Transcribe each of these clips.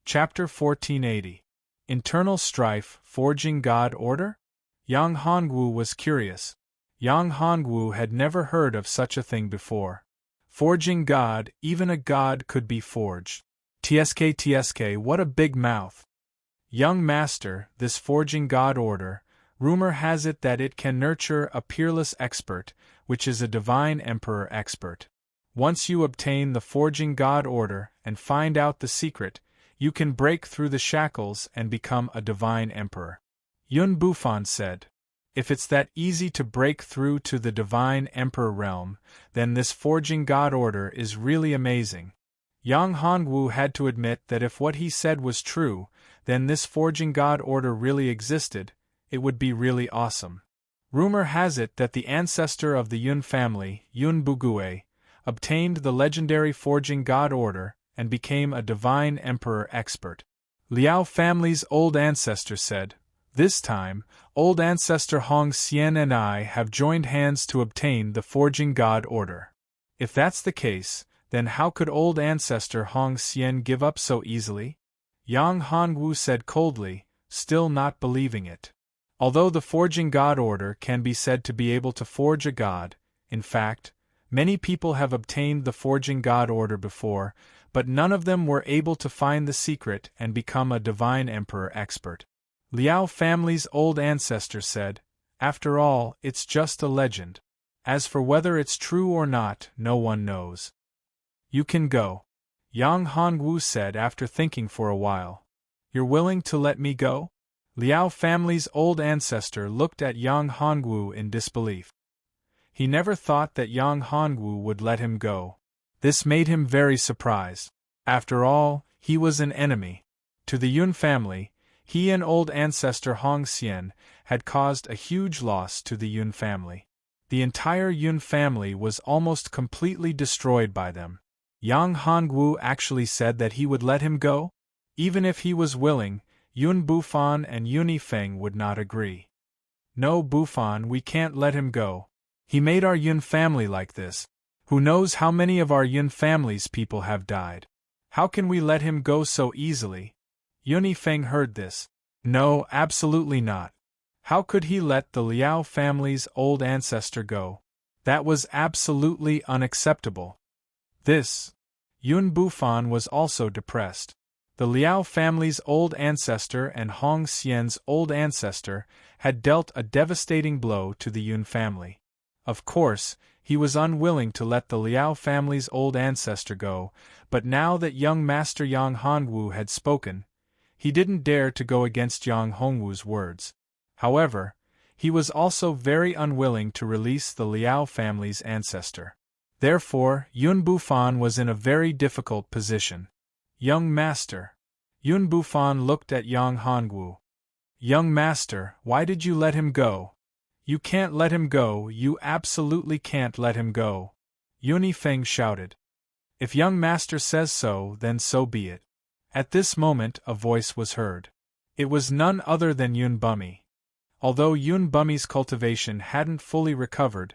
Chapter 1480. Internal Strife, Forging God Order? Yang Hongwu was curious. Yang Hongwu had never heard of such a thing before. Forging God, even a god could be forged. TSK, what a big mouth. Young Master, this forging God order, rumor has it that it can nurture a peerless expert, which is a divine emperor expert. Once you obtain the forging God order and find out the secret, you can break through the shackles and become a divine emperor. Yun Bufan said. If it's that easy to break through to the divine emperor realm, then this forging God order is really amazing. Yang Hongwu had to admit that if what he said was true, then this forging God order really existed, it would be really awesome. Rumor has it that the ancestor of the Yun family, Yun Bugue, obtained the legendary forging God order and became a divine emperor expert. Liao family's old ancestor said, "This time, old ancestor Hong Xian and I have joined hands to obtain the forging God order." If that's the case, then how could old ancestor Hong Xian give up so easily? Yang Hongwu said coldly, still not believing it. Although the forging God order can be said to be able to forge a god, in fact, many people have obtained the forging God order before, but none of them were able to find the secret and become a divine emperor expert. Liao family's old ancestor said, "After all, it's just a legend. As for whether it's true or not, no one knows." "You can go," Yang Hongwu said after thinking for a while. "You're willing to let me go?" Liao family's old ancestor looked at Yang Hongwu in disbelief. He never thought that Yang Hongwu would let him go. This made him very surprised. After all, he was an enemy. To the Yun family, he and old ancestor Hong Xian had caused a huge loss to the Yun family. The entire Yun family was almost completely destroyed by them. Yang Hongwu actually said that he would let him go? Even if he was willing, Yun Bufan and Yun Yifeng would not agree. "No, Bufan, we can't let him go. He made our Yun family like this. Who knows how many of our Yun family's people have died? How can we let him go so easily?" Yun Yifeng heard this. No, absolutely not. How could he let the Liao family's old ancestor go? That was absolutely unacceptable. Yun Bufan was also depressed. The Liao family's old ancestor and Hong Xian's old ancestor had dealt a devastating blow to the Yun family. Of course, he was unwilling to let the Liao family's old ancestor go, but now that young Master Yang Hongwu had spoken, he didn't dare to go against Yang Hongwu's words. However, he was also very unwilling to release the Liao family's ancestor. Therefore, Yun Bufan was in a very difficult position. "Young Master." Yun Bufan looked at Yang Hongwu. "Young Master, why did you let him go?" "You can't let him go, you absolutely can't let him go," Yun Yifeng shouted. "If young Master says so, then so be it." At this moment a voice was heard. It was none other than Yun Bumi. Although Yun Bumi's cultivation hadn't fully recovered,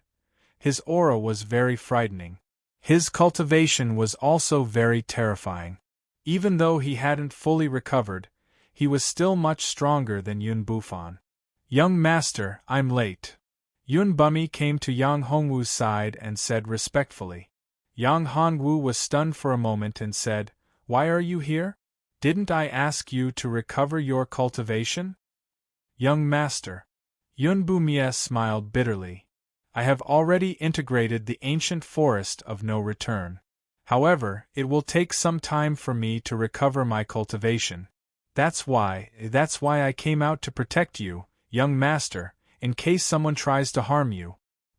his aura was very frightening. His cultivation was also very terrifying. Even though he hadn't fully recovered, he was still much stronger than Yun Bufan. "Young Master, I'm late." Yun Bumi came to Yang Hongwu's side and said respectfully. Yang Hongwu was stunned for a moment and said, "Why are you here? Didn't I ask you to recover your cultivation?" "Young Master." Yun Bumi smiled bitterly. "I have already integrated the ancient forest of no return. However, it will take some time for me to recover my cultivation. That's why I came out to protect you, young Master, in case someone tries to harm you."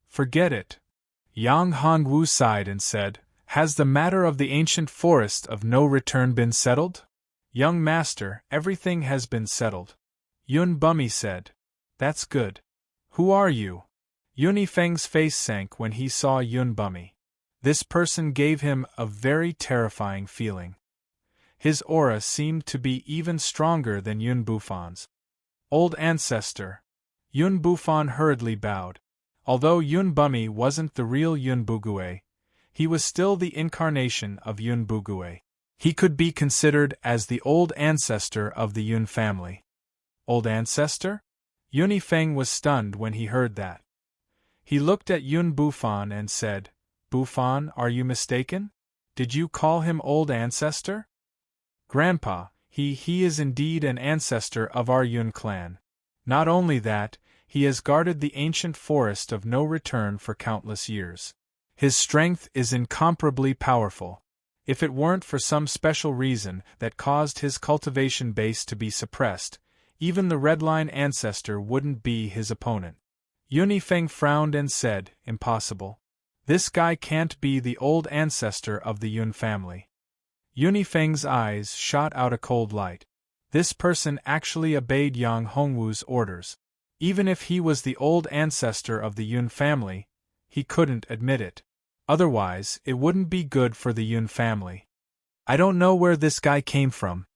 "Forget it." Yang Hongwu sighed and said, "Has the matter of the ancient forest of no return been settled?" "Young Master, everything has been settled." Yun Bumi said. "That's good. Who are you?" Yun Yifeng's face sank when he saw Yun Bumi. This person gave him a very terrifying feeling. His aura seemed to be even stronger than Yun Bufan's. "Old ancestor." Yun Bufan hurriedly bowed. Although Yun Bumi wasn't the real Yun Bugue, he was still the incarnation of Yun Bugue. He could be considered as the old ancestor of the Yun family. Old ancestor? Yun Feng was stunned when he heard that. He looked at Yun Bufan and said, "Bufan, are you mistaken? Did you call him old ancestor?" "Grandpa, he is indeed an ancestor of our Yun clan. Not only that, he has guarded the ancient forest of no return for countless years. His strength is incomparably powerful. If it weren't for some special reason that caused his cultivation base to be suppressed, even the Redline ancestor wouldn't be his opponent." Yun Feng frowned and said, "Impossible. This guy can't be the old ancestor of the Yun family." Yun Feng's eyes shot out a cold light. This person actually obeyed Yang Hongwu's orders. Even if he was the old ancestor of the Yun family, he couldn't admit it. Otherwise, it wouldn't be good for the Yun family. "I don't know where this guy came from.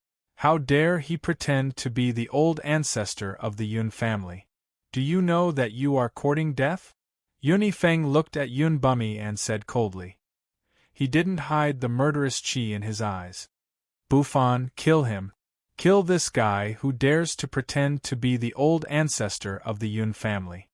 How dare he pretend to be the old ancestor of the Yun family? Do you know that you are courting death?" Yun Feng looked at Yun Bumi and said coldly. He didn't hide the murderous chi in his eyes. "Bufan, kill him. Kill this guy who dares to pretend to be the old ancestor of the Yun family."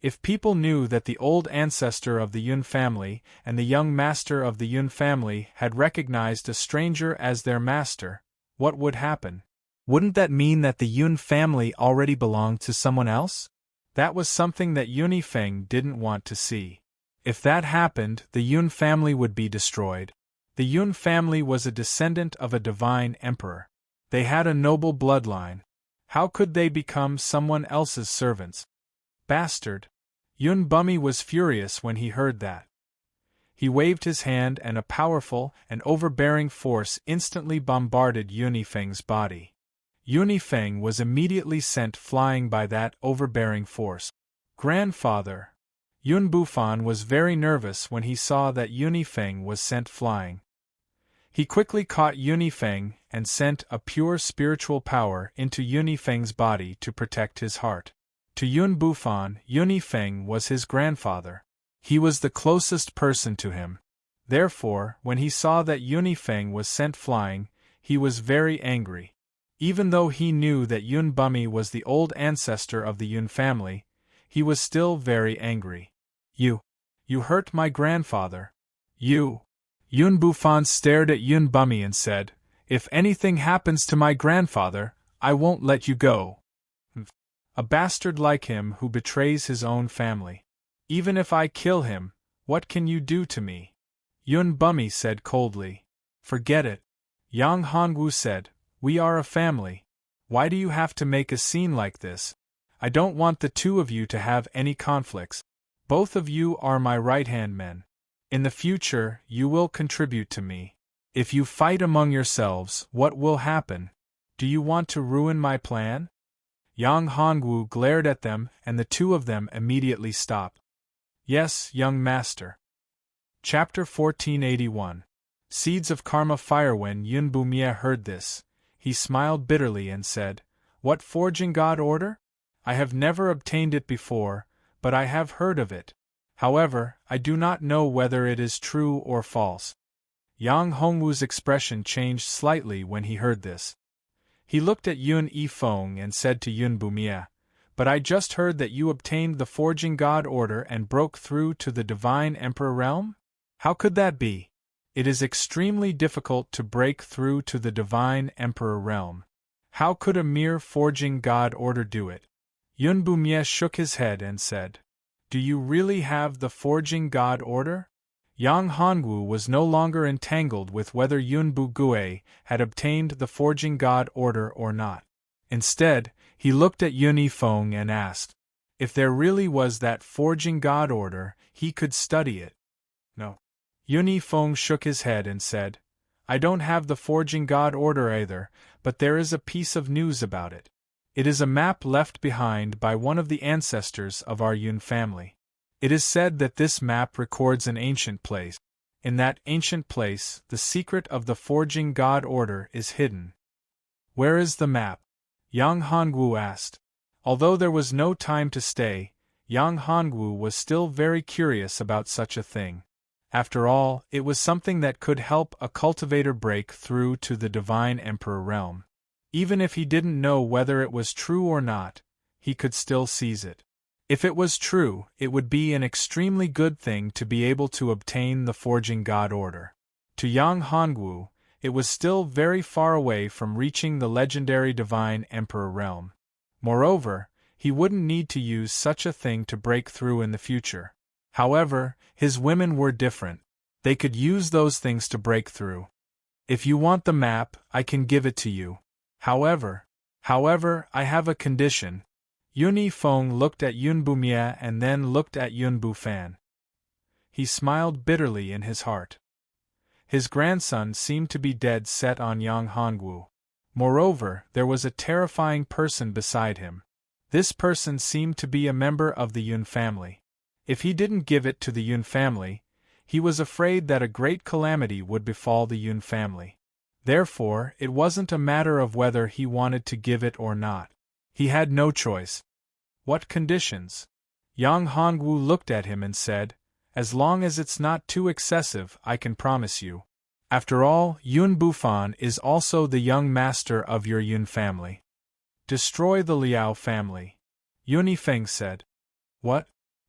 If people knew that the old ancestor of the Yun family and the young master of the Yun family had recognized a stranger as their master, what would happen? Wouldn't that mean that the Yun family already belonged to someone else? That was something that Yun Feng didn't want to see. If that happened, the Yun family would be destroyed. The Yun family was a descendant of a divine emperor. They had a noble bloodline. How could they become someone else's servants? Bastard! Yun Bumi was furious when he heard that. He waved his hand and a powerful and overbearing force instantly bombarded Yun Feng's body. Yun Feng was immediately sent flying by that overbearing force. "Grandfather!" Yun Bufan was very nervous when he saw that Yun Feng was sent flying. He quickly caught Yun Feng and sent a pure spiritual power into Yun Feng's body to protect his heart. To Yun Bufan, Yun Feng was his grandfather. He was the closest person to him. Therefore, when he saw that Yun Feng was sent flying, he was very angry. Even though he knew that Yun Bumi was the old ancestor of the Yun family, he was still very angry. You hurt my grandfather. You." Yun Bufan stared at Yun Bumi and said, "If anything happens to my grandfather, I won't let you go." "A bastard like him who betrays his own family. Even if I kill him, what can you do to me?" Yun Bumi said coldly. "Forget it." Yang Hongwu said, "We are a family. Why do you have to make a scene like this? I don't want the two of you to have any conflicts. Both of you are my right-hand men. In the future, you will contribute to me. If you fight among yourselves, what will happen? Do you want to ruin my plan?" Yang Hongwu glared at them and the two of them immediately stopped. "Yes, young master." Chapter 1481. Seeds of Karma Fire. When Yun Bumi heard this, he smiled bitterly and said, "What forging god order? I have never obtained it before, but I have heard of it. However, I do not know whether it is true or false." Yang Hongwu's expression changed slightly when he heard this. He looked at Yun Feng and said to Yun Bumi, "But I just heard that you obtained the forging god order and broke through to the divine emperor realm? How could that be? It is extremely difficult to break through to the divine emperor realm. How could a mere forging god order do it?" Yun Bumi shook his head and said, "Do you really have the forging god order?" Yang Hongwu was no longer entangled with whether Yun Bugui had obtained the forging god order or not. Instead, he looked at Yun Feng and asked, if there really was that forging god order, he could study it. "No." Yun Feng shook his head and said, "I don't have the forging god order either, but there is a piece of news about it. It is a map left behind by one of the ancestors of our Yun family. It is said that this map records an ancient place. In that ancient place, the secret of the forging god order is hidden." "Where is the map?" Yang Hongwu asked. Although there was no time to stay, Yang Hongwu was still very curious about such a thing. After all, it was something that could help a cultivator break through to the divine emperor realm. Even if he didn't know whether it was true or not, he could still seize it. If it was true, it would be an extremely good thing to be able to obtain the Forging God order. To Yang Hongwu, it was still very far away from reaching the legendary divine emperor realm. Moreover, he wouldn't need to use such a thing to break through in the future. However, his women were different. They could use those things to break through. If you want the map, I can give it to you. However, I have a condition. Yun Yifeng looked at Yun Bumie and then looked at Yun Bufan. He smiled bitterly in his heart. His grandson seemed to be dead set on Yang Hongwu. Moreover, there was a terrifying person beside him. This person seemed to be a member of the Yun family. If he didn't give it to the Yun family, he was afraid that a great calamity would befall the Yun family. Therefore, it wasn't a matter of whether he wanted to give it or not. He had no choice. What conditions? Yang Hongwu looked at him and said, "As long as it's not too excessive, I can promise you. After all, Yun Bufan is also the young master of your Yun family." "Destroy the Liao family," Yun Yifeng said. "What?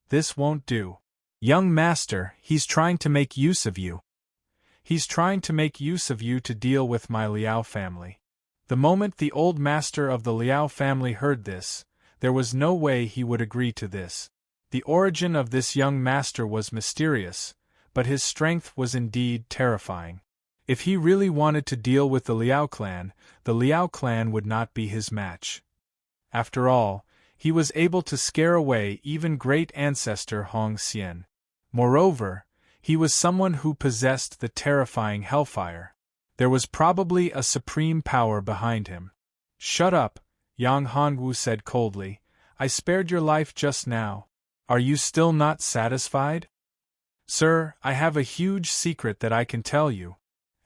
This won't do. Young master, he's trying to make use of you. He's trying to make use of you to deal with my Liao family." The moment the old master of the Liao family heard this, there was no way he would agree to this. The origin of this young master was mysterious, but his strength was indeed terrifying. If he really wanted to deal with the Liao clan would not be his match. After all, he was able to scare away even great ancestor Hong Xian. Moreover, he was someone who possessed the terrifying hellfire. There was probably a supreme power behind him. "Shut up," Yang Hongwu said coldly. "I spared your life just now. Are you still not satisfied?" "Sir, I have a huge secret that I can tell you."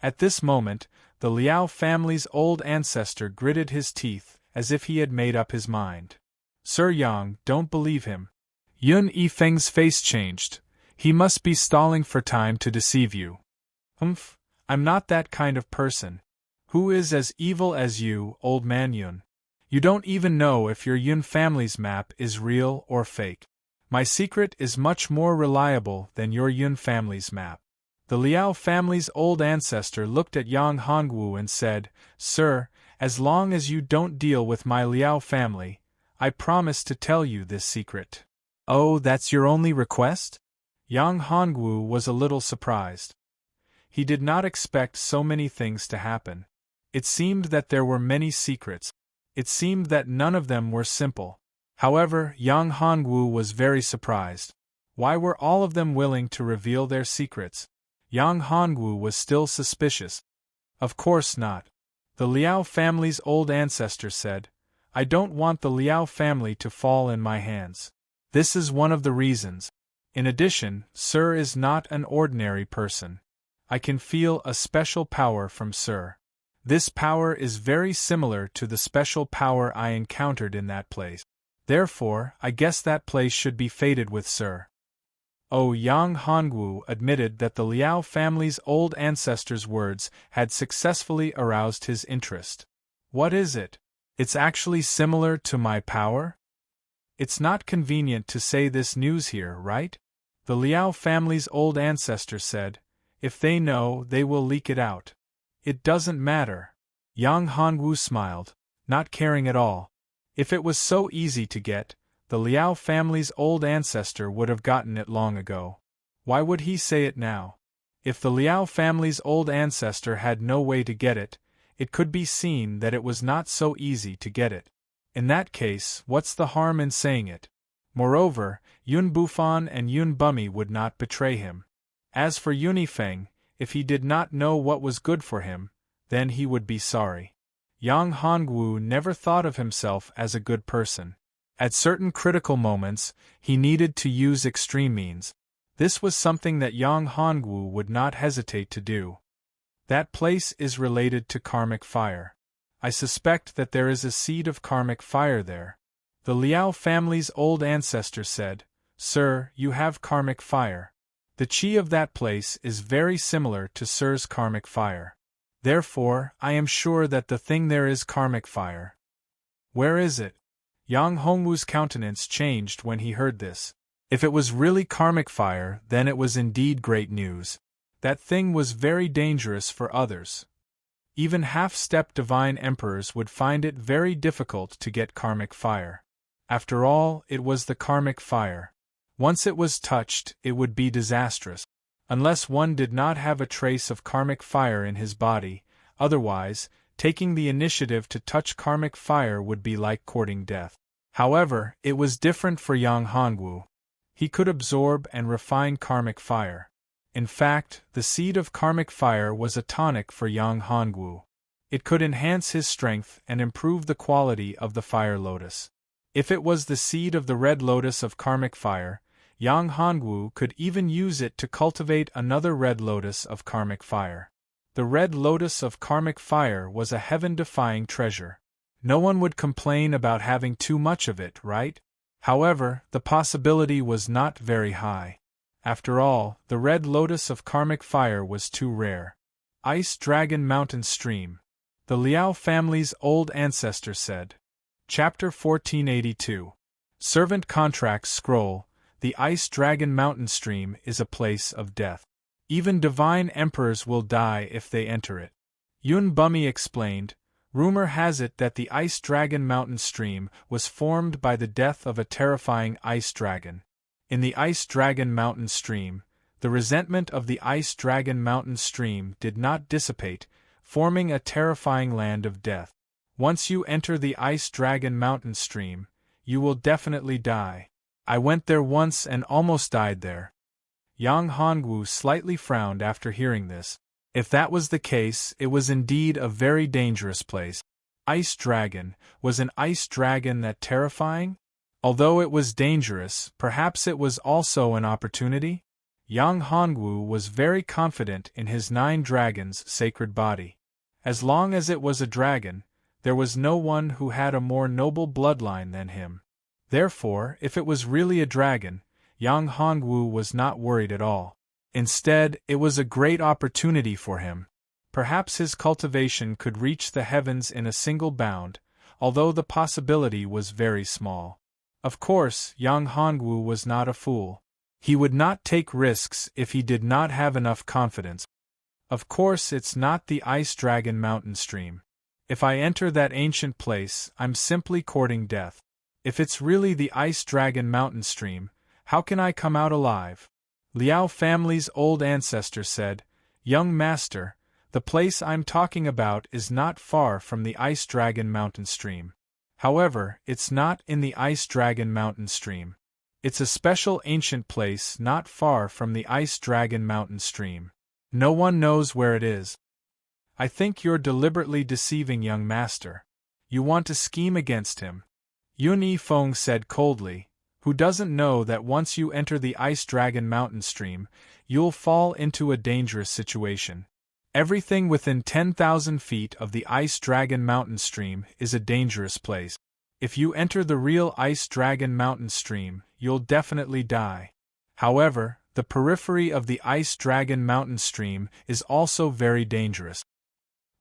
At this moment, the Liao family's old ancestor gritted his teeth, as if he had made up his mind. "Sir Yang, don't believe him." Yun Yifeng's face changed. "He must be stalling for time to deceive you." "Humph, I'm not that kind of person. Who is as evil as you, old man Yun? You don't even know if your Yun family's map is real or fake. My secret is much more reliable than your Yun family's map." The Liao family's old ancestor looked at Yang Hongwu and said, "Sir, as long as you don't deal with my Liao family, I promise to tell you this secret." "Oh, that's your only request?" Yang Hongwu was a little surprised. He did not expect so many things to happen. It seemed that there were many secrets. It seemed that none of them were simple. However, Yang Hongwu was very surprised. Why were all of them willing to reveal their secrets? Yang Hongwu was still suspicious. "Of course not." The Liao family's old ancestor said, "I don't want the Liao family to fall in my hands. This is one of the reasons. In addition, Sir is not an ordinary person. I can feel a special power from Sir. This power is very similar to the special power I encountered in that place. Therefore, I guess that place should be fated with Sir." Oh, Yang Hongwu admitted that the Liao family's old ancestor's words had successfully aroused his interest. "What is it? It's actually similar to my power?" "It's not convenient to say this news here, right?" The Liao family's old ancestor said. "If they know, they will leak it out." "It doesn't matter." Yang Hongwu smiled, not caring at all. If it was so easy to get, the Liao family's old ancestor would have gotten it long ago. Why would he say it now? If the Liao family's old ancestor had no way to get it, it could be seen that it was not so easy to get it. In that case, what's the harm in saying it? Moreover, Yun Bufan and Yun Bummy would not betray him. As for Yun Yifeng, if he did not know what was good for him, then he would be sorry. Yang Hongwu never thought of himself as a good person. At certain critical moments, he needed to use extreme means. This was something that Yang Hongwu would not hesitate to do. That place is related to karmic fire. I suspect that there is a seed of karmic fire there. The Liao family's old ancestor said, "Sir, you have karmic fire." The chi of that place is very similar to Sir's karmic fire. Therefore, I am sure that the thing there is karmic fire. Where is it? Yang Hongwu's countenance changed when he heard this. If it was really karmic fire, then it was indeed great news. That thing was very dangerous for others. Even half-step divine emperors would find it very difficult to get karmic fire. After all, it was the karmic fire. Once it was touched, it would be disastrous. Unless one did not have a trace of karmic fire in his body, otherwise, taking the initiative to touch karmic fire would be like courting death. However, it was different for Yang Hongwu. He could absorb and refine karmic fire. In fact, the seed of karmic fire was a tonic for Yang Hongwu. It could enhance his strength and improve the quality of the fire lotus. If it was the seed of the red lotus of karmic fire, Yang Hongwu could even use it to cultivate another red lotus of karmic fire. The red lotus of karmic fire was a heaven-defying treasure. No one would complain about having too much of it, right? However, the possibility was not very high. After all, the red lotus of karmic fire was too rare. Ice Dragon Mountain Stream. The Liao family's old ancestor said. Chapter 1482. Servant Contracts Scroll. The Ice Dragon Mountain Stream is a place of death. Even divine emperors will die if they enter it. Yun Bumi explained. Rumor has it that the Ice Dragon Mountain Stream was formed by the death of a terrifying ice dragon. In the Ice Dragon Mountain Stream, the resentment of the Ice Dragon Mountain Stream did not dissipate, forming a terrifying land of death. Once you enter the Ice Dragon Mountain Stream, you will definitely die. I went there once and almost died there. Yang Hongwu slightly frowned after hearing this. If that was the case, it was indeed a very dangerous place. Ice Dragon, was an ice dragon that terrifying? Although it was dangerous, perhaps it was also an opportunity? Yang Hongwu was very confident in his 9 dragons' sacred body. As long as it was a dragon, there was no one who had a more noble bloodline than him. Therefore, if it was really a dragon, Yang Hongwu was not worried at all. Instead, it was a great opportunity for him. Perhaps his cultivation could reach the heavens in a single bound, although the possibility was very small. Of course, Yang Hongwu was not a fool. He would not take risks if he did not have enough confidence. Of course, it's not the Ice Dragon Mountain Stream. If I enter that ancient place, I'm simply courting death. If it's really the Ice Dragon Mountain Stream, how can I come out alive? Liao family's old ancestor said, Young master, the place I'm talking about is not far from the Ice Dragon Mountain Stream. However, it's not in the Ice Dragon Mountain Stream. It's a special ancient place not far from the Ice Dragon Mountain Stream. No one knows where it is. I think you're deliberately deceiving young master. You want to scheme against him. Yun Yifeng said coldly. Who doesn't know that once you enter the Ice Dragon Mountain Stream, you'll fall into a dangerous situation. Everything within 10,000 feet of the Ice Dragon Mountain Stream is a dangerous place. If you enter the real Ice Dragon Mountain Stream, you'll definitely die. However, the periphery of the Ice Dragon Mountain Stream is also very dangerous.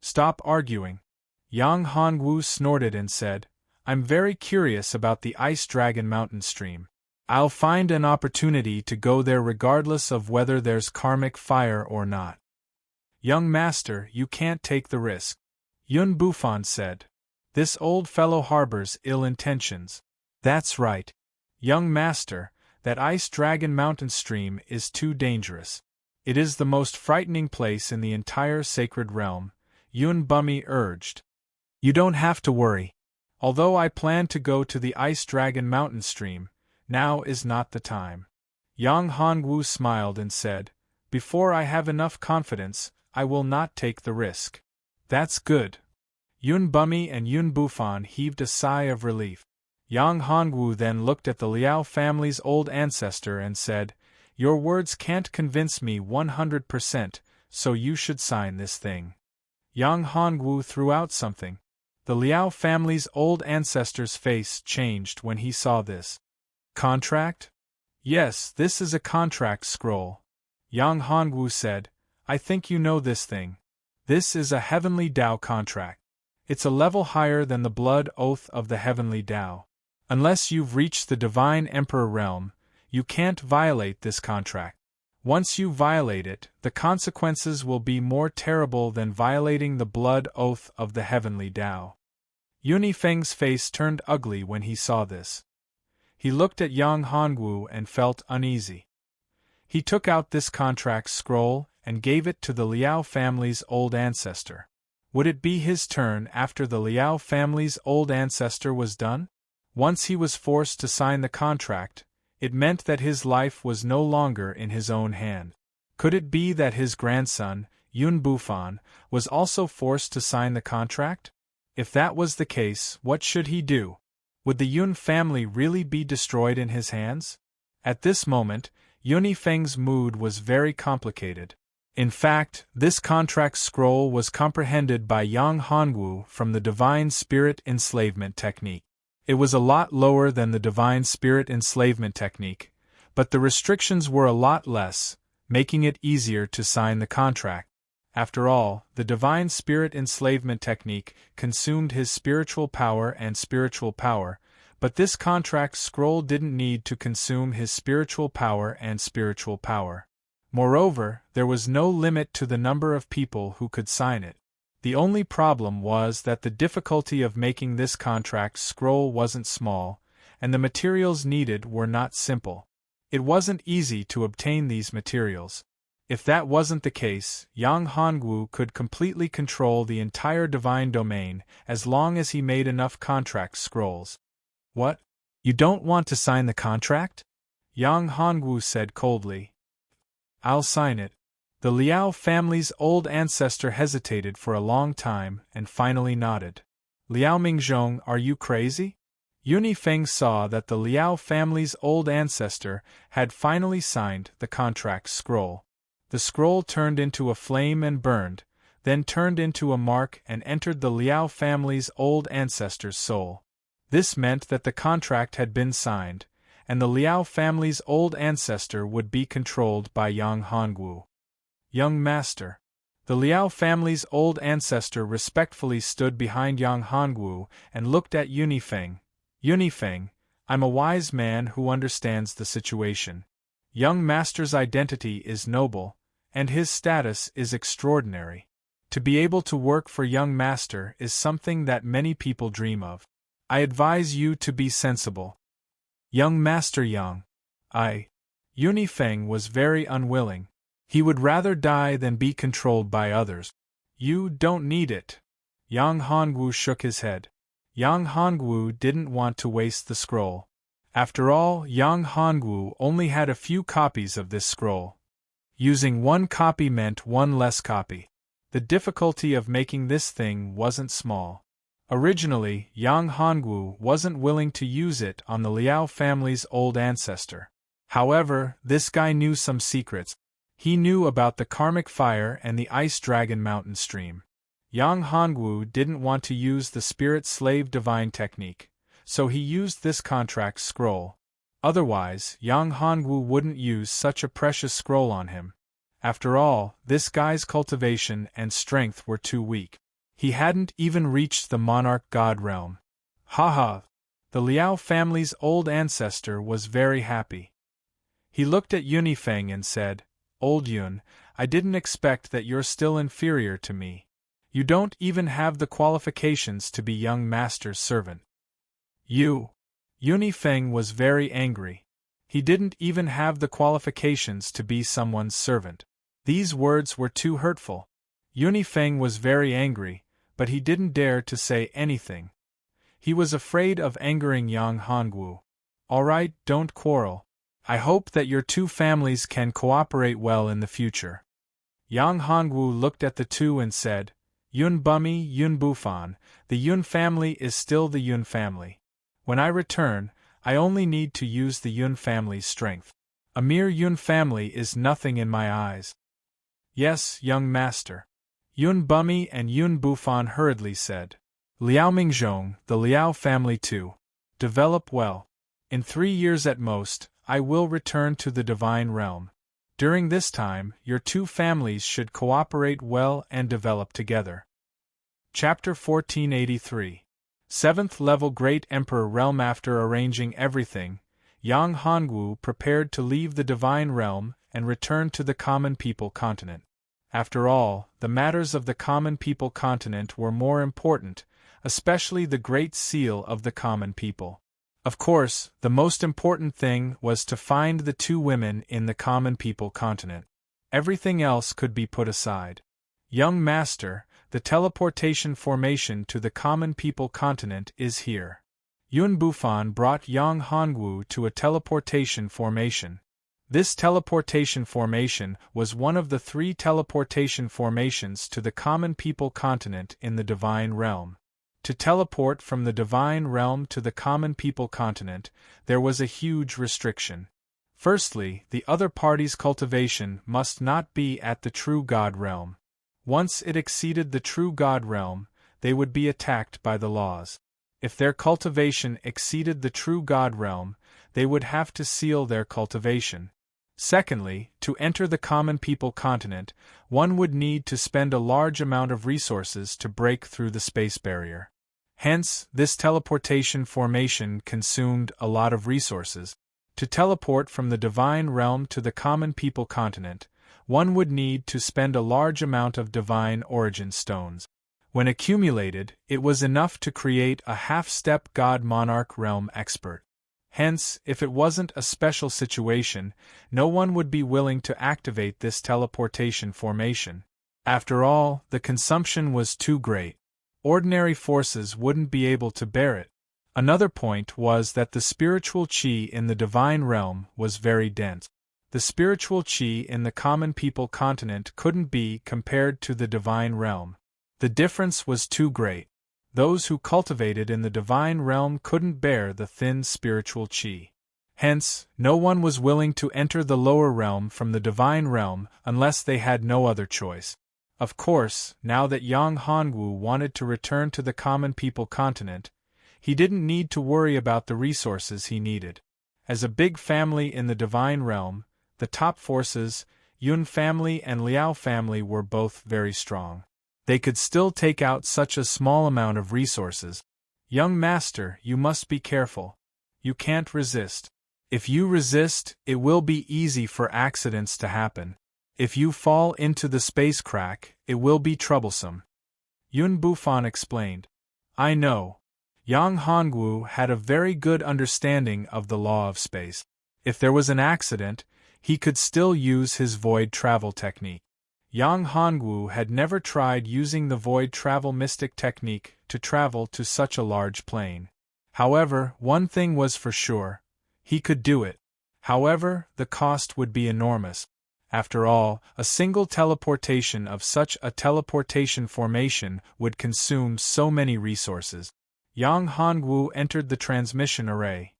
Stop arguing. Yang Hongwu snorted and said, I'm very curious about the Ice Dragon Mountain Stream. I'll find an opportunity to go there regardless of whether there's karmic fire or not. Young master, you can't take the risk. Yun Bufan said. This old fellow harbors ill intentions. That's right. Young master, that Ice Dragon Mountain Stream is too dangerous. It is the most frightening place in the entire sacred realm, Yun Bumi urged. You don't have to worry. Although I plan to go to the Ice Dragon Mountain Stream, now is not the time. Yang Hongwu smiled and said, Before I have enough confidence, I will not take the risk. That's good. Yun Bumi and Yun Bufan heaved a sigh of relief. Yang Hongwu then looked at the Liao family's old ancestor and said, Your words can't convince me 100%, so you should sign this thing. Yang Hongwu threw out something. The Liao family's old ancestor's face changed when he saw this. Contract? Yes, this is a contract scroll. Yang Hongwu said, I think you know this thing. This is a heavenly Tao contract. It's a level higher than the blood oath of the heavenly Tao. Unless you've reached the divine emperor realm, you can't violate this contract. Once you violate it, the consequences will be more terrible than violating the blood oath of the heavenly Tao. Yunifeng's face turned ugly when he saw this. He looked at Yang Hongwu and felt uneasy. He took out this contract scroll and gave it to the Liao family's old ancestor. Would it be his turn after the Liao family's old ancestor was done? Once he was forced to sign the contract, it meant that his life was no longer in his own hand. Could it be that his grandson, Yun Bufan, was also forced to sign the contract? If that was the case, what should he do? Would the Yun family really be destroyed in his hands? At this moment, Yunifeng's mood was very complicated. In fact, this contract scroll was comprehended by Yang Hongwu from the Divine Spirit Enslavement Technique. It was a lot lower than the Divine Spirit Enslavement Technique, but the restrictions were a lot less, making it easier to sign the contract. After all, the Divine Spirit Enslavement Technique consumed his spiritual power, but this contract scroll didn't need to consume his spiritual power. Moreover, there was no limit to the number of people who could sign it. The only problem was that the difficulty of making this contract scroll wasn't small, and the materials needed were not simple. It wasn't easy to obtain these materials. If that wasn't the case, Yang Hongwu could completely control the entire divine domain as long as he made enough contract scrolls. What? You don't want to sign the contract? Yang Hongwu said coldly. I'll sign it. The Liao family's old ancestor hesitated for a long time and finally nodded. Liao Mingzhong, are you crazy? Yunifeng saw that the Liao family's old ancestor had finally signed the contract scroll. The scroll turned into a flame and burned, then turned into a mark and entered the Liao family's old ancestor's soul. This meant that the contract had been signed, and the Liao family's old ancestor would be controlled by Yang Hongwu. Young Master. The Liao family's old ancestor respectfully stood behind Yang Hongwu and looked at Yunifeng. Yunifeng, I'm a wise man who understands the situation. Young Master's identity is noble, and his status is extraordinary. To be able to work for Young Master is something that many people dream of. I advise you to be sensible. Young Master Yang. Yunifeng was very unwilling. He would rather die than be controlled by others. You don't need it. Yang Hongwu shook his head. Yang Hongwu didn't want to waste the scroll. After all, Yang Hongwu only had a few copies of this scroll. Using one copy meant one less copy. The difficulty of making this thing wasn't small. Originally, Yang Hongwu wasn't willing to use it on the Liao family's old ancestor. However, this guy knew some secrets. He knew about the karmic fire and the ice dragon mountain stream. Yang Hongwu didn't want to use the spirit slave divine technique, so he used this contract scroll. Otherwise, Yang Hongwu wouldn't use such a precious scroll on him. After all, this guy's cultivation and strength were too weak. He hadn't even reached the monarch god realm. Haha! The Liao family's old ancestor was very happy. He looked at Yunifeng and said, Old Yun, I didn't expect that you're still inferior to me. You don't even have the qualifications to be Young Master's servant. Yunifeng was very angry. He didn't even have the qualifications to be someone's servant. These words were too hurtful. Yunifeng was very angry, but he didn't dare to say anything. He was afraid of angering Yang Hongwu. All right, don't quarrel. I hope that your two families can cooperate well in the future. Yang Hongwu looked at the two and said, Yun Bumi, Yun Bufan, the Yun family is still the Yun family. When I return, I only need to use the Yun family's strength. A mere Yun family is nothing in my eyes. Yes, Young Master. Yun Bumi and Yun Bufan hurriedly said. Liao Mingzhong, the Liao family too. Develop well. In 3 years at most, I will return to the divine realm. During this time, your two families should cooperate well and develop together. Chapter 1483. 7th Level Great Emperor Realm. After arranging everything, Yang Hongwu prepared to leave the Divine Realm and return to the Common People Continent. After all, the matters of the Common People Continent were more important, especially the Great Seal of the Common People. Of course, the most important thing was to find the two women in the Common People Continent. Everything else could be put aside. Young Master, the teleportation formation to the Common People Continent is here. Yun Bufan brought Yang Hongwu to a teleportation formation. This teleportation formation was one of the 3 teleportation formations to the Common People Continent in the Divine Realm. To teleport from the Divine Realm to the Common People Continent, there was a huge restriction. Firstly, the other party's cultivation must not be at the True God Realm. Once it exceeded the True God Realm, they would be attacked by the laws. If their cultivation exceeded the True God Realm, they would have to seal their cultivation. Secondly, to enter the Common People Continent, one would need to spend a large amount of resources to break through the space barrier. Hence, this teleportation formation consumed a lot of resources. To teleport from the Divine Realm to the Common People Continent, one would need to spend a large amount of Divine Origin Stones. When accumulated, it was enough to create a half-step God Monarch Realm expert. Hence, if it wasn't a special situation, no one would be willing to activate this teleportation formation. After all, the consumption was too great. Ordinary forces wouldn't be able to bear it. Another point was that the spiritual chi in the Divine Realm was very dense. The spiritual chi in the Common People Continent couldn't be compared to the Divine Realm. The difference was too great. Those who cultivated in the Divine Realm couldn't bear the thin spiritual chi. Hence, no one was willing to enter the lower realm from the Divine Realm unless they had no other choice. Of course, now that Yang Hongwu wanted to return to the Common People Continent, he didn't need to worry about the resources he needed. As a big family in the Divine Realm, the top forces, Yun family and Liao family, were both very strong. They could still take out such a small amount of resources. Young Master, you must be careful. You can't resist. If you resist, it will be easy for accidents to happen. If you fall into the space crack, it will be troublesome. Yun Bufan explained. I know. Yang Hongwu had a very good understanding of the law of space. If there was an accident, he could still use his void travel technique. Yang Hongwu had never tried using the void travel mystic technique to travel to such a large plane. However, one thing was for sure. He could do it. However, the cost would be enormous. After all, a single teleportation of such a teleportation formation would consume so many resources. Yang Hongwu entered the transmission array.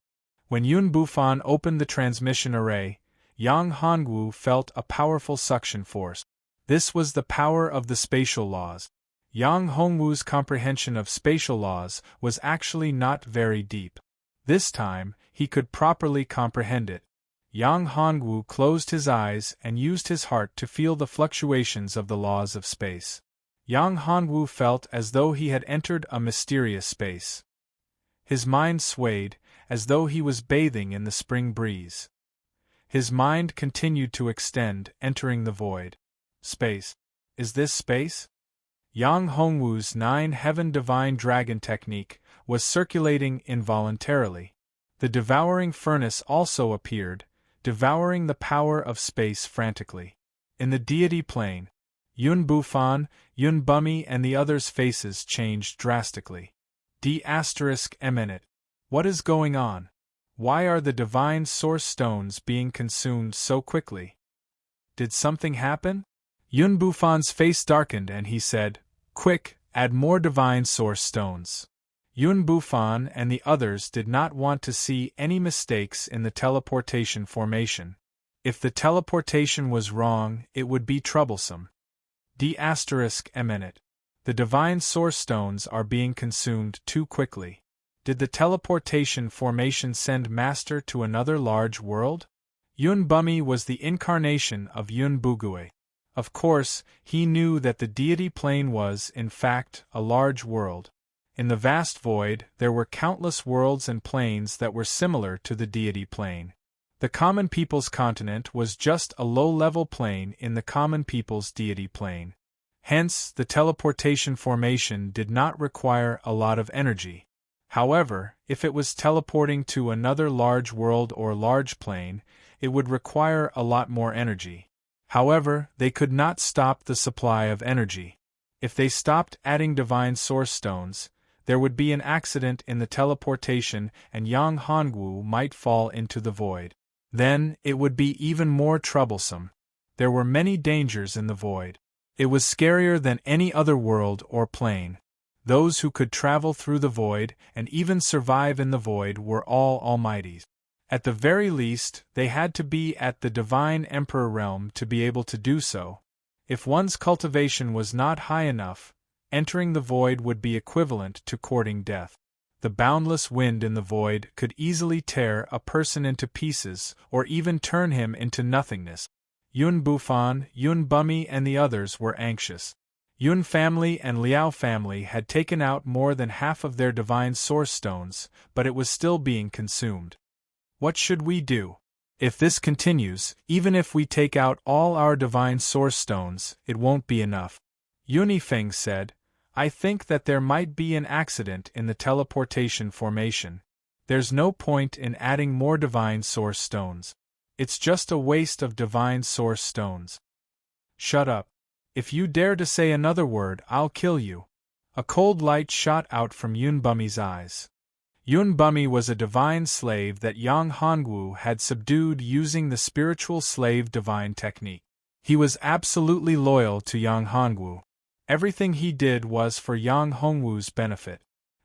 When Yun Bufan opened the transmission array, Yang Hongwu felt a powerful suction force. This was the power of the spatial laws. Yang Hongwu's comprehension of spatial laws was actually not very deep. This time, he could properly comprehend it. Yang Hongwu closed his eyes and used his heart to feel the fluctuations of the laws of space. Yang Hongwu felt as though he had entered a mysterious space. His mind swayed, as though he was bathing in the spring breeze. His mind continued to extend, entering the void. Space. Is this space? Yang Hongwu's 9-heaven divine dragon technique was circulating involuntarily. The devouring furnace also appeared, devouring the power of space frantically. In the deity plane, Yun Bufan, Yun Bumi and the others' faces changed drastically. D***eminent. What is going on? Why are the divine source stones being consumed so quickly? Did something happen? Yun Bufan's face darkened and he said, Quick, add more divine source stones. Yun Bufan and the others did not want to see any mistakes in the teleportation formation. If the teleportation was wrong, it would be troublesome. D***eminent. The divine source stones are being consumed too quickly. Did the teleportation formation send Master to another large world? Yun Bumi was the incarnation of Yun Bugue. Of course, he knew that the deity plane was, in fact, a large world. In the vast void, there were countless worlds and planes that were similar to the deity plane. The common people's continent was just a low-level plane in the common people's deity plane. Hence, the teleportation formation did not require a lot of energy. However, if it was teleporting to another large world or large plane, it would require a lot more energy. However, they could not stop the supply of energy. If they stopped adding divine source stones, there would be an accident in the teleportation and Yang Hongwu might fall into the void. Then, it would be even more troublesome. There were many dangers in the void. It was scarier than any other world or plane. Those who could travel through the void and even survive in the void were all almighties. At the very least, they had to be at the Divine Emperor realm to be able to do so. If one's cultivation was not high enough, entering the void would be equivalent to courting death. The boundless wind in the void could easily tear a person into pieces or even turn him into nothingness. Yun Bufan, Yun Bumi and the others were anxious. Yun family and Liao family had taken out more than half of their divine source stones, but it was still being consumed. What should we do? If this continues, even if we take out all our divine source stones, it won't be enough. Yunifeng said, I think that there might be an accident in the teleportation formation. There's no point in adding more divine source stones. It's just a waste of divine source stones. Shut up. If you dare to say another word, I'll kill you. A cold light shot out from Yun Bumi's eyes. Yun Bumi was a divine slave that Yang Hongwu had subdued using the spiritual slave divine technique. He was absolutely loyal to Yang Hongwu. Everything he did was for Yang Hongwu's benefit.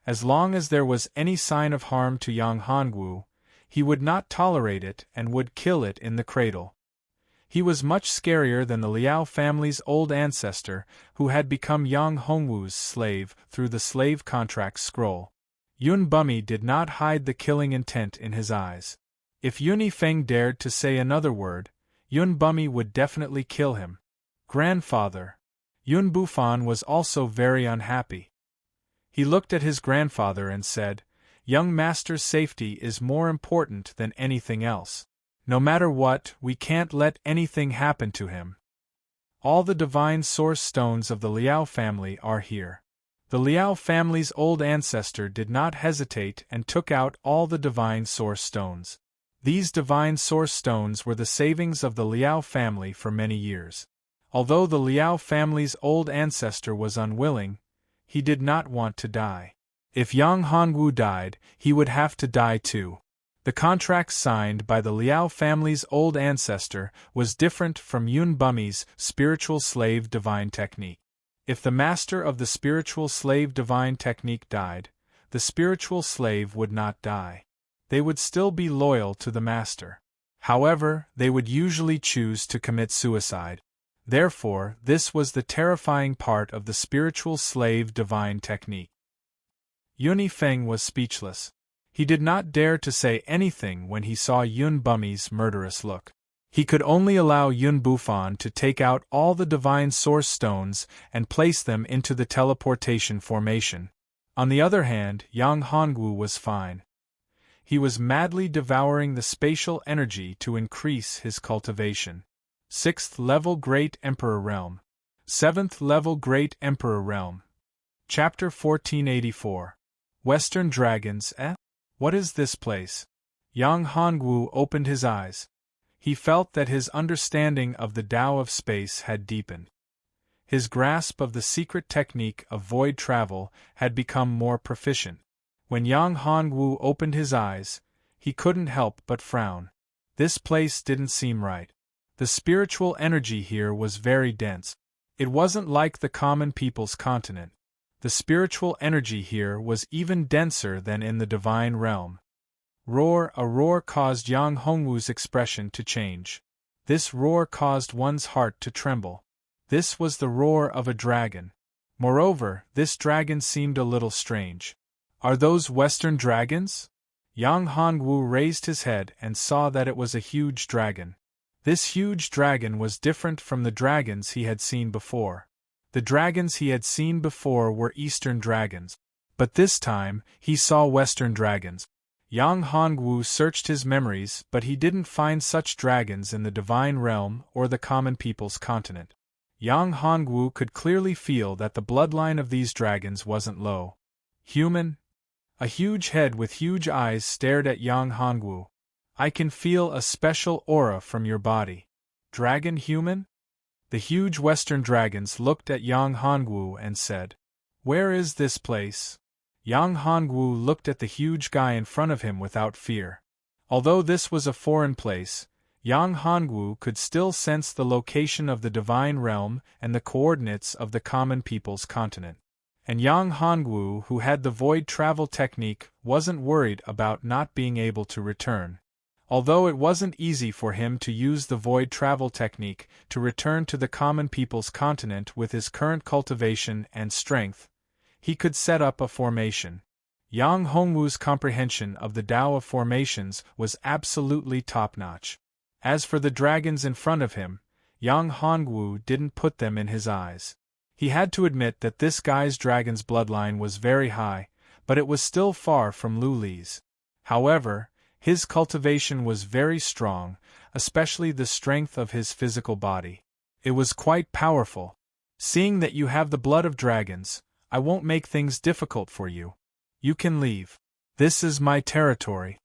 As long as there was any sign of harm to Yang Hongwu, he would not tolerate it and would kill it in the cradle. He was much scarier than the Liao family's old ancestor, who had become Yang Hongwu's slave through the slave contract scroll. Yun Bumi did not hide the killing intent in his eyes. If Yunifeng dared to say another word, Yun Bumi would definitely kill him. Grandfather. Yun Bufan was also very unhappy. He looked at his grandfather and said, Young master's safety is more important than anything else. No matter what, we can't let anything happen to him. All the divine source stones of the Liao family are here. The Liao family's old ancestor did not hesitate and took out all the divine source stones. These divine source stones were the savings of the Liao family for many years. Although the Liao family's old ancestor was unwilling, he did not want to die. If Yang Hongwu died, he would have to die too. The contract signed by the Liao family's old ancestor was different from Yun Bumi's spiritual slave divine technique. If the master of the spiritual slave divine technique died, the spiritual slave would not die. They would still be loyal to the master. However, they would usually choose to commit suicide. Therefore, this was the terrifying part of the spiritual slave divine technique. Yunifeng was speechless. He did not dare to say anything when he saw Yun Bumi's murderous look. He could only allow Yun Bufan to take out all the divine source stones and place them into the teleportation formation. On the other hand, Yang Hongwu was fine. He was madly devouring the spatial energy to increase his cultivation. 6th level Great Emperor Realm. 7th level Great Emperor Realm. Chapter 1484. Western Dragons, eh? What is this place? Yang Hongwu opened his eyes. He felt that his understanding of the Tao of space had deepened. His grasp of the secret technique of void travel had become more proficient. When Yang Hongwu opened his eyes, he couldn't help but frown. This place didn't seem right. The spiritual energy here was very dense. It wasn't like the common people's continent. The spiritual energy here was even denser than in the divine realm. A roar caused Yang Hongwu's expression to change. This roar caused one's heart to tremble. This was the roar of a dragon. Moreover, this dragon seemed a little strange. Are those Western dragons? Yang Hongwu raised his head and saw that it was a huge dragon. This huge dragon was different from the dragons he had seen before. The dragons he had seen before were Eastern dragons. But this time, he saw Western dragons. Yang Hongwu searched his memories, but he didn't find such dragons in the divine realm or the common people's continent. Yang Hongwu could clearly feel that the bloodline of these dragons wasn't low. Human? A huge head with huge eyes stared at Yang Hongwu. I can feel a special aura from your body. Dragon human? The huge Western dragons looked at Yang Hongwu and said, "Where is this place?" Yang Hongwu looked at the huge guy in front of him without fear. Although this was a foreign place, Yang Hongwu could still sense the location of the divine realm and the coordinates of the common people's continent. And Yang Hongwu, who had the void travel technique, wasn't worried about not being able to return. Although it wasn't easy for him to use the void travel technique to return to the common people's continent with his current cultivation and strength, he could set up a formation. Yang Hongwu's comprehension of the Tao of formations was absolutely top-notch. As for the dragons in front of him, Yang Hongwu didn't put them in his eyes. He had to admit that this guy's dragon's bloodline was very high, but it was still far from Lu Li's. However, his cultivation was very strong, especially the strength of his physical body. It was quite powerful. Seeing that you have the blood of dragons, I won't make things difficult for you. You can leave. This is my territory.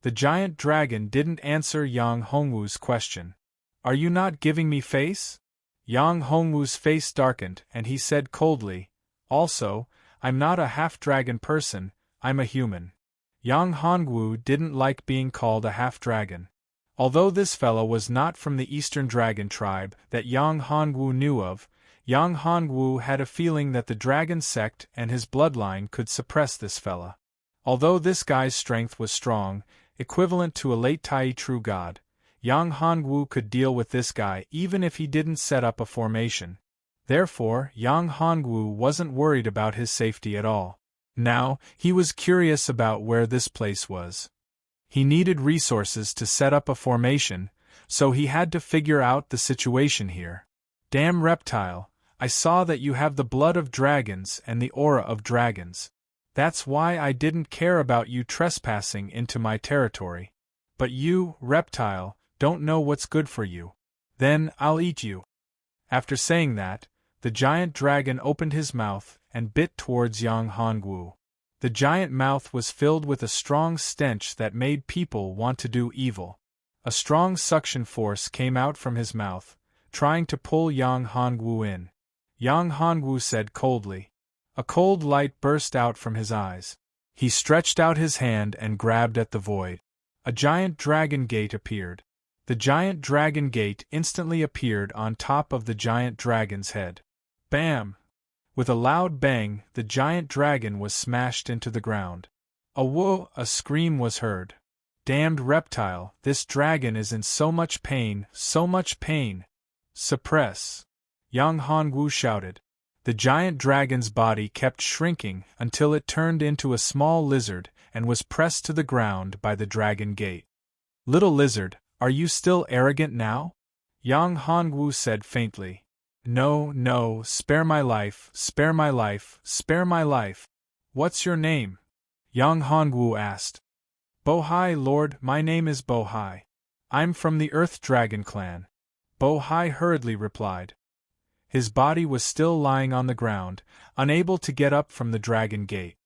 The giant dragon didn't answer Yang Hongwu's question. Are you not giving me face? Yang Hongwu's face darkened and he said coldly, also, I'm not a half-dragon person, I'm a human. Yang Hongwu didn't like being called a half-dragon. Although this fellow was not from the Eastern Dragon tribe that Yang Hongwu knew of, Yang Hongwu had a feeling that the dragon sect and his bloodline could suppress this fella. Although this guy's strength was strong, equivalent to a late Tai true god, Yang Hongwu could deal with this guy even if he didn't set up a formation. Therefore, Yang Hongwu wasn't worried about his safety at all. Now, he was curious about where this place was. He needed resources to set up a formation, so he had to figure out the situation here. Damn reptile, I saw that you have the blood of dragons and the aura of dragons. That's why I didn't care about you trespassing into my territory. But you, reptile, don't know what's good for you. Then I'll eat you. After saying that, the giant dragon opened his mouth and bit towards Yang Hongwu. The giant mouth was filled with a strong stench that made people want to do evil. A strong suction force came out from his mouth, trying to pull Yang Hongwu in. Yang Hongwu said coldly. A cold light burst out from his eyes. He stretched out his hand and grabbed at the void. A giant dragon gate appeared. The giant dragon gate instantly appeared on top of the giant dragon's head. Bam! With a loud bang, the giant dragon was smashed into the ground. A scream was heard. Damned reptile, this dragon is in so much pain, so much pain. Suppress! Yang Hongwu shouted. The giant dragon's body kept shrinking until it turned into a small lizard and was pressed to the ground by the dragon gate. Little lizard, are you still arrogant now? Yang Hongwu said faintly. No, spare my life, spare my life, spare my life. What's your name? Yang Hongwu asked. Bohai, Lord, my name is Bohai. I'm from the Earth Dragon clan. Bohai hurriedly replied. His body was still lying on the ground, unable to get up from the dragon gate.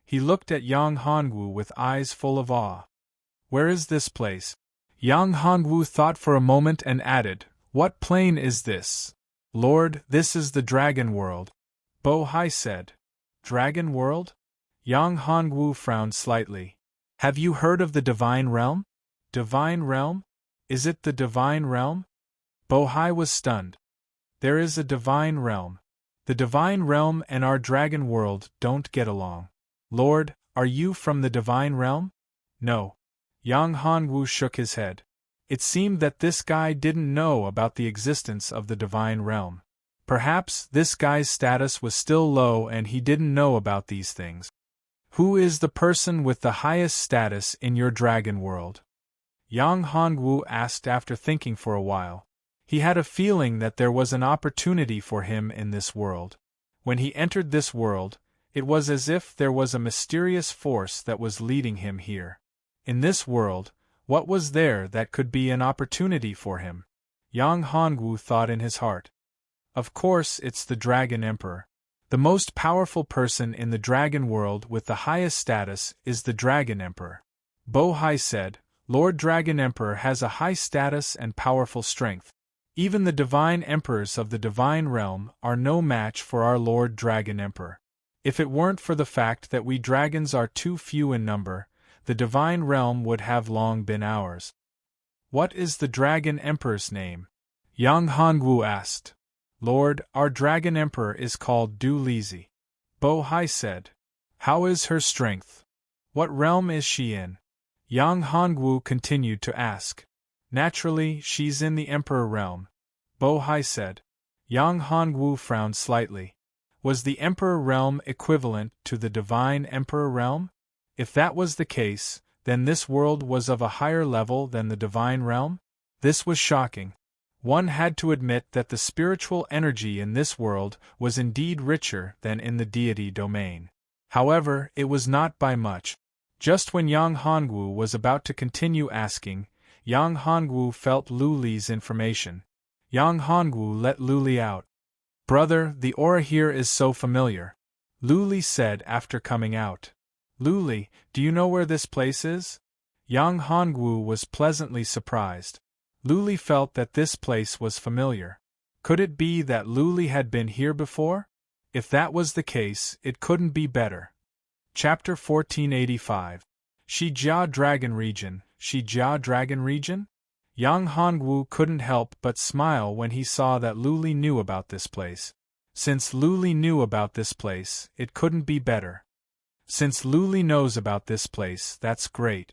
He looked at Yang Hongwu with eyes full of awe. Where is this place? Yang Hongwu thought for a moment and added, What plane is this? Lord, this is the Dragon World. Bohai said. Dragon World? Yang Hongwu frowned slightly. Have you heard of the Divine Realm? Divine Realm? Is it the Divine Realm? Bohai was stunned. There is a Divine Realm. The Divine Realm and our Dragon World don't get along. Lord, are you from the Divine Realm? No. Yang Hongwu shook his head. It seemed that this guy didn't know about the existence of the Divine Realm. Perhaps this guy's status was still low and he didn't know about these things. Who is the person with the highest status in your dragon world? Yang Hongwu asked after thinking for a while. He had a feeling that there was an opportunity for him in this world. When he entered this world, it was as if there was a mysterious force that was leading him here. In this world, what was there that could be an opportunity for him? Yang Hongwu thought in his heart. Of course, it's the Dragon Emperor. The most powerful person in the dragon world with the highest status is the Dragon Emperor. Bo Hai said, Lord Dragon Emperor has a high status and powerful strength. Even the divine emperors of the divine realm are no match for our Lord Dragon Emperor. If it weren't for the fact that we dragons are too few in number, the divine realm would have long been ours. What is the Dragon Emperor's name? Yang Hongwu asked. Lord, our Dragon Emperor is called Du Lizi. Bo Hai said. How is her strength? What realm is she in? Yang Hongwu continued to ask. Naturally, she's in the Emperor realm. Bo Hai said. Yang Hongwu frowned slightly. Was the Emperor realm equivalent to the Divine Emperor realm? If that was the case, then this world was of a higher level than the Divine realm? This was shocking. One had to admit that the spiritual energy in this world was indeed richer than in the deity domain. However, it was not by much. Just when Yang Hongwu was about to continue asking, Yang Hongwu felt Lu Li's information. Yang Hongwu let Lu Li out. Brother, the aura here is so familiar, Lu Li said after coming out. Lu Li, do you know where this place is? Yang Hongwu was pleasantly surprised. Lu Li felt that this place was familiar. Could it be that Lu Li had been here before? If that was the case, it couldn't be better. Chapter 1485. Shijia Dragon Region. Shijia Dragon Region? Yang Hongwu couldn't help but smile when he saw that Lu Li knew about this place. Since Lu Li knew about this place, it couldn't be better. Since Lu Li knows about this place, that's great.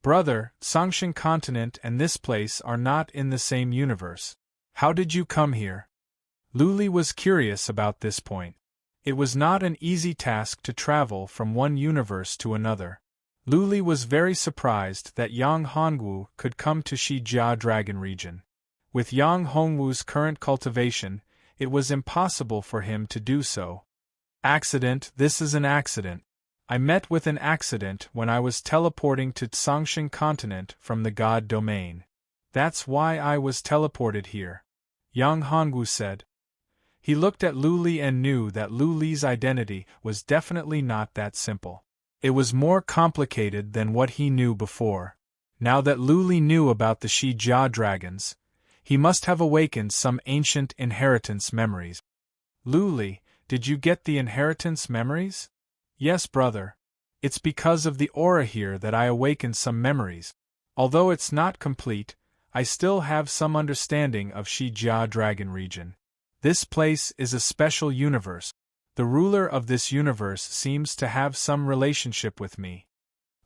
Brother, Songshan Continent and this place are not in the same universe. How did you come here? Lu Li was curious about this point. It was not an easy task to travel from one universe to another. Lu Li was very surprised that Yang Hongwu could come to Shijia Dragon Region. With Yang Hongwu's current cultivation, it was impossible for him to do so. Accident, this is an accident. I met with an accident when I was teleporting to Songshan Continent from the God Domain. That's why I was teleported here, Yang Hongwu said. He looked at Lu Li and knew that Lu Li's identity was definitely not that simple. It was more complicated than what he knew before. Now that Lu Li knew about the Shijia dragons, he must have awakened some ancient inheritance memories. Lu Li, did you get the inheritance memories? Yes, brother. It's because of the aura here that I awakened some memories. Although it's not complete, I still have some understanding of Shijia Dragon Region. This place is a special universe. The ruler of this universe seems to have some relationship with me.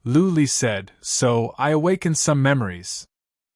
Lu Li said, so I awakened some memories.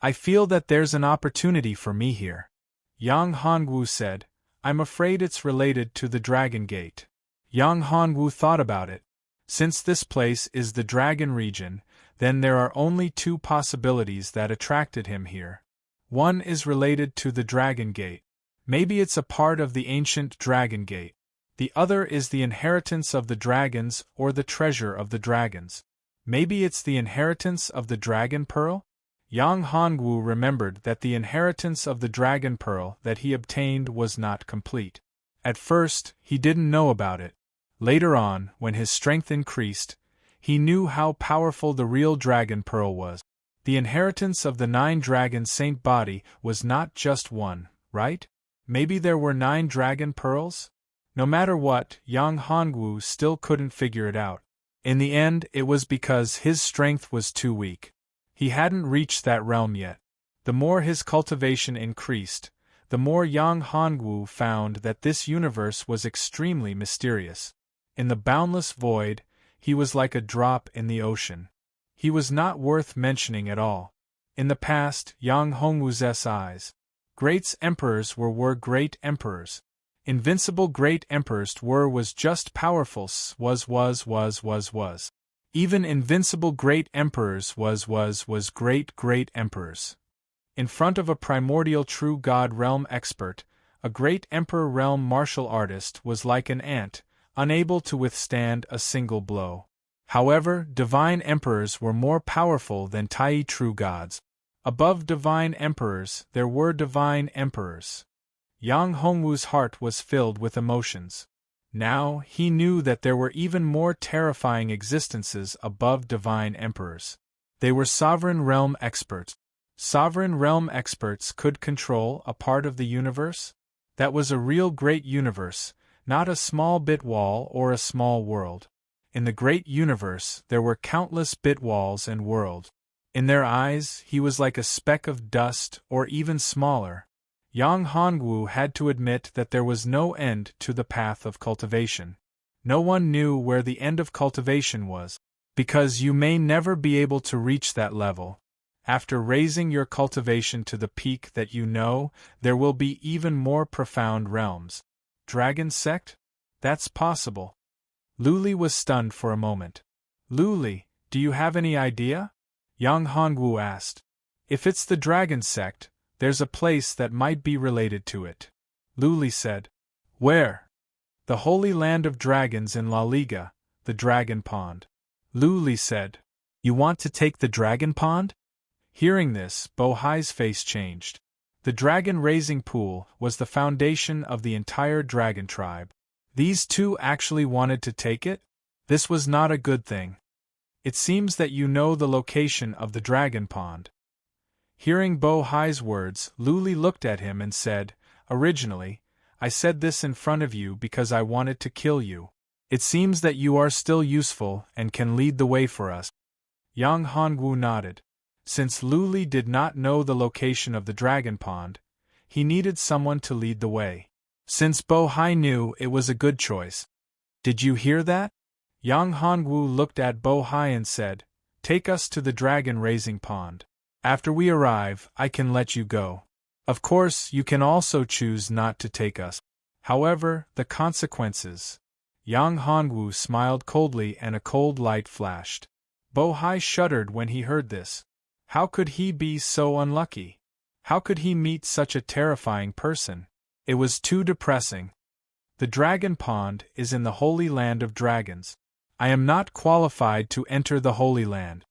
I feel that there's an opportunity for me here. Yang Hongwu said, I'm afraid it's related to the Dragon Gate. Yang Hongwu thought about it. Since this place is the Dragon Region, then there are only two possibilities that attracted him here. One is related to the Dragon Gate. Maybe it's a part of the ancient Dragon Gate. The other is the inheritance of the dragons or the treasure of the dragons. Maybe it's the inheritance of the Dragon Pearl? Yang Hongwu remembered that the inheritance of the Dragon Pearl that he obtained was not complete. At first, he didn't know about it. Later on, when his strength increased, he knew how powerful the real Dragon Pearl was. The inheritance of the 9 Dragon Saint body was not just one, right? Maybe there were 9 Dragon Pearls? No matter what, Yang Hongwu still couldn't figure it out. In the end, it was because his strength was too weak. He hadn't reached that realm yet. The more his cultivation increased, the more Yang Hongwu found that this universe was extremely mysterious. In the boundless void, he was like a drop in the ocean. He was not worth mentioning at all. In the past, Yang Hongwu's eyes, great emperors were great emperors. Invincible great emperors was just powerful was. Even invincible great emperors was great emperors. In front of a primordial true god realm expert, a great emperor realm martial artist was like an ant, unable to withstand a single blow. However, divine emperors were more powerful than Tai true gods. Above divine emperors, there were divine emperors. Yang Hongwu's heart was filled with emotions. Now, he knew that there were even more terrifying existences above divine emperors. They were sovereign realm experts. Sovereign realm experts could control a part of the universe? That was a real great universe, not a small bit wall or a small world. In the great universe, there were countless bit walls and worlds. In their eyes, he was like a speck of dust or even smaller. Yang Hongwu had to admit that there was no end to the path of cultivation. No one knew where the end of cultivation was, because you may never be able to reach that level. After raising your cultivation to the peak that you know, there will be even more profound realms. Dragon sect? That's possible. Luli was stunned for a moment. Luli, do you have any idea? Yang Hongwu asked. If it's the dragon sect, there's a place that might be related to it. Luli said. Where? The Holy Land of Dragons in La Liga, the Dragon Pond. Luli said. You want to take the Dragon Pond? Hearing this, Bo Hai's face changed. The dragon raising pool was the foundation of the entire dragon tribe. These two actually wanted to take it? This was not a good thing. It seems that you know the location of the dragon pond. Hearing Bo Hai's words, Luli looked at him and said, Originally, I said this in front of you because I wanted to kill you. It seems that you are still useful and can lead the way for us. Yang Hongwu nodded. Since Luli did not know the location of the dragon pond, he needed someone to lead the way. Since Bo Hai knew, it was a good choice. Did you hear that? Yang Hongwu looked at Bo Hai and said, Take us to the dragon raising pond. After we arrive, I can let you go. Of course, you can also choose not to take us. However, the consequences. Yang Hongwu smiled coldly and a cold light flashed. Bo Hai shuddered when he heard this. How could he be so unlucky? How could he meet such a terrifying person? It was too depressing. The dragon pond is in the Holy Land of Dragons. I am not qualified to enter the Holy Land.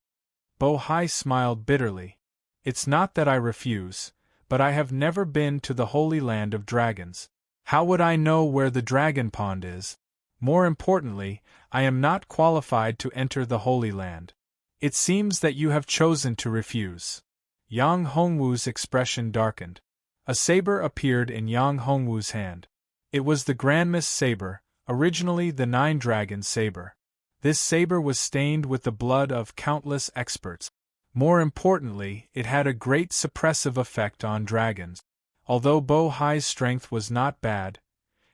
Bo Hai smiled bitterly. It's not that I refuse, but I have never been to the Holy Land of Dragons. How would I know where the dragon pond is? More importantly, I am not qualified to enter the Holy Land. It seems that you have chosen to refuse. Yang Hongwu's expression darkened. A saber appeared in Yang Hongwu's hand. It was the Grandma's saber, originally the Nine Dragons saber. This saber was stained with the blood of countless experts. More importantly, it had a great suppressive effect on dragons. Although Bo Hai's strength was not bad,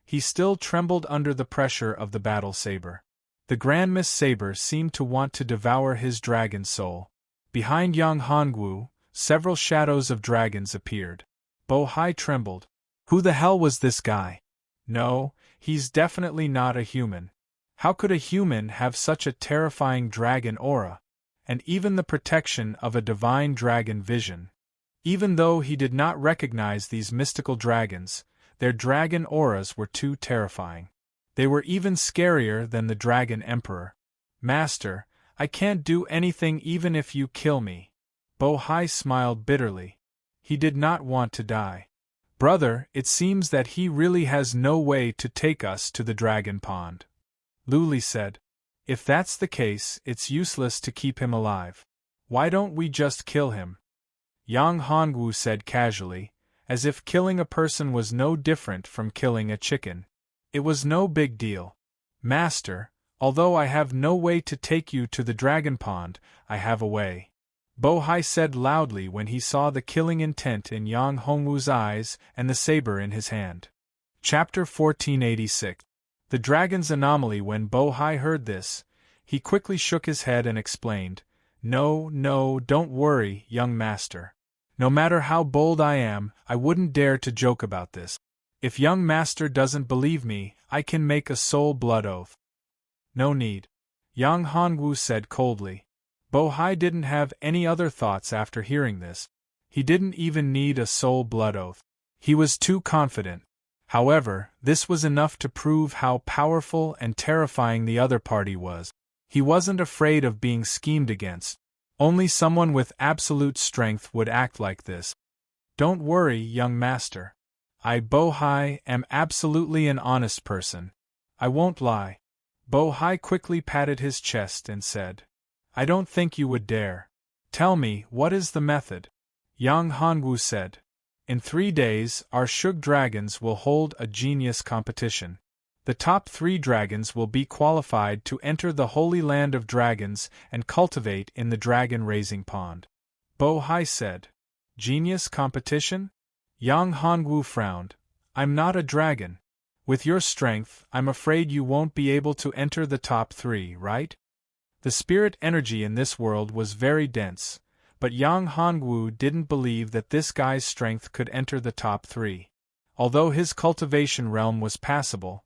he still trembled under the pressure of the battle saber. The Grandma's saber seemed to want to devour his dragon soul. Behind Yang Hongwu, several shadows of dragons appeared. Bo Hai trembled. Who the hell was this guy? No, he's definitely not a human. How could a human have such a terrifying dragon aura, and even the protection of a divine dragon vision? Even though he did not recognize these mystical dragons, their dragon auras were too terrifying. They were even scarier than the Dragon Emperor. Master, I can't do anything even if you kill me. Bo Hai smiled bitterly. He did not want to die. Brother, it seems that he really has no way to take us to the Dragon Pond. Luli said. If that's the case, it's useless to keep him alive. Why don't we just kill him? Yang Hongwu said casually, as if killing a person was no different from killing a chicken. It was no big deal. Master, although I have no way to take you to the dragon pond, I have a way. Bo Hai said loudly when he saw the killing intent in Yang Hongwu's eyes and the saber in his hand. Chapter 1486. The dragon's anomaly. When Bo Hai heard this, he quickly shook his head and explained, No, don't worry, young master. No matter how bold I am, I wouldn't dare to joke about this. If young master doesn't believe me, I can make a soul blood oath. No need. Yang Hongwu said coldly. Bo Hai didn't have any other thoughts after hearing this. He didn't even need a soul blood oath. He was too confident. However, this was enough to prove how powerful and terrifying the other party was. He wasn't afraid of being schemed against. Only someone with absolute strength would act like this. Don't worry, young master. I, Bo Hai, am absolutely an honest person. I won't lie. Bo Hai quickly patted his chest and said, I don't think you would dare. Tell me, what is the method? Yang Hongwu said. In 3 days, our Shug dragons will hold a genius competition. The top 3 dragons will be qualified to enter the Holy Land of Dragons and cultivate in the dragon-raising pond. Bo Hai said. Genius competition? Yang Hongwu frowned. I'm not a dragon. With your strength, I'm afraid you won't be able to enter the top 3, right? The spirit energy in this world was very dense, but Yang Hongwu didn't believe that this guy's strength could enter the top 3. Although his cultivation realm was passable,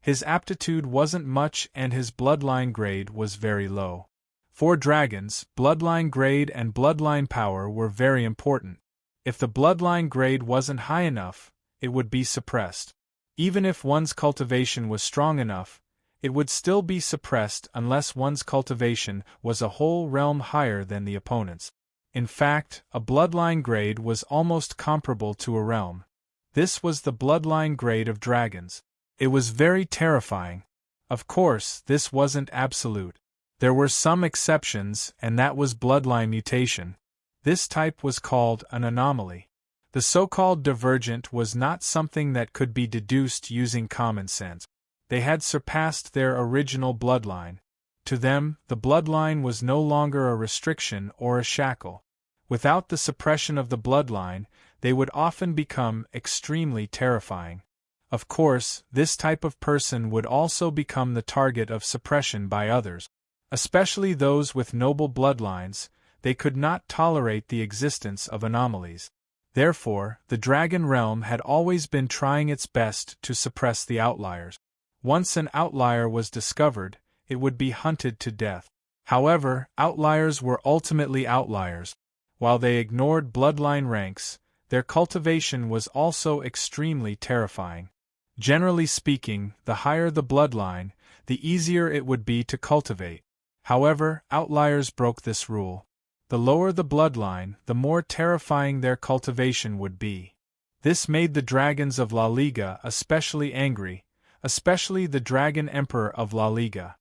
his aptitude wasn't much and his bloodline grade was very low. For dragons, bloodline grade and bloodline power were very important. If the bloodline grade wasn't high enough, it would be suppressed. Even if one's cultivation was strong enough, it would still be suppressed unless one's cultivation was a whole realm higher than the opponent's. In fact, a bloodline grade was almost comparable to a realm. This was the bloodline grade of dragons. It was very terrifying. Of course, this wasn't absolute. There were some exceptions, and that was bloodline mutation. This type was called an anomaly. The so-called divergent was not something that could be deduced using common sense. They had surpassed their original bloodline. To them, the bloodline was no longer a restriction or a shackle. Without the suppression of the bloodline, they would often become extremely terrifying. Of course, this type of person would also become the target of suppression by others. Especially those with noble bloodlines, they could not tolerate the existence of anomalies. Therefore, the dragon realm had always been trying its best to suppress the outliers. Once an outlier was discovered, it would be hunted to death. However, outliers were ultimately outliers. While they ignored bloodline ranks, their cultivation was also extremely terrifying. Generally speaking, the higher the bloodline, the easier it would be to cultivate. However, outliers broke this rule. The lower the bloodline, the more terrifying their cultivation would be. This made the dragons of La Liga especially angry, especially the Dragon Emperor of La Liga.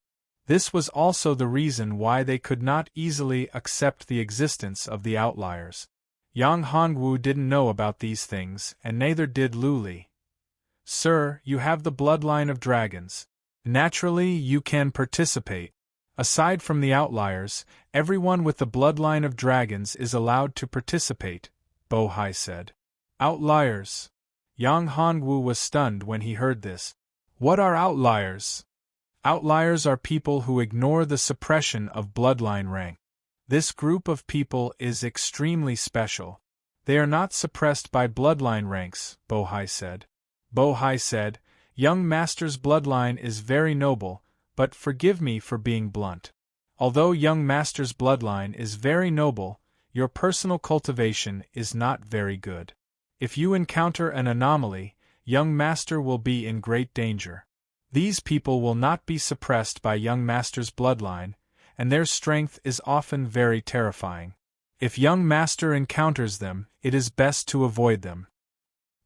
This was also the reason why they could not easily accept the existence of the outliers. Yang Hongwu didn't know about these things, and neither did Lu Li. Sir, you have the bloodline of dragons. Naturally, you can participate. Aside from the outliers, everyone with the bloodline of dragons is allowed to participate, Bo Hai said. Outliers. Yang Hongwu was stunned when he heard this. What are outliers? Outliers are people who ignore the suppression of bloodline rank. This group of people is extremely special. They are not suppressed by bloodline ranks, Bo Hai said. Bo Hai said, Young Master's bloodline is very noble, but forgive me for being blunt. Although Young Master's bloodline is very noble, your personal cultivation is not very good. If you encounter an anomaly, Young Master will be in great danger. These people will not be suppressed by Young Master's bloodline, and their strength is often very terrifying. If Young Master encounters them, it is best to avoid them.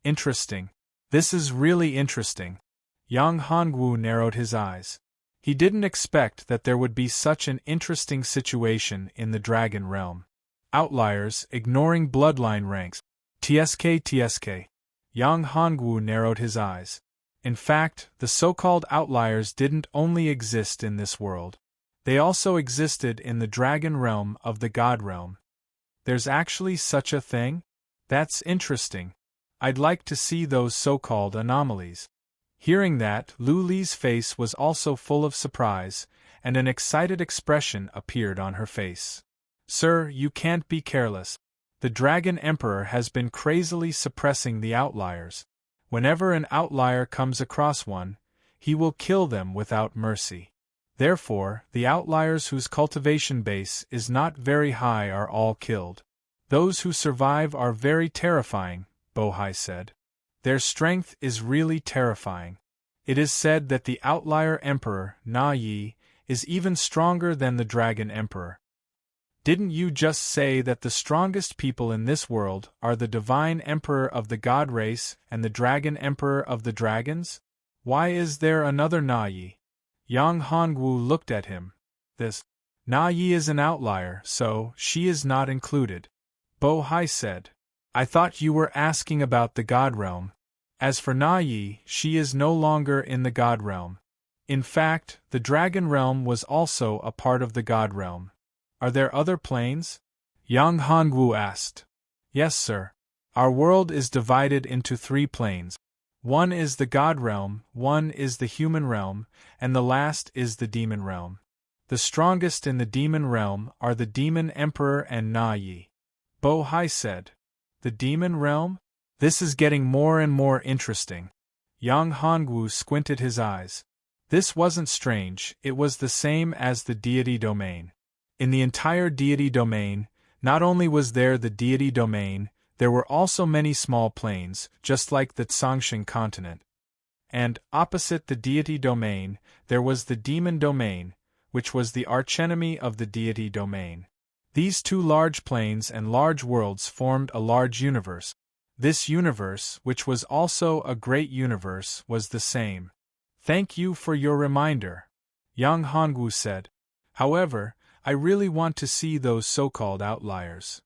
Interesting. This is really interesting. Yang Hongwu narrowed his eyes. He didn't expect that there would be such an interesting situation in the dragon realm. Outliers, ignoring bloodline ranks. TSK. Yang Hongwu narrowed his eyes. In fact, the so-called outliers didn't only exist in this world. They also existed in the dragon realm of the god realm. There's actually such a thing? That's interesting. I'd like to see those so-called anomalies. Hearing that, Lu Li's face was also full of surprise, and an excited expression appeared on her face. Sir, you can't be careless. The Dragon Emperor has been crazily suppressing the outliers. Whenever an outlier comes across one, he will kill them without mercy. Therefore, the outliers whose cultivation base is not very high are all killed. Those who survive are very terrifying, Bohai said. Their strength is really terrifying. It is said that the outlier emperor, Na Yi, is even stronger than the dragon emperor. Didn't you just say that the strongest people in this world are the divine emperor of the god race and the dragon emperor of the dragons? Why is there another Na Yi? Yang Hongwu looked at him. This Na Yi is an outlier, so she is not included. Bo Hai said. I thought you were asking about the god realm. As for Na Yi, she is no longer in the god realm. In fact, the dragon realm was also a part of the god realm. Are there other planes? Yang Hongwu asked. Yes, sir. Our world is divided into 3 planes. One is the god realm, one is the human realm, and the last is the demon realm. The strongest in the demon realm are the demon emperor and Na Yi. Bo Hai said. The demon realm? This is getting more and more interesting. Yang Hongwu squinted his eyes. This wasn't strange, it was the same as the deity domain. In the entire deity domain, not only was there the deity domain, there were also many small planes, just like the Tsangshan continent. And, opposite the deity domain, there was the demon domain, which was the archenemy of the deity domain. These 2 large planes and large worlds formed a large universe. This universe, which was also a great universe, was the same. Thank you for your reminder, Yang Hongwu said. However, I really want to see those so-called outliers.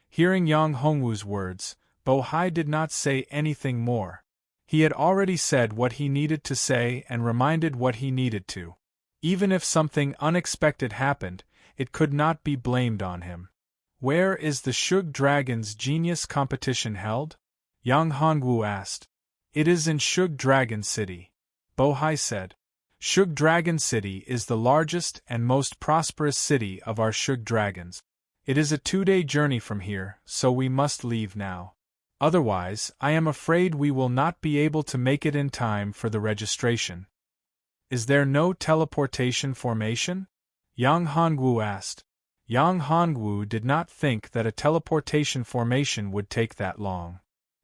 Hearing Yang Hongwu's words, Bo Hai did not say anything more. He had already said what he needed to say and reminded what he needed to. Even if something unexpected happened, it could not be blamed on him. Where is the Shug Dragon's Genius competition held? Yang Hongwu asked. It is in Shug Dragon City, Bo Hai said. Shug Dragon City is the largest and most prosperous city of our Shug Dragons. It is a 2-day journey from here, so we must leave now. Otherwise, I am afraid we will not be able to make it in time for the registration. Is there no teleportation formation? Yang Hongwu asked. Yang Hongwu did not think that a teleportation formation would take that long.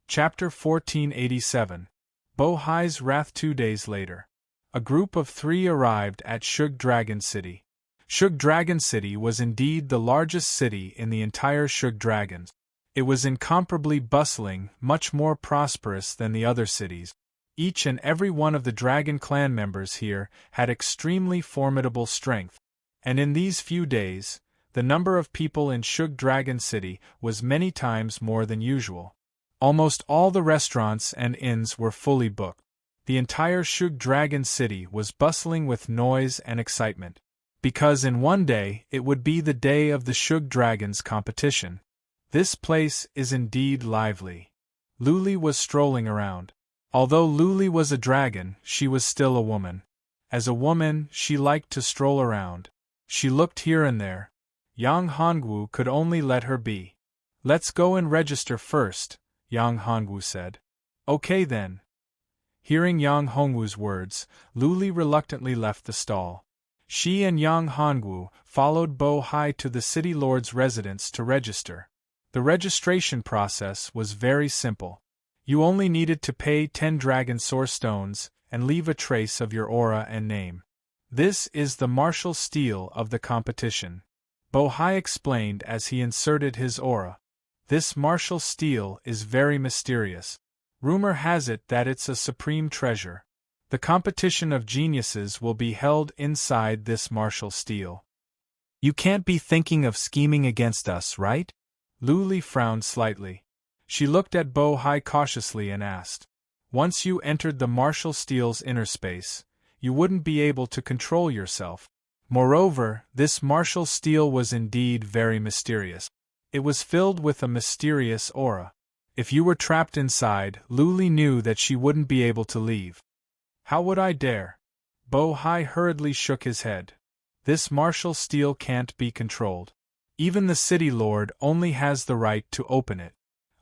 Chapter 1487. Bo Hai's Wrath. 2 days later. A group of 3 arrived at Shug Dragon City. Shug Dragon City was indeed the largest city in the entire Shug Dragons. It was incomparably bustling, much more prosperous than the other cities. Each and every one of the Dragon Clan members here had extremely formidable strength. And in these few days, the number of people in Shug Dragon City was many times more than usual. Almost all the restaurants and inns were fully booked. The entire Shug Dragon City was bustling with noise and excitement. Because in one day it would be the day of the Shug Dragons competition. This place is indeed lively. Luli was strolling around. Although Luli was a dragon, she was still a woman. As a woman, she liked to stroll around. She looked here and there. Yang Hongwu could only let her be. Let's go and register first, Yang Hongwu said. Okay then. Hearing Yang Hongwu's words, Luli reluctantly left the stall. She and Yang Hongwu followed Bo Hai to the city lord's residence to register. The registration process was very simple. You only needed to pay 10 dragon source stones and leave a trace of your aura and name. This is the martial steel of the competition. Bo Hai explained as he inserted his aura. This martial steel is very mysterious. Rumor has it that it's a supreme treasure. The competition of geniuses will be held inside this martial steel. You can't be thinking of scheming against us, right? Luli frowned slightly. She looked at Bo Hai cautiously and asked. Once you entered the martial steel's inner space, you wouldn't be able to control yourself. Moreover, this martial steel was indeed very mysterious. It was filled with a mysterious aura. If you were trapped inside, Luli knew that she wouldn't be able to leave. How would I dare? Bo Hai hurriedly shook his head. This martial steel can't be controlled. Even the city lord only has the right to open it.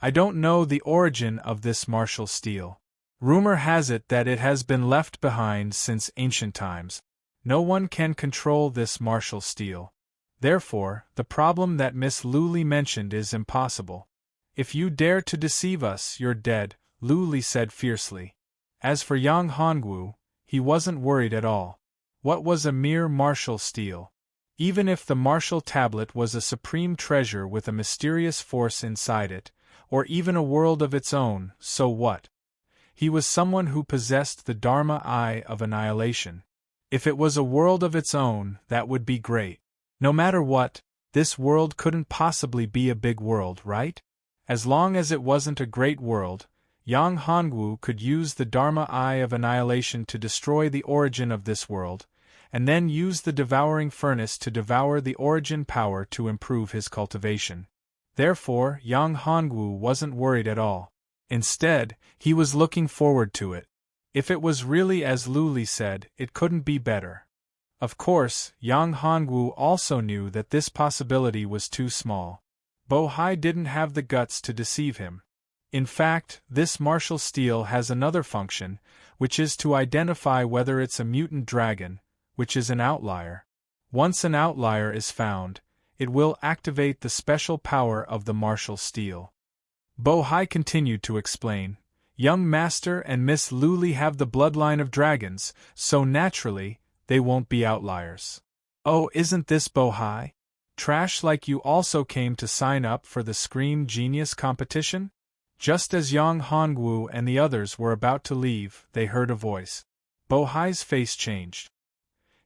I don't know the origin of this martial steel. Rumor has it that it has been left behind since ancient times. No one can control this martial steel. Therefore, the problem that Miss Luli mentioned is impossible. If you dare to deceive us, you're dead, Luli said fiercely. As for Yang Hongwu, he wasn't worried at all. What was a mere martial steel? Even if the martial tablet was a supreme treasure with a mysterious force inside it, or even a world of its own, so what? He was someone who possessed the Dharma eye of annihilation. If it was a world of its own, that would be great. No matter what, this world couldn't possibly be a big world, right? As long as it wasn't a great world, Yang Hongwu could use the Dharma eye of annihilation to destroy the origin of this world, and then use the devouring furnace to devour the origin power to improve his cultivation. Therefore, Yang Hongwu wasn't worried at all. Instead, he was looking forward to it. If it was really as Luli said, it couldn't be better. Of course, Yang Hongwu also knew that this possibility was too small. Bo Hai didn't have the guts to deceive him. In fact, this martial steel has another function, which is to identify whether it's a mutant dragon, which is an outlier. Once an outlier is found, it will activate the special power of the martial steel. Bo Hai continued to explain. Young Master and Miss Luli have the bloodline of dragons, so naturally, they won't be outliers. Oh, isn't this Bo Hai? Trash like you also came to sign up for the Scream Genius competition? Just as Yang Hongwu and the others were about to leave, they heard a voice. Bo Hai's face changed.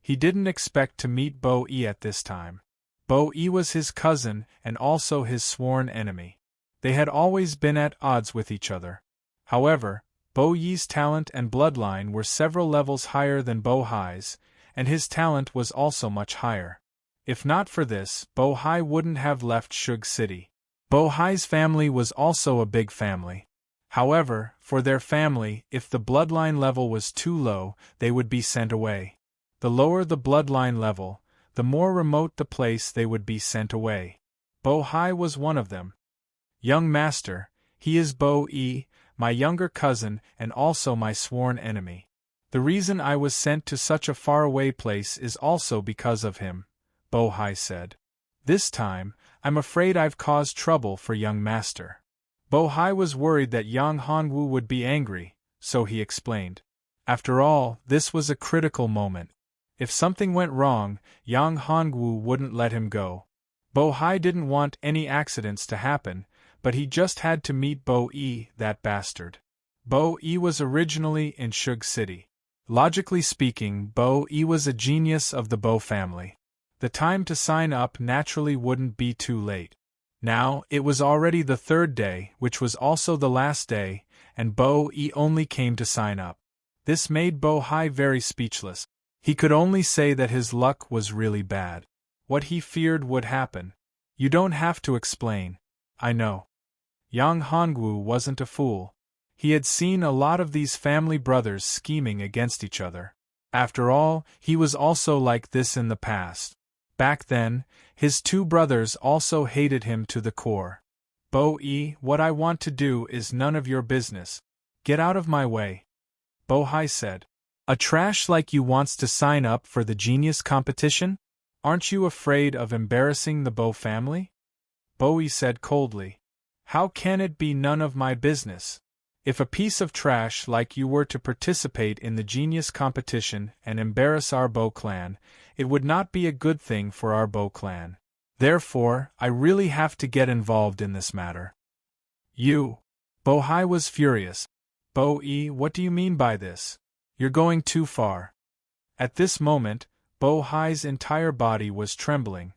He didn't expect to meet Bo Yi at this time. Bo Yi was his cousin and also his sworn enemy. They had always been at odds with each other. However, Bo Yi's talent and bloodline were several levels higher than Bo Hai's, and his talent was also much higher. If not for this, Bo Hai wouldn't have left Shug City. Bo Hai's family was also a big family. However, for their family, if the bloodline level was too low, they would be sent away. The lower the bloodline level, the more remote the place they would be sent away. Bo Hai was one of them. Young Master, he is Bo Yi, my younger cousin and also my sworn enemy. The reason I was sent to such a faraway place is also because of him, Bo Hai said. This time, I'm afraid I've caused trouble for Young Master. Bo Hai was worried that Yang Hongwu would be angry, so he explained. After all, this was a critical moment. If something went wrong, Yang Hongwu wouldn't let him go. Bo Hai didn't want any accidents to happen, but he just had to meet Bo Yi, that bastard. Bo Yi was originally in Shug City. Logically speaking, Bo Yi was a genius of the Bo family. The time to sign up naturally wouldn't be too late. Now, it was already the third day, which was also the last day, and Bo Yi only came to sign up. This made Bo Hai very speechless. He could only say that his luck was really bad. What he feared would happen. You don't have to explain. I know. Yang Hongwu wasn't a fool. He had seen a lot of these family brothers scheming against each other. After all, he was also like this in the past. Back then, his two brothers also hated him to the core. Bo Yi, what I want to do is none of your business. Get out of my way. Bo Hai said. A trash like you wants to sign up for the genius competition? Aren't you afraid of embarrassing the Bo family? Bo Yi said coldly. How can it be none of my business? If a piece of trash like you were to participate in the genius competition and embarrass our Bo clan, it would not be a good thing for our Bo clan. Therefore, I really have to get involved in this matter. You! Bo Hai was furious. Bo Yi, what do you mean by this? You're going too far. At this moment, Bo Hai's entire body was trembling.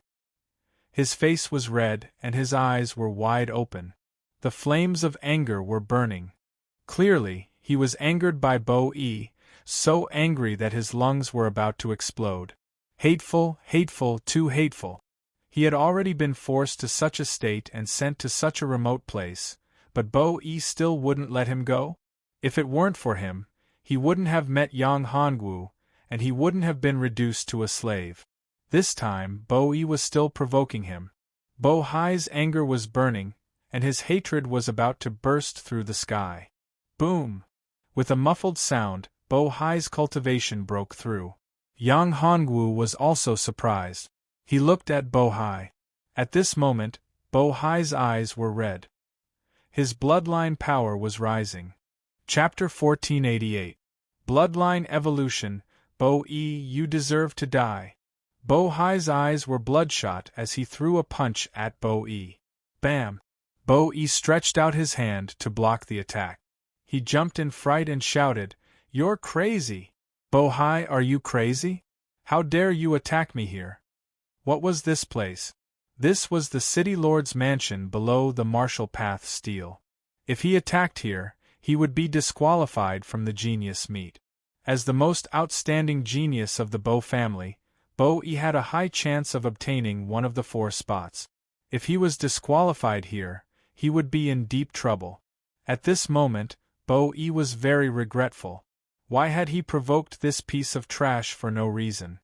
His face was red and his eyes were wide open. The flames of anger were burning. Clearly, he was angered by Bo Yi, so angry that his lungs were about to explode. Hateful, hateful, too hateful. He had already been forced to such a state and sent to such a remote place, but Bo Yi still wouldn't let him go? If it weren't for him, he wouldn't have met Yang Hongwu, and he wouldn't have been reduced to a slave. This time, Bo Yi was still provoking him. Bo Hai's anger was burning, and his hatred was about to burst through the sky. Boom! With a muffled sound, Bo Hai's cultivation broke through. Yang Hongwu was also surprised. He looked at Bo Hai. At this moment, Bo Hai's eyes were red. His bloodline power was rising. Chapter 1488. Bloodline Evolution. Bo Yi, you deserve to die. Bo Hai's eyes were bloodshot as he threw a punch at Bo Yi. Bam! Bo Yi stretched out his hand to block the attack. He jumped in fright and shouted, "You're crazy! Bo Hai, are you crazy? How dare you attack me here?" What was this place? This was the city lord's mansion below the Martial Path Steel. If he attacked here, he would be disqualified from the genius meet. As the most outstanding genius of the Bo family, Bo Yi had a high chance of obtaining one of the 4 spots. If he was disqualified here, he would be in deep trouble. At this moment, Bo Yi was very regretful. Why had he provoked this piece of trash for no reason?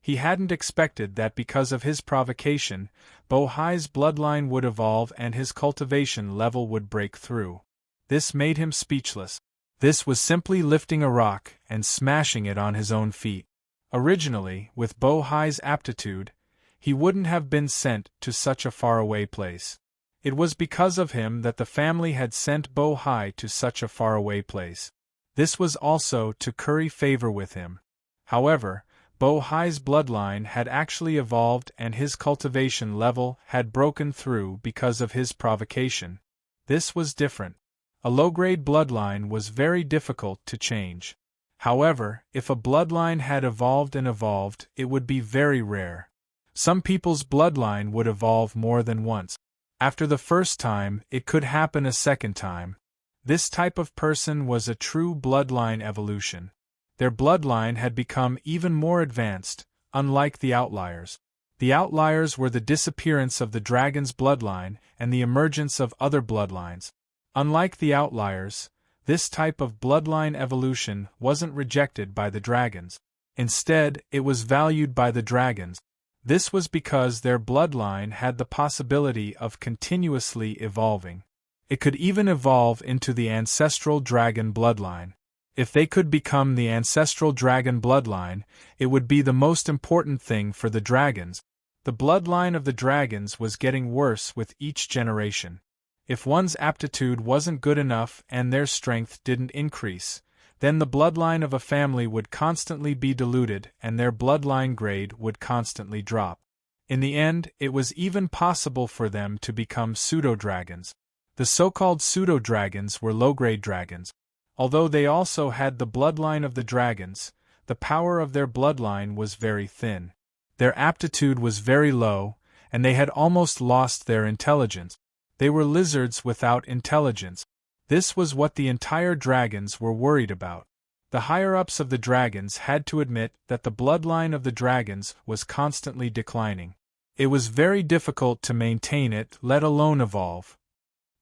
He hadn't expected that because of his provocation, Bo Hai's bloodline would evolve and his cultivation level would break through. This made him speechless. This was simply lifting a rock and smashing it on his own feet. Originally, with Bo Hai's aptitude, he wouldn't have been sent to such a faraway place. It was because of him that the family had sent Bo Hai to such a faraway place. This was also to curry favor with him. However, Bo Hai's bloodline had actually evolved and his cultivation level had broken through because of his provocation. This was different. A low-grade bloodline was very difficult to change. However, if a bloodline had evolved and evolved, it would be very rare. Some people's bloodline would evolve more than once. After the first time, it could happen a second time. This type of person was a true bloodline evolution. Their bloodline had become even more advanced, unlike the outliers. The outliers were the disappearance of the dragon's bloodline and the emergence of other bloodlines. Unlike the outliers, this type of bloodline evolution wasn't rejected by the dragons. Instead, it was valued by the dragons. This was because their bloodline had the possibility of continuously evolving. It could even evolve into the ancestral dragon bloodline. If they could become the ancestral dragon bloodline, it would be the most important thing for the dragons. The bloodline of the dragons was getting worse with each generation. If one's aptitude wasn't good enough and their strength didn't increase, then the bloodline of a family would constantly be diluted and their bloodline grade would constantly drop. In the end, it was even possible for them to become pseudo-dragons. The so-called pseudo-dragons were low-grade dragons. Although they also had the bloodline of the dragons, the power of their bloodline was very thin. Their aptitude was very low, and they had almost lost their intelligence. They were lizards without intelligence. This was what the entire dragons were worried about. The higher-ups of the dragons had to admit that the bloodline of the dragons was constantly declining. It was very difficult to maintain it, let alone evolve.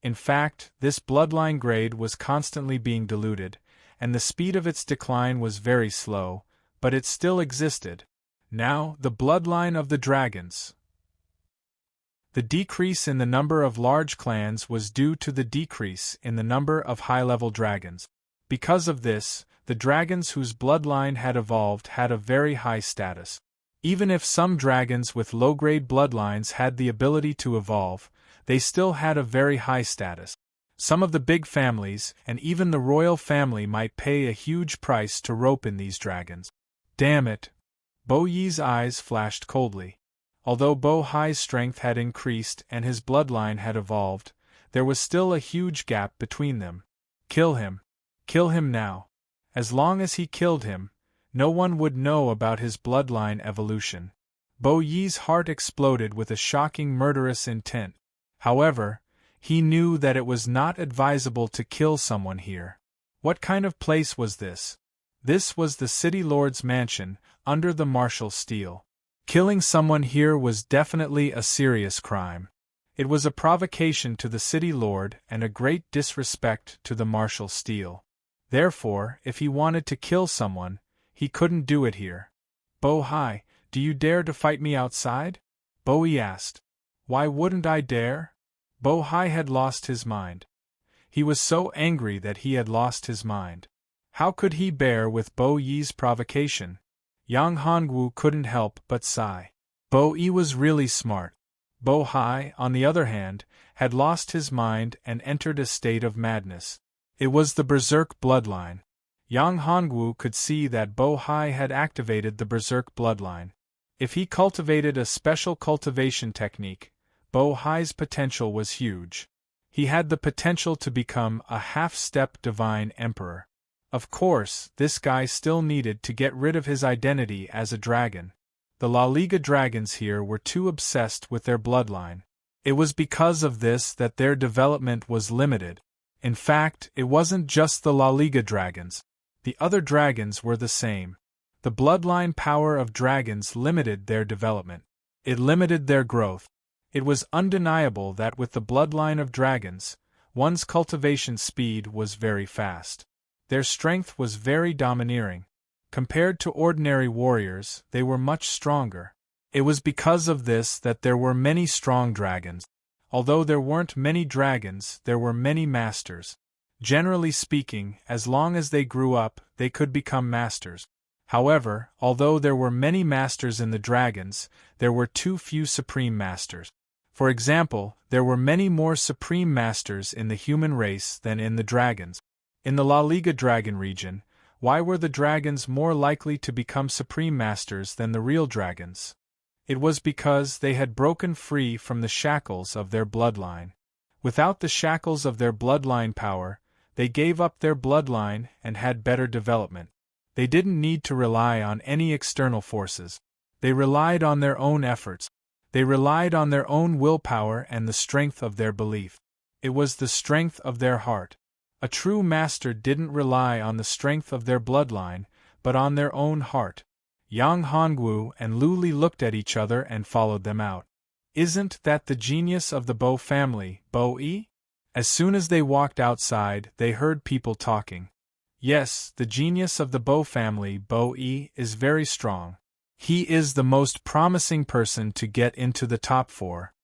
In fact, this bloodline grade was constantly being diluted, and the speed of its decline was very slow, but it still existed. Now, the bloodline of the dragons. The decrease in the number of large clans was due to the decrease in the number of high-level dragons. Because of this, the dragons whose bloodline had evolved had a very high status. Even if some dragons with low-grade bloodlines had the ability to evolve, they still had a very high status. Some of the big families, and even the royal family, might pay a huge price to rope in these dragons. Damn it! Bo Yi's eyes flashed coldly. Although Bo Hai's strength had increased and his bloodline had evolved, there was still a huge gap between them. Kill him. Kill him now. As long as he killed him, no one would know about his bloodline evolution. Bo Yi's heart exploded with a shocking murderous intent. However, he knew that it was not advisable to kill someone here. What kind of place was this? This was the city lord's mansion, under the martial steel. Killing someone here was definitely a serious crime. It was a provocation to the city lord and a great disrespect to the martial steel. Therefore, if he wanted to kill someone, he couldn't do it here. Bo Hai, do you dare to fight me outside? Bo Yi asked. Why wouldn't I dare? Bo Hai had lost his mind. He was so angry that he had lost his mind. How could he bear with Bo Yi's provocation? Yang Hongwu couldn't help but sigh. Bo Yi was really smart. Bo Hai, on the other hand, had lost his mind and entered a state of madness. It was the Berserk bloodline. Yang Hongwu could see that Bo Hai had activated the Berserk bloodline. If he cultivated a special cultivation technique, Bo Hai's potential was huge. He had the potential to become a half-step divine emperor. Of course, this guy still needed to get rid of his identity as a dragon. The La Liga dragons here were too obsessed with their bloodline. It was because of this that their development was limited. In fact, it wasn't just the La Liga dragons. The other dragons were the same. The bloodline power of dragons limited their development. It limited their growth. It was undeniable that with the bloodline of dragons, one's cultivation speed was very fast. Their strength was very domineering. Compared to ordinary warriors, they were much stronger. It was because of this that there were many strong dragons. Although there weren't many dragons, there were many masters. Generally speaking, as long as they grew up, they could become masters. However, although there were many masters in the dragons, there were too few supreme masters. For example, there were many more supreme masters in the human race than in the dragons. In the La Liga dragon region, why were the dragons more likely to become supreme masters than the real dragons? It was because they had broken free from the shackles of their bloodline. Without the shackles of their bloodline power, they gave up their bloodline and had better development. They didn't need to rely on any external forces. They relied on their own efforts. They relied on their own willpower and the strength of their belief. It was the strength of their heart. A true master didn't rely on the strength of their bloodline, but on their own heart. Yang Hongwu and Lu Li looked at each other and followed them out. Isn't that the genius of the Bo family, Bo Yi? As soon as they walked outside, they heard people talking. Yes, the genius of the Bo family, Bo Yi, is very strong. He is the most promising person to get into the top 4.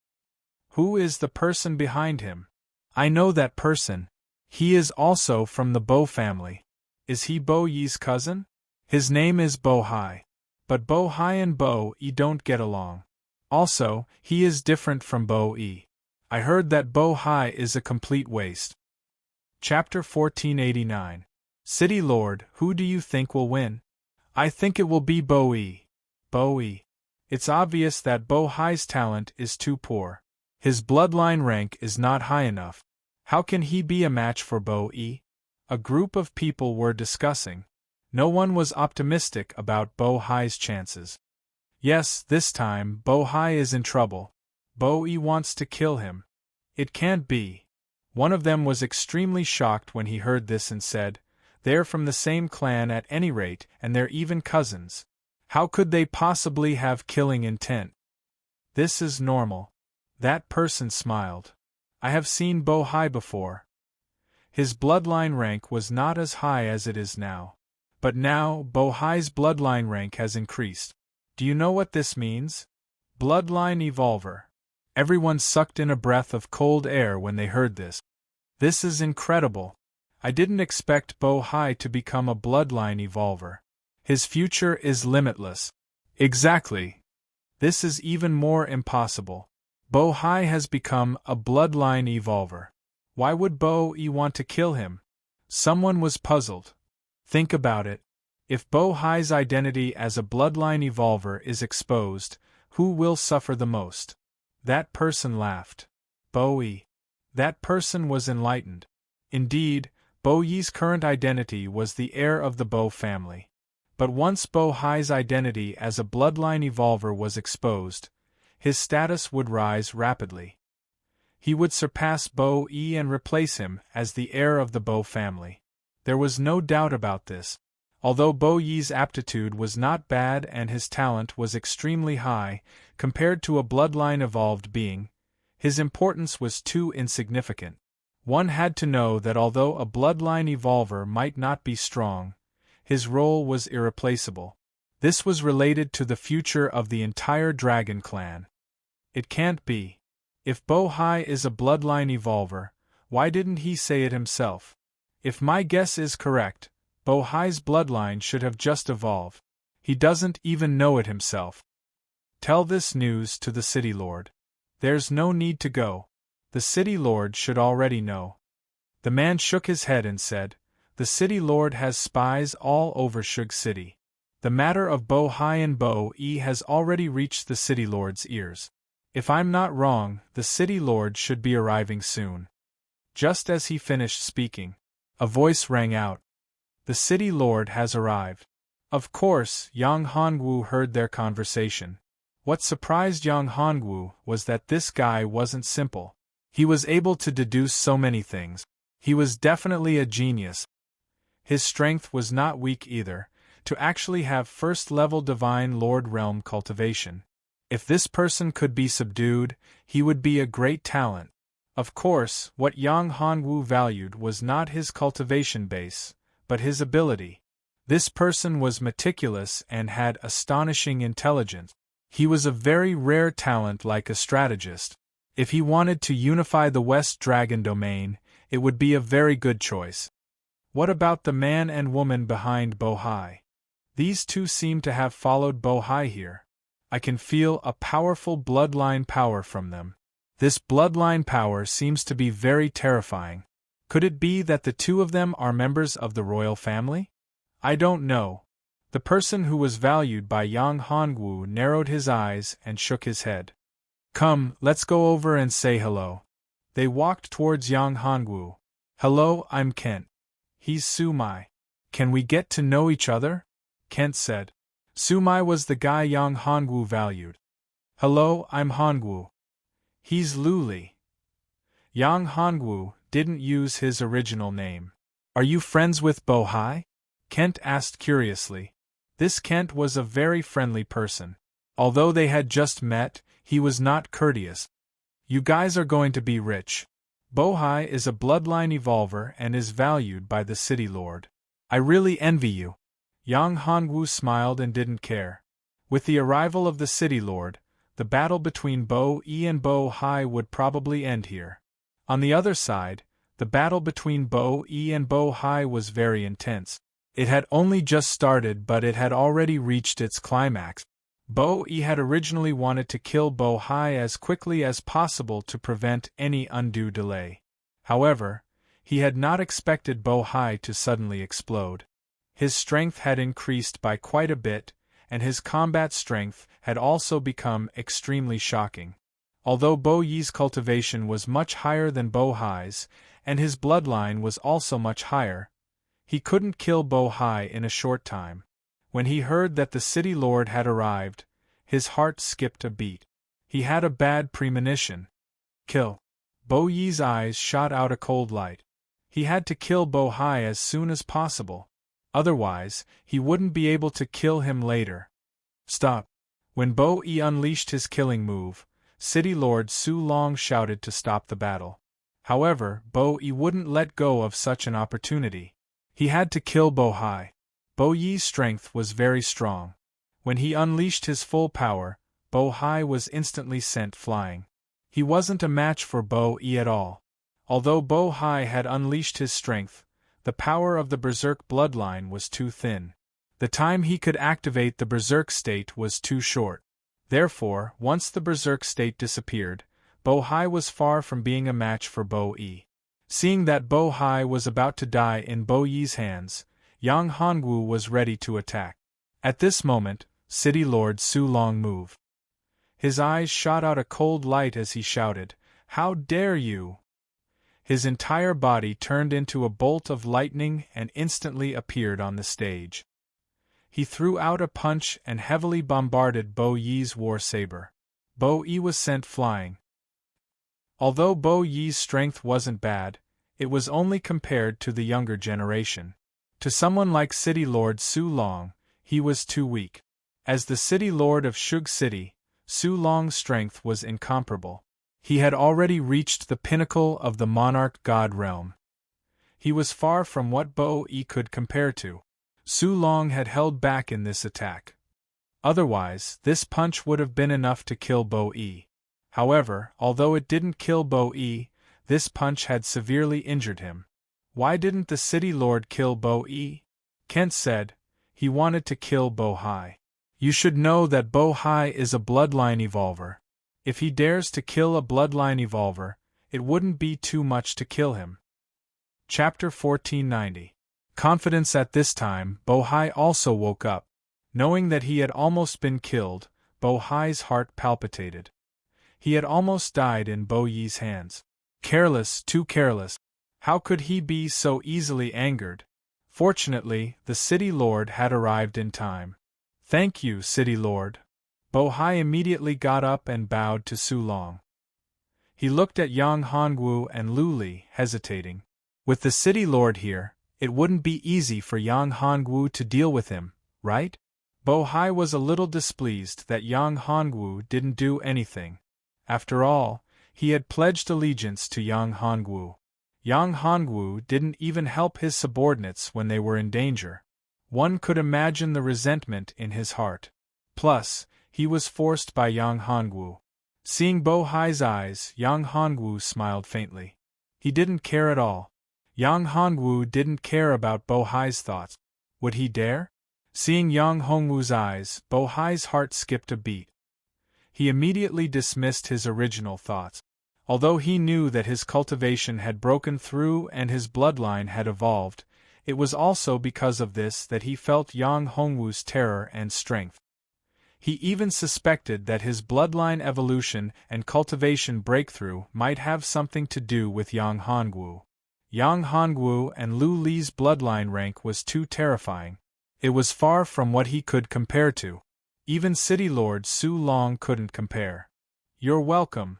Who is the person behind him? I know that person. He is also from the Bo family. Is he Bo Yi's cousin? His name is Bo Hai. But Bo Hai and Bo Yi don't get along. Also, he is different from Bo Yi. I heard that Bo Hai is a complete waste. Chapter 1489. City Lord, who do you think will win? I think it will be Bo Yi. Bo Yi. It's obvious that Bo Hai's talent is too poor. His bloodline rank is not high enough. How can he be a match for Bo Yi? A group of people were discussing. No one was optimistic about Bo Hai's chances. Yes, this time, Bo Hai is in trouble. Bo Yi wants to kill him. It can't be. One of them was extremely shocked when he heard this and said, "They're from the same clan at any rate, and they're even cousins. How could they possibly have killing intent?" This is normal. That person smiled. I have seen Bo Hai before. His bloodline rank was not as high as it is now. But now, Bo Hai's bloodline rank has increased. Do you know what this means? Bloodline Evolver. Everyone sucked in a breath of cold air when they heard this. This is incredible. I didn't expect Bo Hai to become a bloodline evolver. His future is limitless. Exactly. This is even more impossible. Bo Hai has become a bloodline evolver. Why would Bo Yi want to kill him? Someone was puzzled. Think about it. If Bo Hai's identity as a bloodline evolver is exposed, who will suffer the most? That person laughed. Bo Yi. That person was enlightened. Indeed, Bo Yi's current identity was the heir of the Bo family. But once Bo Hai's identity as a bloodline evolver was exposed, his status would rise rapidly. He would surpass Bo Yi and replace him as the heir of the Bo family. There was no doubt about this. Although Bo Yi's aptitude was not bad and his talent was extremely high, compared to a bloodline-evolved being, his importance was too insignificant. One had to know that although a bloodline evolver might not be strong, his role was irreplaceable. This was related to the future of the entire dragon clan. It can't be. If Bo Hai is a bloodline evolver, Why didn't he say it himself? If my guess is correct, Bo-Hai's bloodline should have just evolved. He doesn't even know it himself. Tell this news to the city lord. There's no need to go. The city lord should already know. The man shook his head and said, the city lord has spies all over Shug City. The matter of Bo-Hai and Bo-E has already reached the city lord's ears. If I'm not wrong, the city lord should be arriving soon. Just as he finished speaking, a voice rang out. The city lord has arrived. Of course, Yang Hongwu heard their conversation. What surprised Yang Hongwu was that this guy wasn't simple. He was able to deduce so many things. He was definitely a genius. His strength was not weak either, to actually have first-level Divine Lord Realm cultivation. If this person could be subdued, he would be a great talent. Of course, what Yang Hongwu valued was not his cultivation base, but his ability. This person was meticulous and had astonishing intelligence. He was a very rare talent like a strategist. If he wanted to unify the West Dragon domain, it would be a very good choice. What about the man and woman behind Bo-Hai? These two seem to have followed Bo-Hai here. I can feel a powerful bloodline power from them. This bloodline power seems to be very terrifying. Could it be that the two of them are members of the royal family? I don't know. The person who was valued by Yang Hongwu narrowed his eyes and shook his head. Come, let's go over and say hello. They walked towards Yang Hongwu. Hello, I'm Kent. He's Sumai. Can we get to know each other? Kent said. Sumai was the guy Yang Hongwu valued. Hello, I'm Hongwu. He's Luli. Yang Hongwu didn't use his original name. Are you friends with Bo-Hai? Kent asked curiously. This Kent was a very friendly person. Although they had just met, he was not courteous. You guys are going to be rich. Bo-Hai is a bloodline evolver and is valued by the city lord. I really envy you. Yang Hongwu smiled and didn't care. With the arrival of the city lord, the battle between Bo-E and Bo-Hai would probably end here. On the other side, the battle between Bo-E and Bo-Hai was very intense. It had only just started, but it had already reached its climax. Bo-E had originally wanted to kill Bo-Hai as quickly as possible to prevent any undue delay. However, he had not expected Bo-Hai to suddenly explode. His strength had increased by quite a bit, and his combat strength had also become extremely shocking. Although Bo-Yi's cultivation was much higher than Bo-Hai's, and his bloodline was also much higher, he couldn't kill Bo-Hai in a short time. When he heard that the city lord had arrived, his heart skipped a beat. He had a bad premonition. Kill. Bo-Yi's eyes shot out a cold light. He had to kill Bo-Hai as soon as possible. Otherwise, he wouldn't be able to kill him later. Stop. When Bo-E unleashed his killing move, City Lord Su Long shouted to stop the battle. However, Bo-E wouldn't let go of such an opportunity. He had to kill Bo-Hai. Bo-Yi's strength was very strong. When he unleashed his full power, Bo-Hai was instantly sent flying. He wasn't a match for Bo-E at all. Although Bo-Hai had unleashed his strength, the power of the Berserk bloodline was too thin. The time he could activate the Berserk state was too short. Therefore, once the Berserk state disappeared, Bo-Hai was far from being a match for Bo-E. Seeing that Bo-Hai was about to die in Bo-Yi's hands, Yang Hongwu was ready to attack. At this moment, City Lord Su Long moved. His eyes shot out a cold light as he shouted, "How dare you!" His entire body turned into a bolt of lightning and instantly appeared on the stage. He threw out a punch and heavily bombarded Bo-Yi's war saber. Bo-E was sent flying. Although Bo-Yi's strength wasn't bad, it was only compared to the younger generation. To someone like City Lord Su Long, he was too weak. As the City Lord of Shug City, Su Long's strength was incomparable. He had already reached the pinnacle of the monarch god realm. He was far from what Bo-E could compare to. Su Long had held back in this attack. Otherwise, this punch would have been enough to kill Bo-E. However, although it didn't kill Bo-E, This punch had severely injured him. Why didn't the city lord kill Bo-E? Kent said. He wanted to kill Bo-Hai. You should know that Bo-Hai is a bloodline evolver. If he dares to kill a bloodline evolver, it wouldn't be too much to kill him. Chapter 1490. Confidence. At this time, Bo-Hai also woke up. Knowing that he had almost been killed, Bo-Hai's heart palpitated. He had almost died in Bo-Yi's hands. Careless, too careless. How could he be so easily angered? Fortunately, the city lord had arrived in time. Thank you, city lord. Bo-Hai immediately got up and bowed to Su Long. He looked at Yang Hongwu and Lu Li, hesitating. With the city lord here, it wouldn't be easy for Yang Hongwu to deal with him, right? Bo-Hai was a little displeased that Yang Hongwu didn't do anything. After all, he had pledged allegiance to Yang Hongwu. Yang Hongwu didn't even help his subordinates when they were in danger. One could imagine the resentment in his heart. Plus, he was forced by Yang Hongwu. Seeing Bo-Hai's eyes, Yang Hongwu smiled faintly. He didn't care at all. Yang Hongwu didn't care about Bo-Hai's thoughts. Would he dare? Seeing Yang Hongwu's eyes, Bo-Hai's heart skipped a beat. He immediately dismissed his original thoughts. Although he knew that his cultivation had broken through and his bloodline had evolved, it was also because of this that he felt Yang Hongwu's terror and strength. He even suspected that his bloodline evolution and cultivation breakthrough might have something to do with Yang Hongwu. Yang Hongwu and Lu Li's bloodline rank was too terrifying. It was far from what he could compare to. Even City Lord Su Long couldn't compare. You're welcome.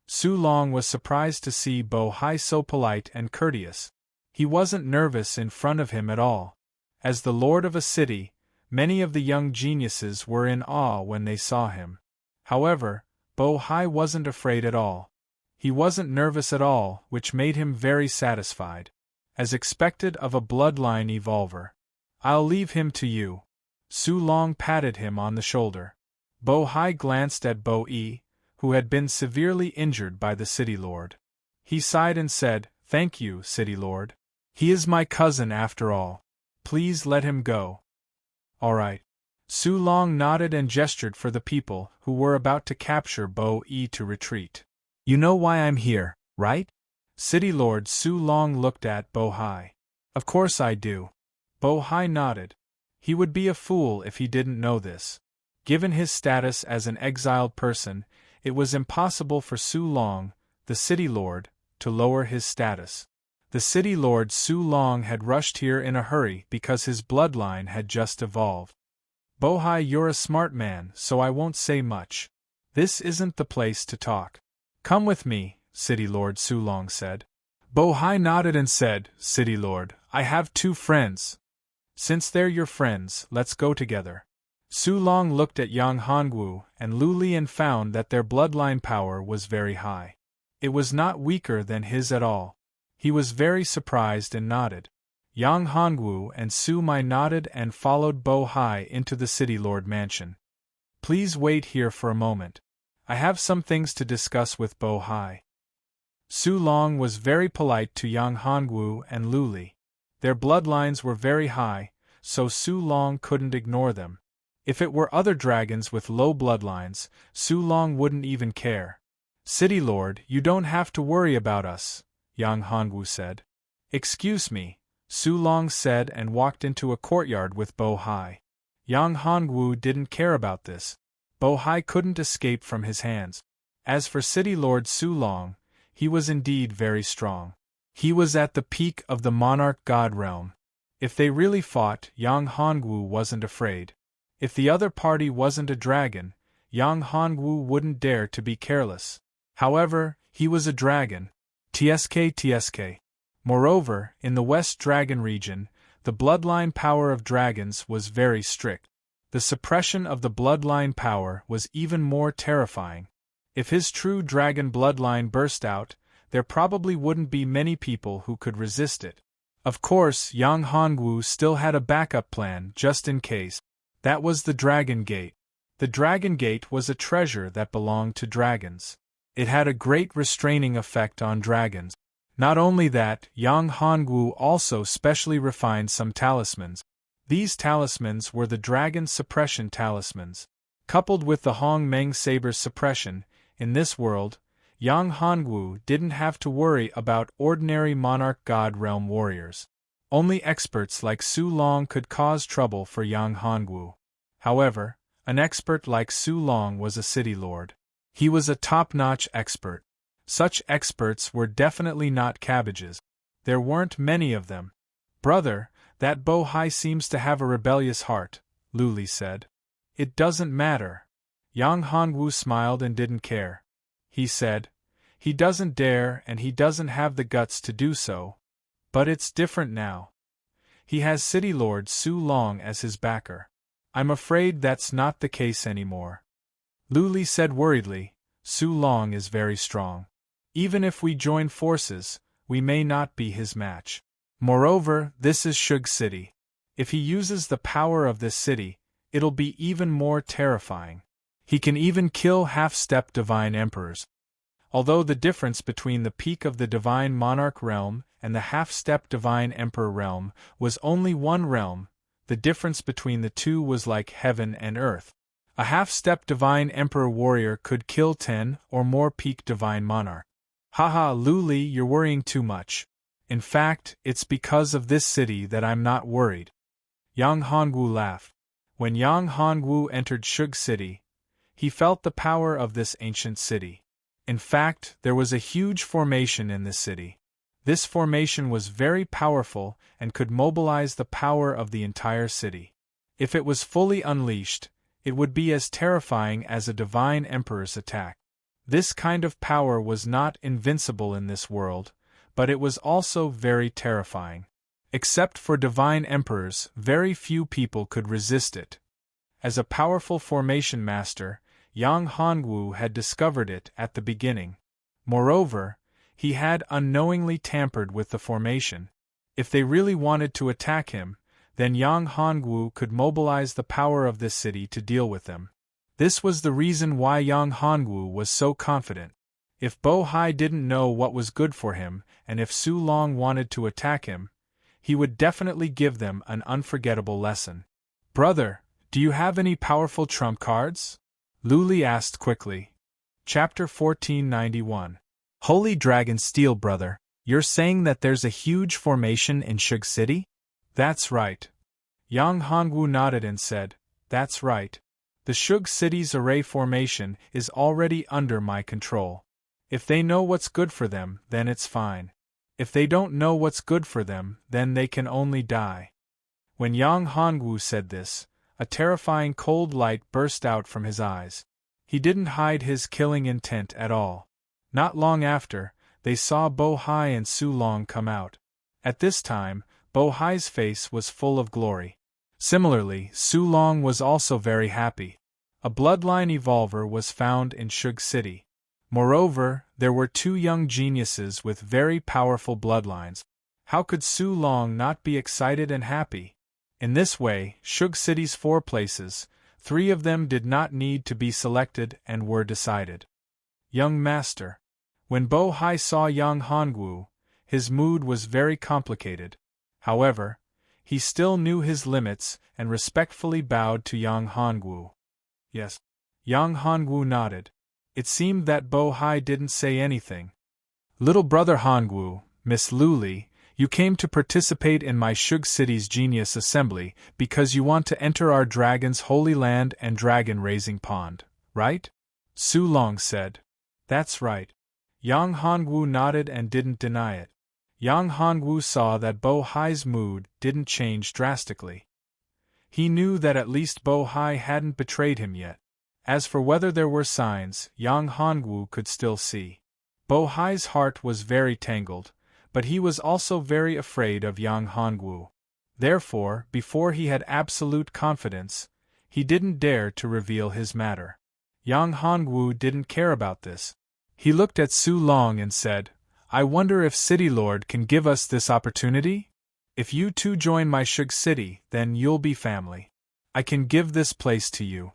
Su Long was surprised to see Bo-Hai so polite and courteous. He wasn't nervous in front of him at all. As the lord of a city, many of the young geniuses were in awe when they saw him. However, Bo-Hai wasn't afraid at all. He wasn't nervous at all, which made him very satisfied. As expected of a bloodline evolver. I'll leave him to you. Su Long patted him on the shoulder. Bo-Hai glanced at Bo-E, who had been severely injured by the city lord. He sighed and said, "Thank you, city lord. He is my cousin after all. Please let him go." "All right." Su Long nodded and gestured for the people who were about to capture Bo-E to retreat. "You know why I'm here, right?" City Lord Su Long looked at Bo-Hai. "Of course I do." Bo-Hai nodded. He would be a fool if he didn't know this. Given his status as an exiled person, it was impossible for Su Long, the city lord, to lower his status. The city lord Su Long had rushed here in a hurry because his bloodline had just evolved. "Bo-Hai, you're a smart man, so I won't say much. This isn't the place to talk. Come with me," City Lord Su Long said. Bo-Hai nodded and said, "City Lord, I have 2 friends. Since they're your friends, let's go together." Su Long looked at Yang Hongwu and Lu Li and found that their bloodline power was very high. It was not weaker than his at all. He was very surprised and nodded. Yang Hongwu and Su Mai nodded and followed Bo-Hai into the City Lord mansion. "Please wait here for a moment. I have some things to discuss with Bo-Hai." Su Long was very polite to Yang Hongwu and Lu Li. Their bloodlines were very high, so Su Long couldn't ignore them. If it were other dragons with low bloodlines, Su Long wouldn't even care. "City Lord, you don't have to worry about us," Yang Hongwu said. "Excuse me," Su Long said and walked into a courtyard with Bo-Hai. Yang Hongwu didn't care about this. Bo-Hai couldn't escape from his hands. As for City Lord Su Long, he was indeed very strong. He was at the peak of the monarch god realm. If they really fought, Yang Hongwu wasn't afraid. If the other party wasn't a dragon, Yang Hongwu wouldn't dare to be careless. However, he was a dragon. TSK. Moreover, in the West Dragon region, the bloodline power of dragons was very strict. The suppression of the bloodline power was even more terrifying. If his true dragon bloodline burst out, there probably wouldn't be many people who could resist it. Of course, Yang Hongwu still had a backup plan just in case. That was the Dragon Gate. The Dragon Gate was a treasure that belonged to dragons. It had a great restraining effect on dragons. Not only that, Yang Hongwu also specially refined some talismans. These talismans were the dragon suppression talismans. Coupled with the Hong Meng saber's suppression, in this world, Yang Hongwu didn't have to worry about ordinary monarch god realm warriors. Only experts like Su Long could cause trouble for Yang Hongwu. However, an expert like Su Long was a city lord. He was a top-notch expert. Such experts were definitely not cabbages. There weren't many of them. "Brother, that Bo Hai seems to have a rebellious heart," Lu Li said. "It doesn't matter." Yang Hongwu smiled and didn't care. He said, "He doesn't dare and he doesn't have the guts to do so. But it's different now. He has City Lord Su Long as his backer. I'm afraid that's not the case anymore." Lu Li said worriedly, "Su Long is very strong. Even if we join forces, we may not be his match. Moreover, this is Shug City. If he uses the power of this city, it'll be even more terrifying. He can even kill half-step divine emperors." Although the difference between the peak of the divine monarch realm and the half-step divine emperor realm was only one realm, the difference between the two was like heaven and earth. A half-step divine emperor warrior could kill 10 or more peak divine monarch. "Haha, Lu Li, you're worrying too much. In fact, it's because of this city that I'm not worried." Yang Hongwu laughed. When Yang Hongwu entered Shug City, he felt the power of this ancient city. In fact, there was a huge formation in this city. This formation was very powerful and could mobilize the power of the entire city. If it was fully unleashed, it would be as terrifying as a divine emperor's attack. This kind of power was not invincible in this world, but it was also very terrifying. Except for divine emperors, very few people could resist it. As a powerful formation master, Yang Hongwu had discovered it at the beginning. Moreover, he had unknowingly tampered with the formation. If they really wanted to attack him, then Yang Hongwu could mobilize the power of this city to deal with them. This was the reason why Yang Hongwu was so confident. If Bo Hai didn't know what was good for him, and if Su Long wanted to attack him, he would definitely give them an unforgettable lesson. "Brother, do you have any powerful trump cards?" Lu Li asked quickly. Chapter 1491. Holy Dragon Steel. "Brother, you're saying that there's a huge formation in Shug City?" "That's right." Yang Hongwu nodded and said, "That's right. The Shug City's array formation is already under my control. If they know what's good for them, then it's fine. If they don't know what's good for them, then they can only die." When Yang Hongwu said this, a terrifying cold light burst out from his eyes. He didn't hide his killing intent at all. Not long after, they saw Bo Hai and Su Long come out. At this time, Bo Hai's face was full of glory. Similarly, Su Long was also very happy. A bloodline evolver was found in Shug City. Moreover, there were 2 young geniuses with very powerful bloodlines. How could Su Long not be excited and happy? In this way, Shug City's 4 places, 3 of them did not need to be selected and were decided. Young Master. When Bo Hai saw Yang Hongwu, his mood was very complicated. However, he still knew his limits and respectfully bowed to Yang Hongwu. "Yes." Yang Hongwu nodded. It seemed that Bo Hai didn't say anything. "Little brother Hongwu, Miss Lu Li, you came to participate in my Shug City's Genius Assembly because you want to enter our dragon's holy land and dragon-raising pond, right?" Su Long said. "That's right." Yang Hongwu nodded and didn't deny it. Yang Hongwu saw that Bo Hai's mood didn't change drastically. He knew that at least Bo Hai hadn't betrayed him yet. As for whether there were signs, Yang Hongwu could still see. Bo Hai's heart was very tangled, but he was also very afraid of Yang Hongwu. Therefore, before he had absolute confidence, he didn't dare to reveal his matter. Yang Hongwu didn't care about this. He looked at Su Long and said, "I wonder if City Lord can give us this opportunity? If you 2 join my Shug City, then you'll be family. I can give this place to you."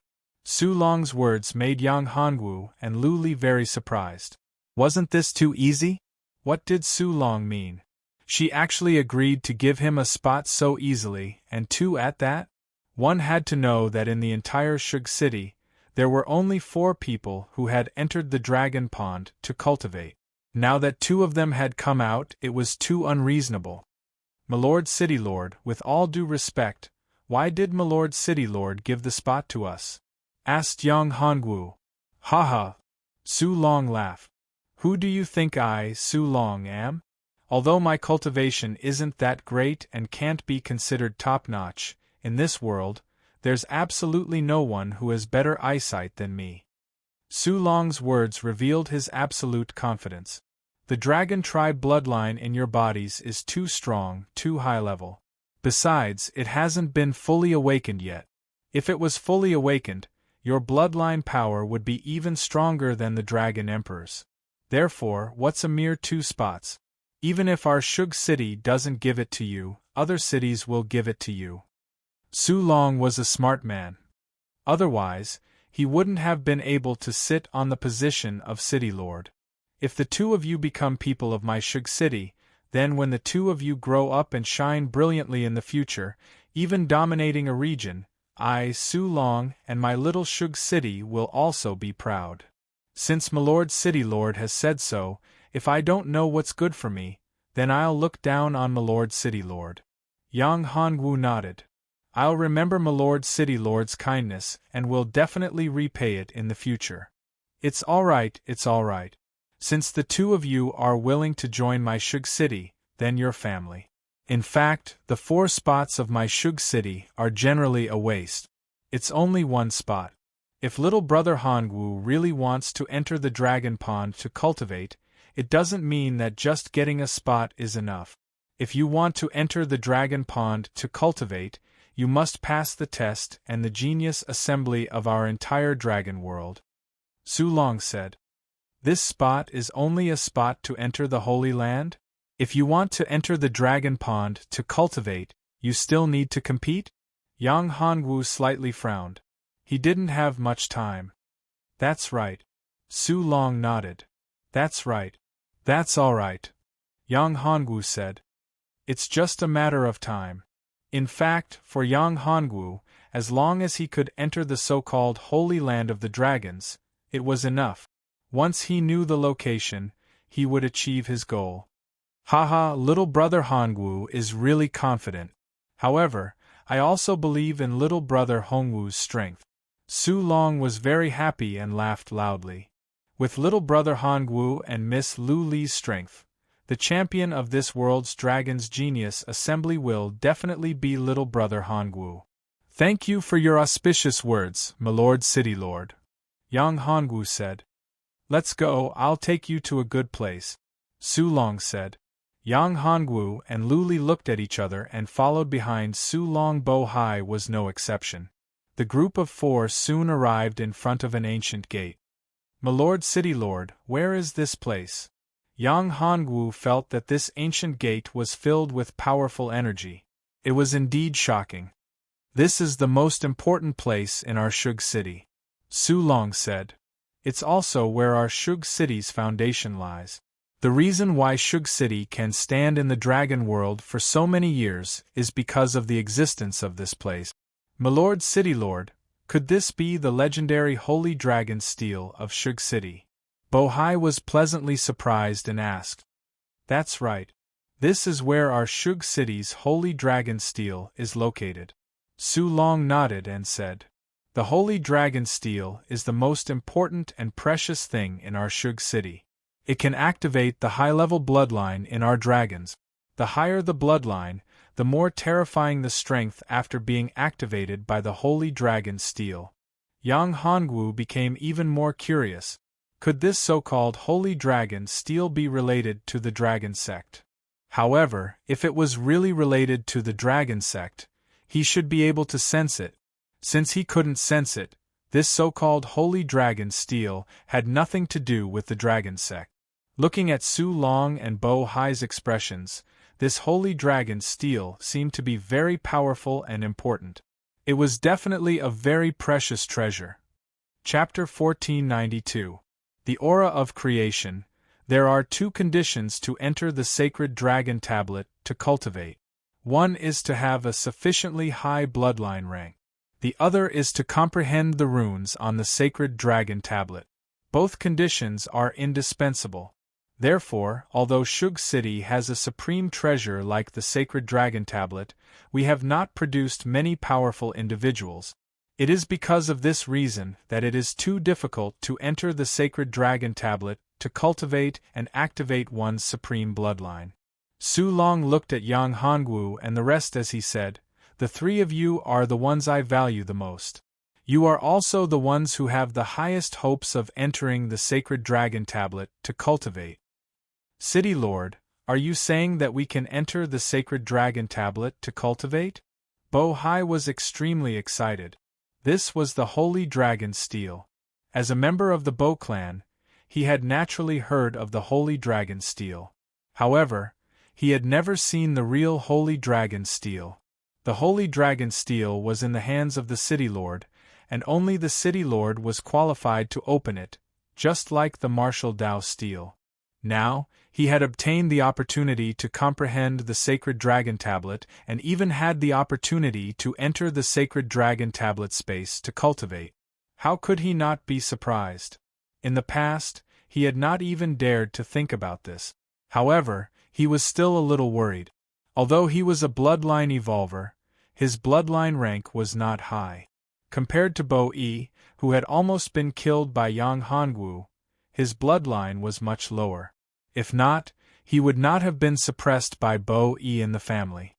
Su Long's words made Yang Hongwu and Lu Li very surprised. Wasn't this too easy? What did Su Long mean? She actually agreed to give him a spot so easily, and two at that? One had to know that in the entire Shug City, there were only 4 people who had entered the dragon pond to cultivate. Now that 2 of them had come out, it was too unreasonable. Milord City Lord, with all due respect, why did Milord City Lord give the spot to us? Asked Yang Hongwu. Ha ha! Su Long laughed. Who do you think I, Su Long, am? Although my cultivation isn't that great and can't be considered top-notch, in this world, there's absolutely no one who has better eyesight than me. Su Long's words revealed his absolute confidence. The dragon tribe bloodline in your bodies is too strong, too high level. Besides, it hasn't been fully awakened yet. If it was fully awakened, your bloodline power would be even stronger than the Dragon Emperor's. Therefore, what's a mere 2 spots? Even if our Shug city doesn't give it to you, other cities will give it to you. Su Long was a smart man. Otherwise, he wouldn't have been able to sit on the position of City Lord. If the 2 of you become people of my Shug city, then when the 2 of you grow up and shine brilliantly in the future, even dominating a region, I, Su Long, and my little Shug city will also be proud. Since Milord City Lord has said so, if I don't know what's good for me, then I'll look down on Milord City Lord. Yang Hongwu nodded. I'll remember Milord City Lord's kindness and will definitely repay it in the future. It's all right. Since the 2 of you are willing to join my Shug city, then you're family. In fact, the 4 spots of my Shug city are generally a waste. It's only 1 spot. If little brother Hongwu really wants to enter the dragon pond to cultivate, it doesn't mean that just getting a spot is enough. If you want to enter the dragon pond to cultivate, you must pass the test and the genius assembly of our entire dragon world. Su Long said. This spot is only a spot to enter the Holy Land? If you want to enter the dragon pond to cultivate, you still need to compete? Yang Hongwu slightly frowned. He didn't have much time. That's right. Su Long nodded. That's right. That's all right. Yang Hongwu said. It's just a matter of time. In fact, for Yang Hongwu, as long as he could enter the so-called Holy Land of the Dragons, it was enough. Once he knew the location, he would achieve his goal. Haha, little brother Hongwu is really confident. However, I also believe in little brother Hongwu's strength. Su Long was very happy and laughed loudly. With little brother Hongwu and Miss Lu Li's strength, the champion of this world's dragon's genius assembly will definitely be little brother Hongwu. Thank you for your auspicious words, Milord City Lord. Yang Hongwu said. Let's go, I'll take you to a good place. Su Long said. Yang Hongwu and Lu Li looked at each other and followed behind Su Long. Bo Hai was no exception. The group of 4 soon arrived in front of an ancient gate. Milord City Lord, where is this place? Yang Hongwu felt that this ancient gate was filled with powerful energy. It was indeed shocking. This is the most important place in our Shug city. Su Long said. It's also where our Shug city's foundation lies. The reason why Shug City can stand in the dragon world for so many years is because of the existence of this place. Milord City Lord, could this be the legendary Holy Dragon Steel of Shug City? Bo Hai was pleasantly surprised and asked. That's right. This is where our Shug City's Holy Dragon Steel is located. Su Long nodded and said. The Holy Dragon Steel is the most important and precious thing in our Shug City. It can activate the high-level bloodline in our dragons. The higher the bloodline, the more terrifying the strength after being activated by the Holy Dragon Steel. Yang Hongwu became even more curious. Could this so-called Holy Dragon Steel be related to the Dragon Sect? However, if it was really related to the Dragon Sect, he should be able to sense it. Since he couldn't sense it, this so-called Holy Dragon Steel had nothing to do with the Dragon Sect. Looking at Su Long and Bo Hai's expressions, this Holy Dragon Steel seemed to be very powerful and important. It was definitely a very precious treasure. Chapter 1492. The Aura of Creation. There are two conditions to enter the sacred dragon tablet to cultivate. One is to have a sufficiently high bloodline rank. The other is to comprehend the runes on the sacred dragon tablet. Both conditions are indispensable. Therefore, although Shug City has a supreme treasure like the sacred dragon tablet, we have not produced many powerful individuals. It is because of this reason that it is too difficult to enter the sacred dragon tablet to cultivate and activate one's supreme bloodline. Su Long looked at Yang Hongwu and the rest as he said, "The three of you are the ones I value the most. You are also the ones who have the highest hopes of entering the sacred dragon tablet to cultivate." City Lord, are you saying that we can enter the sacred dragon tablet to cultivate? Bo Hai was extremely excited. This was the holy dragon steel. As a member of the Bo clan, he had naturally heard of the holy dragon steel. However, he had never seen the real holy dragon steel. The holy dragon steel was in the hands of the city lord, and only the city lord was qualified to open it, just like the martial Dao steel. Now, he had obtained the opportunity to comprehend the sacred dragon tablet and even had the opportunity to enter the sacred dragon tablet space to cultivate. How could he not be surprised? In the past, he had not even dared to think about this. However, he was still a little worried. Although he was a bloodline evolver, his bloodline rank was not high. Compared to Bo Yi, who had almost been killed by Yang Hongwu, his bloodline was much lower. If not, he would not have been suppressed by Bo Yi in the family.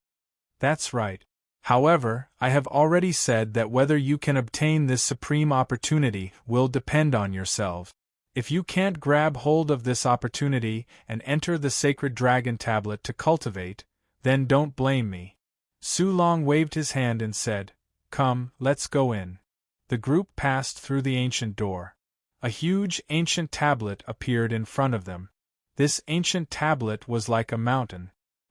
That's right. However, I have already said that whether you can obtain this supreme opportunity will depend on yourself. If you can't grab hold of this opportunity and enter the sacred dragon tablet to cultivate, then don't blame me. Su Long waved his hand and said, "Come, let's go in." The group passed through the ancient door. A huge ancient tablet appeared in front of them. This ancient tablet was like a mountain.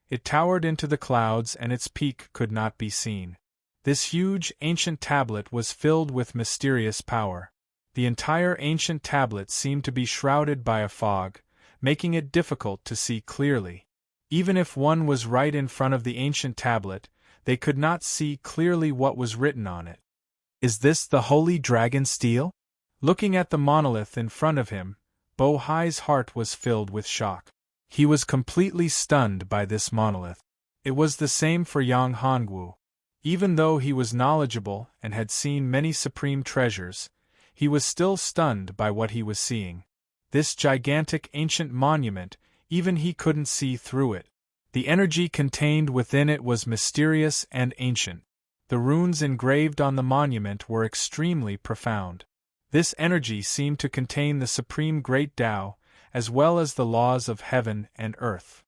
It towered into the clouds and its peak could not be seen. This huge ancient tablet was filled with mysterious power. The entire ancient tablet seemed to be shrouded by a fog, making it difficult to see clearly. Even if one was right in front of the ancient tablet, they could not see clearly what was written on it. Is this the holy dragon steel? Looking at the monolith in front of him, Bo Hai's heart was filled with shock. He was completely stunned by this monolith. It was the same for Yang Hongwu. Even though he was knowledgeable and had seen many supreme treasures, he was still stunned by what he was seeing. This gigantic ancient monument, even he couldn't see through it. The energy contained within it was mysterious and ancient. The runes engraved on the monument were extremely profound. This energy seemed to contain the supreme great Tao, as well as the laws of heaven and earth.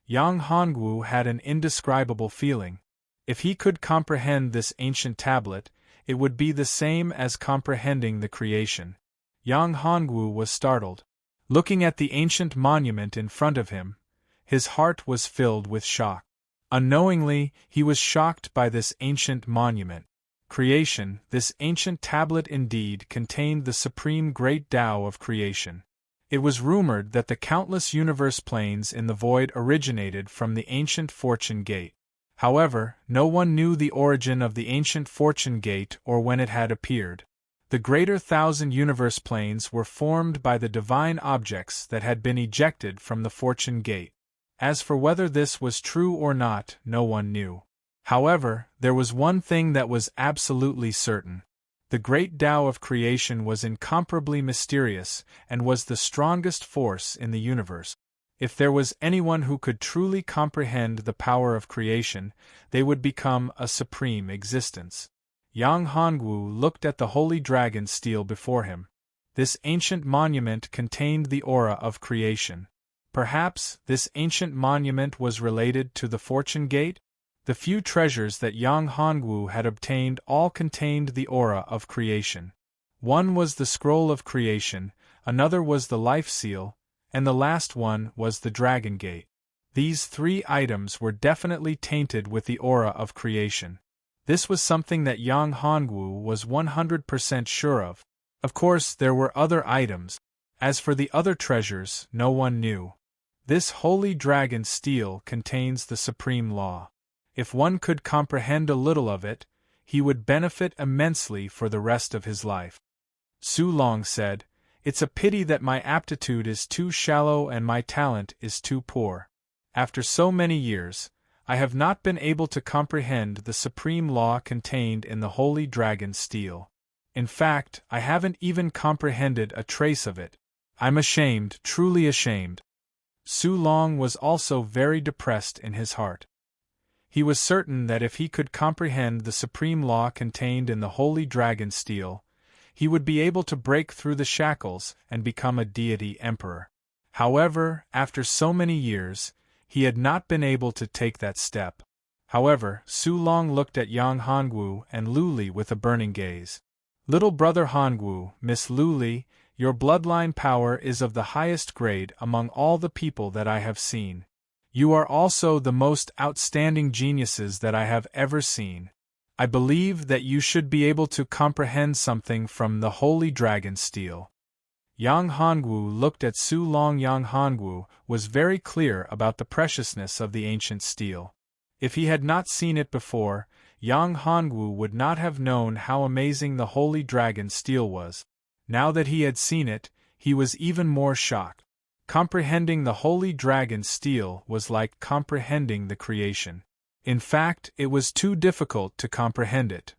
Yang Hongwu had an indescribable feeling. If he could comprehend this ancient tablet, it would be the same as comprehending the creation. Yang Hongwu was startled. Looking at the ancient monument in front of him, his heart was filled with shock. Unknowingly, he was shocked by this ancient monument. Creation, this ancient tablet indeed contained the supreme great Tao of creation. It was rumored that the countless universe planes in the void originated from the ancient fortune gate. However, no one knew the origin of the ancient fortune gate or when it had appeared. The greater thousand universe planes were formed by the divine objects that had been ejected from the fortune gate. As for whether this was true or not, no one knew. However, there was one thing that was absolutely certain. The great Tao of creation was incomparably mysterious and was the strongest force in the universe. If there was anyone who could truly comprehend the power of creation, they would become a supreme existence. Yang Hongwu looked at the holy dragon steel before him. This ancient monument contained the aura of creation. Perhaps this ancient monument was related to the fortune gate? The few treasures that Yang Hongwu had obtained all contained the aura of creation. One was the scroll of creation, another was the life seal, and the last one was the dragon gate. These three items were definitely tainted with the aura of creation. This was something that Yang Hongwu was 100% sure of. Of course, there were other items. As for the other treasures, no one knew. This holy dragon steel contains the supreme law. If one could comprehend a little of it, he would benefit immensely for the rest of his life. Su Long said, "It's a pity that my aptitude is too shallow and my talent is too poor. After so many years, I have not been able to comprehend the supreme law contained in the holy dragon steel. In fact, I haven't even comprehended a trace of it. I'm ashamed, truly ashamed." Su Long was also very depressed in his heart. He was certain that if he could comprehend the supreme law contained in the holy dragon steel, he would be able to break through the shackles and become a deity emperor. However, after so many years, he had not been able to take that step. However, Su Long looked at Yang Hongwu and Lu Li with a burning gaze. "Little brother Hongwu, Miss Lu Li, your bloodline power is of the highest grade among all the people that I have seen. You are also the most outstanding geniuses that I have ever seen. I believe that you should be able to comprehend something from the holy dragon steel." Yang Hongwu looked at Su Long. Yang Hongwu was very clear about the preciousness of the ancient steel. If he had not seen it before, Yang Hongwu would not have known how amazing the holy dragon steel was. Now that he had seen it, he was even more shocked. Comprehending the holy dragon steel was like comprehending the creation. In fact, it was too difficult to comprehend it.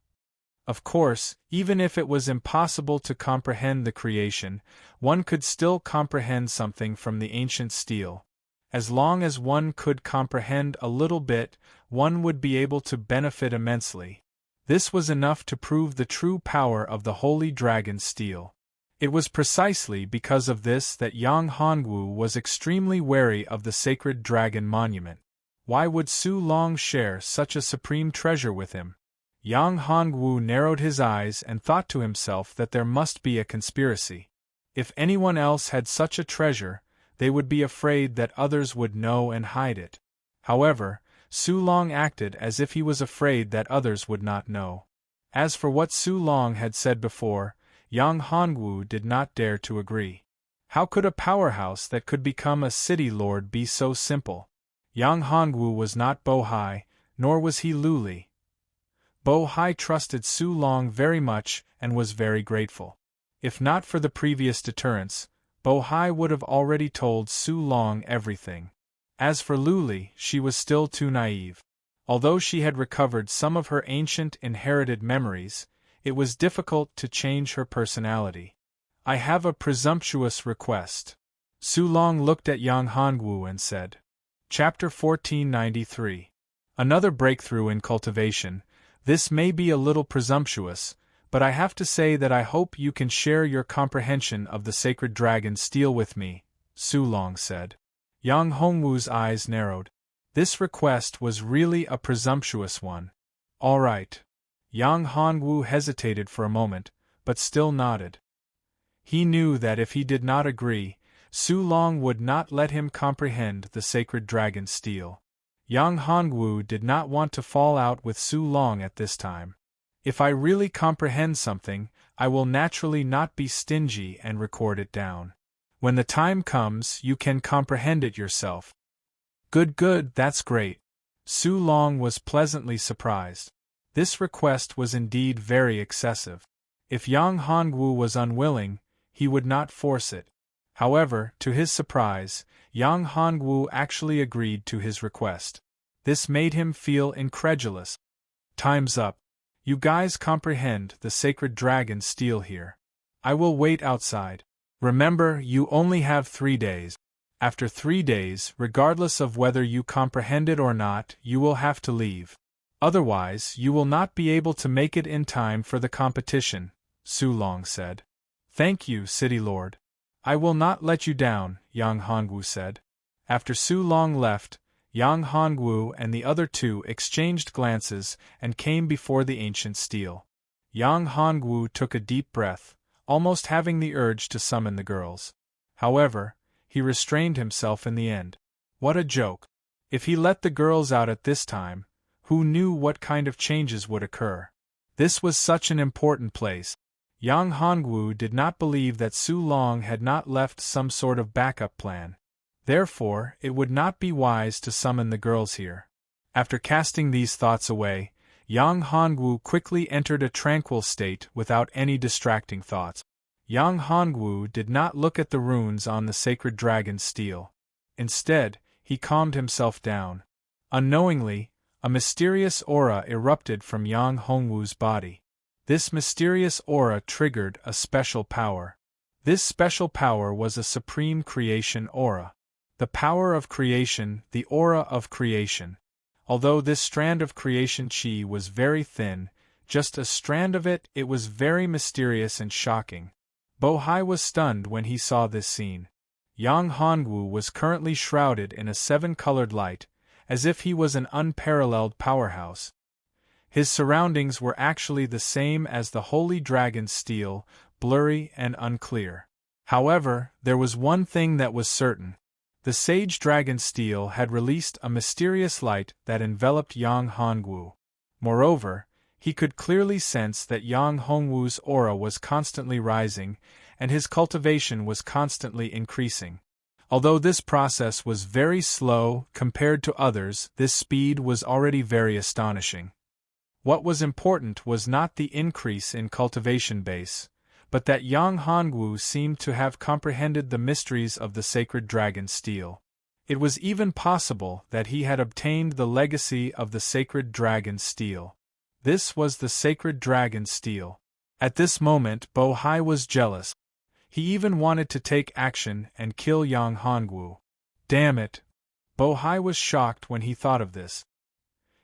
Of course, even if it was impossible to comprehend the creation, one could still comprehend something from the ancient steel. As long as one could comprehend a little bit, one would be able to benefit immensely. This was enough to prove the true power of the holy dragon steel. It was precisely because of this that Yang Hongwu was extremely wary of the sacred dragon monument. Why would Su Long share such a supreme treasure with him? Yang Hongwu narrowed his eyes and thought to himself that there must be a conspiracy. If anyone else had such a treasure, they would be afraid that others would know and hide it. However, Su Long acted as if he was afraid that others would not know. As for what Su Long had said before, Yang Hongwu did not dare to agree. How could a powerhouse that could become a city lord be so simple? Yang Hongwu was not Bo Hai, nor was he Lu Li. Bo Hai trusted Su Long very much and was very grateful. If not for the previous deterrence, Bo Hai would have already told Su Long everything. As for Lu Li, she was still too naive. Although she had recovered some of her ancient inherited memories, it was difficult to change her personality. "I have a presumptuous request." Su Long looked at Yang Hongwu and said. Chapter 1493. Another breakthrough in cultivation. This may be a little presumptuous, but I have to say that I hope you can share your comprehension of the sacred dragon steel with me, Su Long said. Yang Hongwu's eyes narrowed. This request was really a presumptuous one. All right. Yang Hongwu hesitated for a moment, but still nodded. He knew that if he did not agree, Su Long would not let him comprehend the sacred dragon steel. Yang Hongwu did not want to fall out with Su Long at this time. If I really comprehend something, I will naturally not be stingy and record it down. When the time comes, you can comprehend it yourself. Good, that's great. Su Long was pleasantly surprised. This request was indeed very excessive. If Yang Hongwu was unwilling, he would not force it. However, to his surprise, Yang Hongwu actually agreed to his request. This made him feel incredulous. Time's up. You guys comprehend the sacred dragon steel here. I will wait outside. Remember, you only have 3 days. After 3 days, regardless of whether you comprehend it or not, you will have to leave. Otherwise, you will not be able to make it in time for the competition, Su Long said. Thank you, City Lord. I will not let you down, Yang Hongwu said. After Su Long left, Yang Hongwu and the other two exchanged glances and came before the ancient steel. Yang Hongwu took a deep breath, almost having the urge to summon the girls. However, he restrained himself in the end. What a joke! If he let the girls out at this time, who knew what kind of changes would occur? This was such an important place. Yang Hongwu did not believe that Su Long had not left some sort of backup plan. Therefore, it would not be wise to summon the girls here. After casting these thoughts away, Yang Hongwu quickly entered a tranquil state without any distracting thoughts. Yang Hongwu did not look at the runes on the sacred dragon's steel. Instead, he calmed himself down. Unknowingly, a mysterious aura erupted from Yang Hongwu's body. This mysterious aura triggered a special power. This special power was a supreme creation aura. The power of creation, the aura of creation. Although this strand of creation chi was very thin, just a strand of it, it was very mysterious and shocking. Bo-hai was stunned when he saw this scene. Yang Hongwu was currently shrouded in a seven-colored light, as if he was an unparalleled powerhouse. His surroundings were actually the same as the holy dragon's steel, blurry and unclear. However, there was one thing that was certain. The sage dragon's steel had released a mysterious light that enveloped Yang Hongwu. Moreover, he could clearly sense that Yang Hongwu's aura was constantly rising, and his cultivation was constantly increasing. Although this process was very slow compared to others, this speed was already very astonishing. What was important was not the increase in cultivation base, but that Yang Hongwu seemed to have comprehended the mysteries of the sacred dragon steel. It was even possible that he had obtained the legacy of the sacred dragon steel. This was the sacred dragon steel. At this moment, Bo-hai was jealous. He even wanted to take action and kill Yang Hongwu. Damn it! Bo-hai was shocked when he thought of this.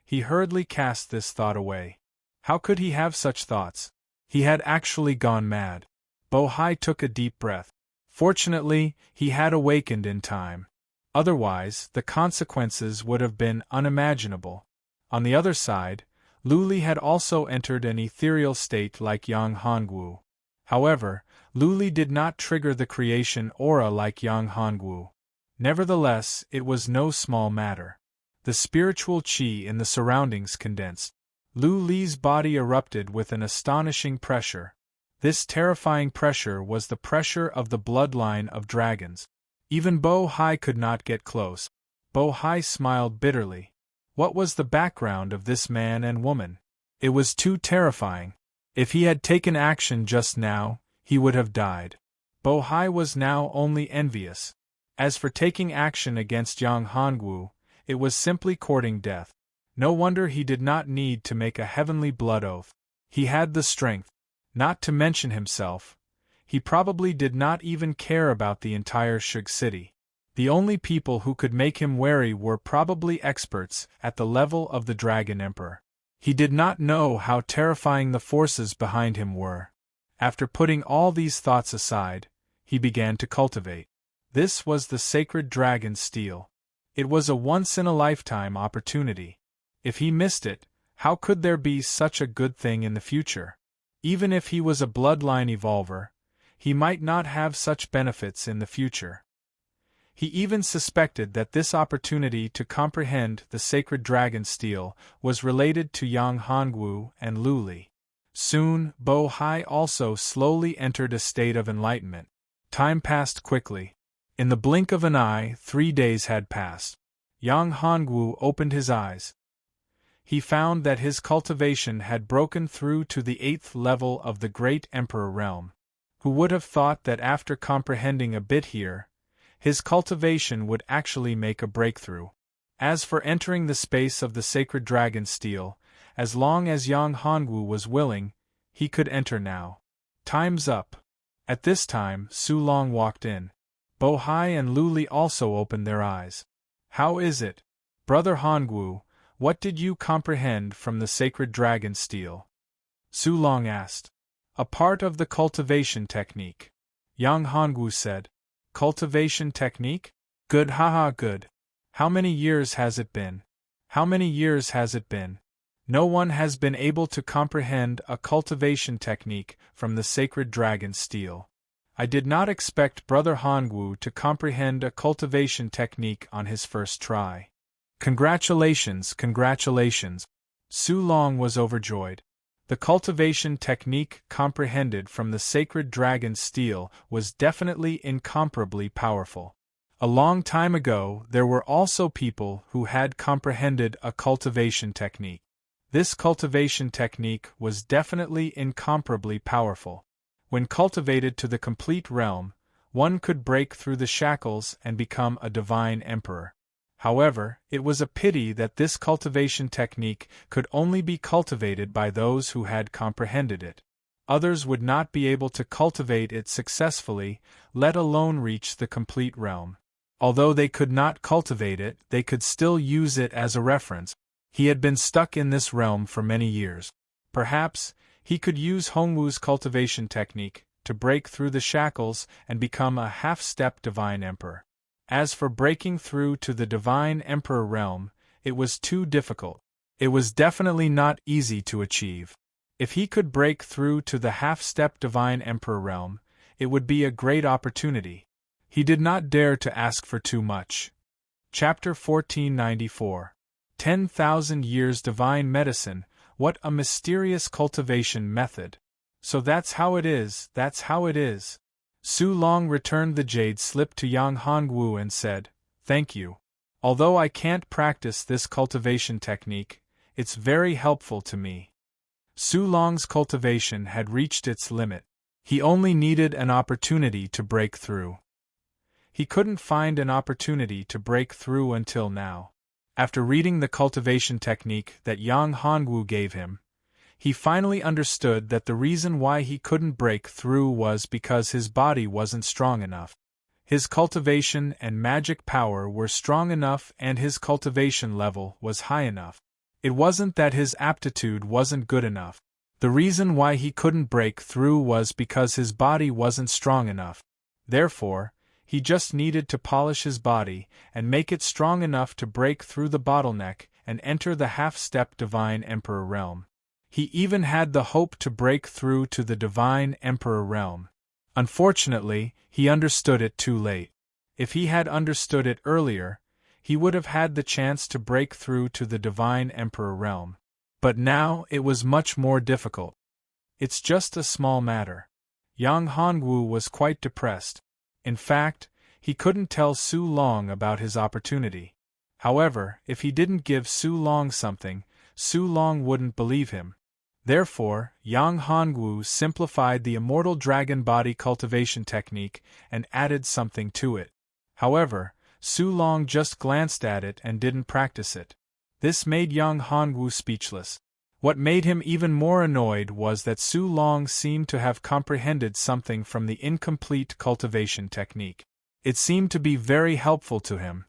He hurriedly cast this thought away. How could he have such thoughts? He had actually gone mad. Bo-hai took a deep breath. Fortunately, he had awakened in time. Otherwise, the consequences would have been unimaginable. On the other side, Luli had also entered an ethereal state like Yang Hongwu. However, Luli did not trigger the creation aura like Yang Hongwu. Nevertheless, it was no small matter. The spiritual qi in the surroundings condensed. Lu Li's body erupted with an astonishing pressure. This terrifying pressure was the pressure of the bloodline of dragons. Even Bo-hai could not get close. Bo-hai smiled bitterly. What was the background of this man and woman? It was too terrifying. If he had taken action just now, he would have died. Bo-hai was now only envious. As for taking action against Yang Hongwu, it was simply courting death. No wonder he did not need to make a heavenly blood oath. He had the strength. Not to mention himself, he probably did not even care about the entire Shug city. The only people who could make him wary were probably experts at the level of the Dragon Emperor. He did not know how terrifying the forces behind him were. After putting all these thoughts aside, he began to cultivate. This was the sacred dragon steel. It was a once-in-a-lifetime opportunity. If he missed it, how could there be such a good thing in the future? Even if he was a bloodline evolver, he might not have such benefits in the future. He even suspected that this opportunity to comprehend the sacred dragon steel was related to Yang Hongwu and Lu Li. Soon, Bo-hai also slowly entered a state of enlightenment. Time passed quickly. In the blink of an eye, 3 days had passed. Yang Hongwu opened his eyes. He found that his cultivation had broken through to the 8th level of the Great Emperor realm. Who would have thought that after comprehending a bit here, his cultivation would actually make a breakthrough? As for entering the space of the sacred dragon steel, as long as Yang Hongwu was willing, he could enter now. Time's up. At this time, Su Long walked in. Bo-hai and Lu Li also opened their eyes. How is it, Brother Hongwu? What did you comprehend from the sacred dragon steel? Su Long asked. A part of the cultivation technique. Yang Hongwu said. Cultivation technique? Good, haha, good. How many years has it been? How many years has it been? No one has been able to comprehend a cultivation technique from the sacred dragon steel. I did not expect Brother Hongwu to comprehend a cultivation technique on his first try. Congratulations, congratulations. Su Long was overjoyed. The cultivation technique comprehended from the sacred dragon steel was definitely incomparably powerful. A long time ago, there were also people who had comprehended a cultivation technique. This cultivation technique was definitely incomparably powerful. When cultivated to the complete realm, one could break through the shackles and become a divine emperor. However, it was a pity that this cultivation technique could only be cultivated by those who had comprehended it. Others would not be able to cultivate it successfully, let alone reach the complete realm. Although they could not cultivate it, they could still use it as a reference. He had been stuck in this realm for many years. Perhaps, he could use Hongwu's cultivation technique to break through the shackles and become a half-step divine emperor. As for breaking through to the divine emperor realm, it was too difficult. It was definitely not easy to achieve. If he could break through to the half-step divine emperor realm, it would be a great opportunity. He did not dare to ask for too much. Chapter 1494. 10,000 Years Divine Medicine. What a mysterious cultivation method. So that's how it is, that's how it is. Su Long returned the jade slip to Yang Hongwu and said, "Thank you. Although I can't practice this cultivation technique, it's very helpful to me." Su Long's cultivation had reached its limit. He only needed an opportunity to break through. He couldn't find an opportunity to break through until now. After reading the cultivation technique that Yang Hongwu gave him, he finally understood that the reason why he couldn't break through was because his body wasn't strong enough. His cultivation and magic power were strong enough and his cultivation level was high enough. It wasn't that his aptitude wasn't good enough. The reason why he couldn't break through was because his body wasn't strong enough. Therefore, he just needed to polish his body and make it strong enough to break through the bottleneck and enter the half-step divine emperor realm. He even had the hope to break through to the divine emperor realm. Unfortunately, he understood it too late. If he had understood it earlier, he would have had the chance to break through to the divine emperor realm. But now it was much more difficult. It's just a small matter. Yang Hongwu was quite depressed. In fact, he couldn't tell Su Long about his opportunity. However, if he didn't give Su Long something, Su Long wouldn't believe him. Therefore, Yang Hongwu simplified the immortal dragon body cultivation technique and added something to it. However, Su Long just glanced at it and didn't practice it. This made Yang Hongwu speechless. What made him even more annoyed was that Su Long seemed to have comprehended something from the incomplete cultivation technique. It seemed to be very helpful to him.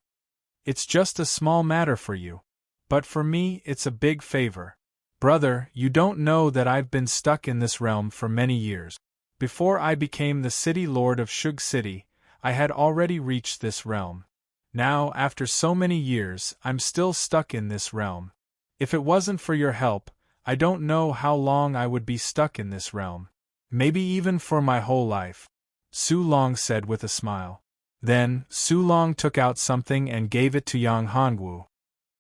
"It's just a small matter for you. But for me, it's a big favor. Brother, you don't know that I've been stuck in this realm for many years. Before I became the city lord of Shug City, I had already reached this realm. Now, after so many years, I'm still stuck in this realm. If it wasn't for your help, I don't know how long I would be stuck in this realm. Maybe even for my whole life," Su Long said with a smile. Then, Su Long took out something and gave it to Yang Hongwu.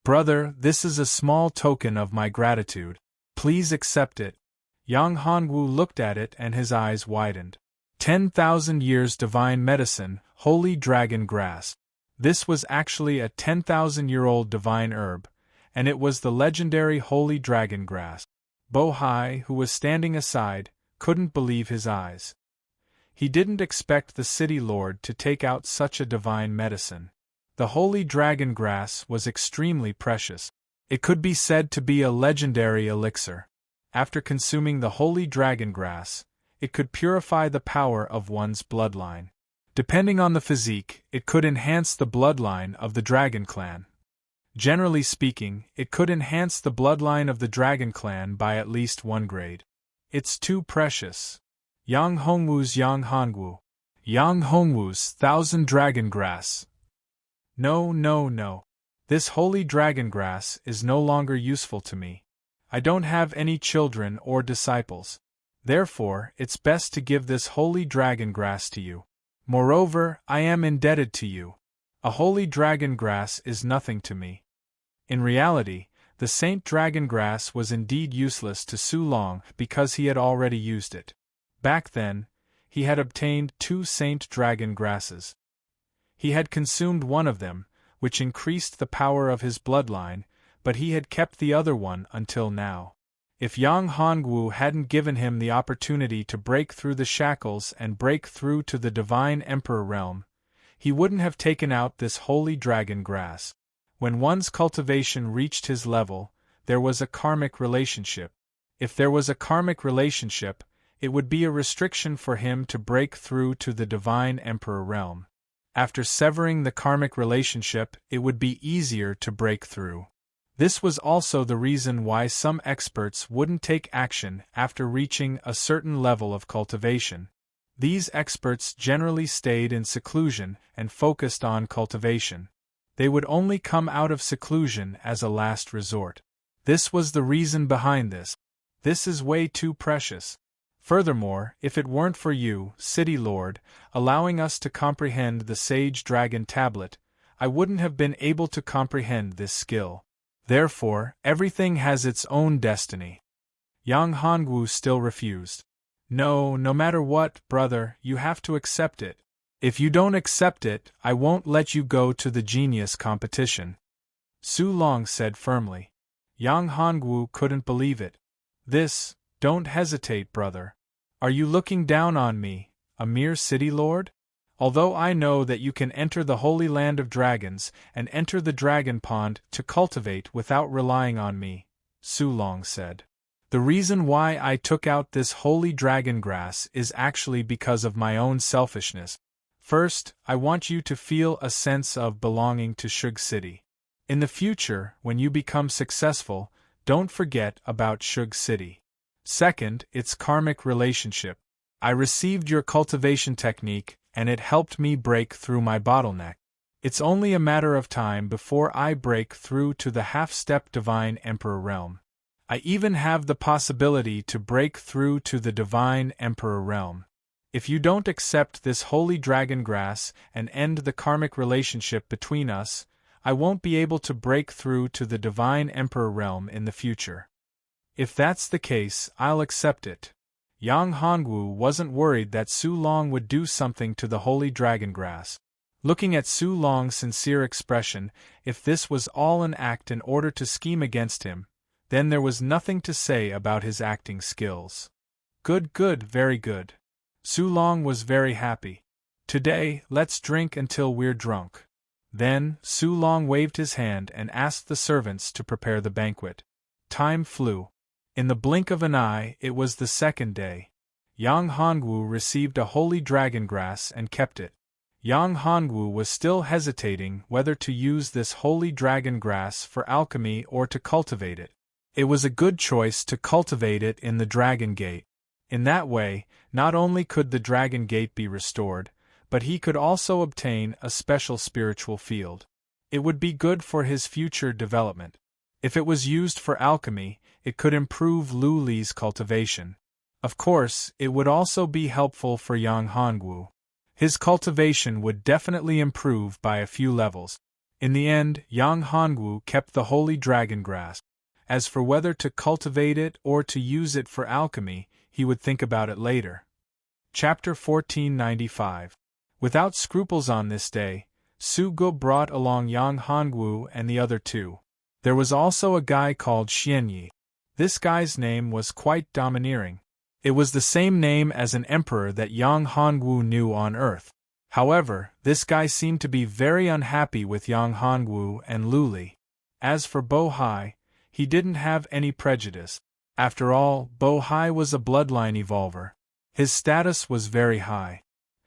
"Brother, this is a small token of my gratitude. Please accept it." Yang Hongwu looked at it and his eyes widened. 10,000 Years Divine Medicine, Holy Dragon Grass. This was actually a 10,000-year-old divine herb, and it was the legendary Holy Dragon Grass. Bo Hai, who was standing aside, couldn't believe his eyes. He didn't expect the city lord to take out such a divine medicine. The Holy Dragon Grass was extremely precious. It could be said to be a legendary elixir. After consuming the Holy Dragon Grass, it could purify the power of one's bloodline. Depending on the physique, it could enhance the bloodline of the Dragon Clan. Generally speaking, it could enhance the bloodline of the Dragon Clan by at least 1 grade. It's too precious. Yang Hongwu's Yang Hongwu. Yang Hongwu's 1,000 Dragon Grass. No, no, no. This holy dragon grass is no longer useful to me. I don't have any children or disciples. Therefore, it's best to give this holy dragon grass to you. Moreover, I am indebted to you. A holy dragon grass is nothing to me. In reality, The Saint Dragon Grass was indeed useless to Su Long because he had already used it. Back then, he had obtained 2 Saint Dragon Grasses. He had consumed one of them, which increased the power of his bloodline, but he had kept the other one until now. If Yang Hongwu hadn't given him the opportunity to break through the shackles and break through to the Divine Emperor realm, he wouldn't have taken out this holy dragon grass. When one's cultivation reached his level, there was a karmic relationship. If there was a karmic relationship, it would be a restriction for him to break through to the Divine Emperor realm. After severing the karmic relationship, it would be easier to break through. This was also the reason why some experts wouldn't take action after reaching a certain level of cultivation. These experts generally stayed in seclusion and focused on cultivation. They would only come out of seclusion as a last resort. This was the reason behind this. This is way too precious. Furthermore, if it weren't for you, City Lord, allowing us to comprehend the Sage Dragon Tablet, I wouldn't have been able to comprehend this skill. Therefore, everything has its own destiny. Yang Hongwu still refused. No matter what, brother, you have to accept it. If you don't accept it, I won't let you go to the genius competition. Su Long said firmly. Yang Hongwu couldn't believe it. Don't hesitate, brother. Are you looking down on me, a mere city lord? Although I know that you can enter the holy land of dragons and enter the dragon pond to cultivate without relying on me, Su Long said. The reason why I took out this holy dragon grass is actually because of my own selfishness. First, I want you to feel a sense of belonging to Shug City. In the future, when you become successful, don't forget about Shug City. Second, its karmic relationship. I received your cultivation technique, and it helped me break through my bottleneck. It's only a matter of time before I break through to the half-step Divine Emperor realm. I even have the possibility to break through to the Divine Emperor realm. If you don't accept this holy dragon grass and end the karmic relationship between us, I won't be able to break through to the Divine Emperor realm in the future. If that's the case, I'll accept it. Yang Hongwu wasn't worried that Su Long would do something to the holy dragon grass. Looking at Su Long's sincere expression, if this was all an act in order to scheme against him, then there was nothing to say about his acting skills. Good, very good. Su Long was very happy. Today, let's drink until we're drunk. Then, Su Long waved his hand and asked the servants to prepare the banquet. Time flew. In the blink of an eye, it was the second day. Yang Hongwu received a holy dragon grass and kept it. Yang Hongwu was still hesitating whether to use this holy dragon grass for alchemy or to cultivate it. It was a good choice to cultivate it in the Dragon Gate. In that way, not only could the Dragon Gate be restored, but he could also obtain a special spiritual field. It would be good for his future development. If it was used for alchemy, it could improve Lu Li's cultivation. Of course, it would also be helpful for Yang Hongwu. His cultivation would definitely improve by a few levels. In the end, Yang Hongwu kept the holy dragon grass. As for whether to cultivate it or to use it for alchemy, he would think about it later. Chapter 1495. Without scruples on this day, Su Ge brought along Yang Hongwu and the other two. There was also a guy called Xianyi. This guy's name was quite domineering. It was the same name as an emperor that Yang Hongwu knew on Earth. However, this guy seemed to be very unhappy with Yang Hongwu and Lu Li. As for Bo Hai, he didn't have any prejudice. After all, Bo Hai was a bloodline evolver. His status was very high.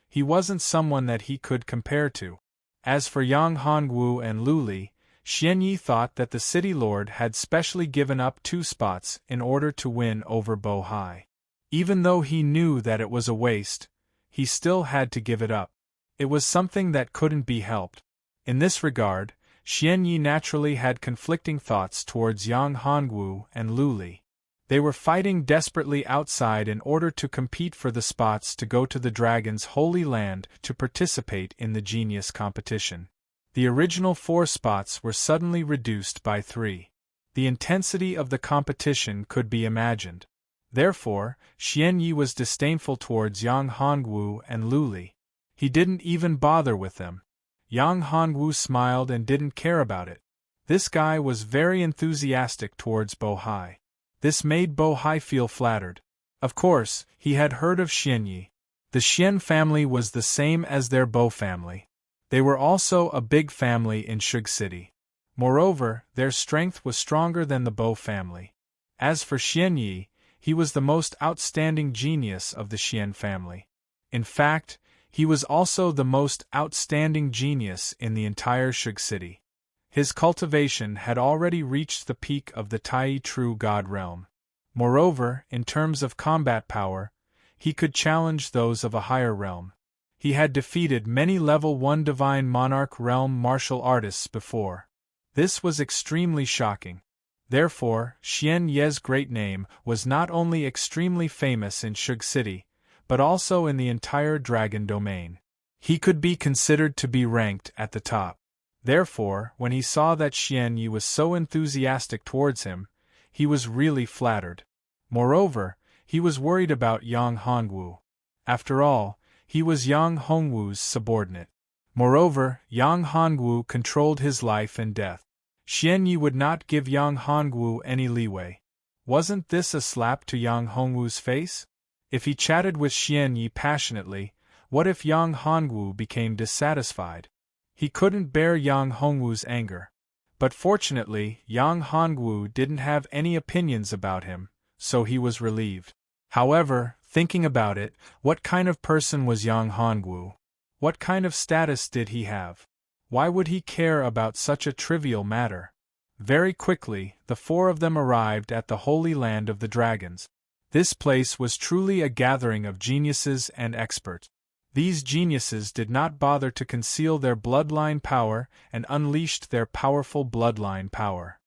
He wasn't someone that he could compare to. As for Yang Hongwu and Lu Li, Xianyi thought that the city lord had specially given up 2 spots in order to win over Bo Hai. Even though he knew that it was a waste, he still had to give it up. It was something that couldn't be helped. In this regard, Xianyi naturally had conflicting thoughts towards Yang Hongwu and Lu Li. They were fighting desperately outside in order to compete for the spots to go to the dragon's holy land to participate in the genius competition. The original 4 spots were suddenly reduced by 3. The intensity of the competition could be imagined. Therefore, Xian Yi was disdainful towards Yang Hongwu and Lu Li. He didn't even bother with them. Yang Hongwu smiled and didn't care about it. This guy was very enthusiastic towards Bo Hai. This made Bo Hai feel flattered. Of course, he had heard of Xian Yi. The Xian family was the same as their Bo family. They were also a big family in Shug City. Moreover, their strength was stronger than the Bo family. As for Xian Yi, he was the most outstanding genius of the Xian family. In fact, he was also the most outstanding genius in the entire Shug City. His cultivation had already reached the peak of the Tai True God realm. Moreover, in terms of combat power, he could challenge those of a higher realm. He had defeated many level 1 Divine Monarch realm martial artists before. This was extremely shocking. Therefore, Xian Ye's great name was not only extremely famous in Shug City, but also in the entire dragon domain. He could be considered to be ranked at the top. Therefore, when he saw that Xian Yi was so enthusiastic towards him, he was really flattered. Moreover, he was worried about Yang Hongwu. After all, he was Yang Hongwu's subordinate. Moreover, Yang Hongwu controlled his life and death. Xian Yi would not give Yang Hongwu any leeway. Wasn't this a slap to Yang Hongwu's face? If he chatted with Xian Yi passionately, what if Yang Hongwu became dissatisfied? He couldn't bear Yang Hongwu's anger. But fortunately, Yang Hongwu didn't have any opinions about him, so he was relieved. However, thinking about it, what kind of person was Yang Hongwu? What kind of status did he have? Why would he care about such a trivial matter? Very quickly, the four of them arrived at the Holy Land of the Dragons. This place was truly a gathering of geniuses and experts. These geniuses did not bother to conceal their bloodline power and unleashed their powerful bloodline power.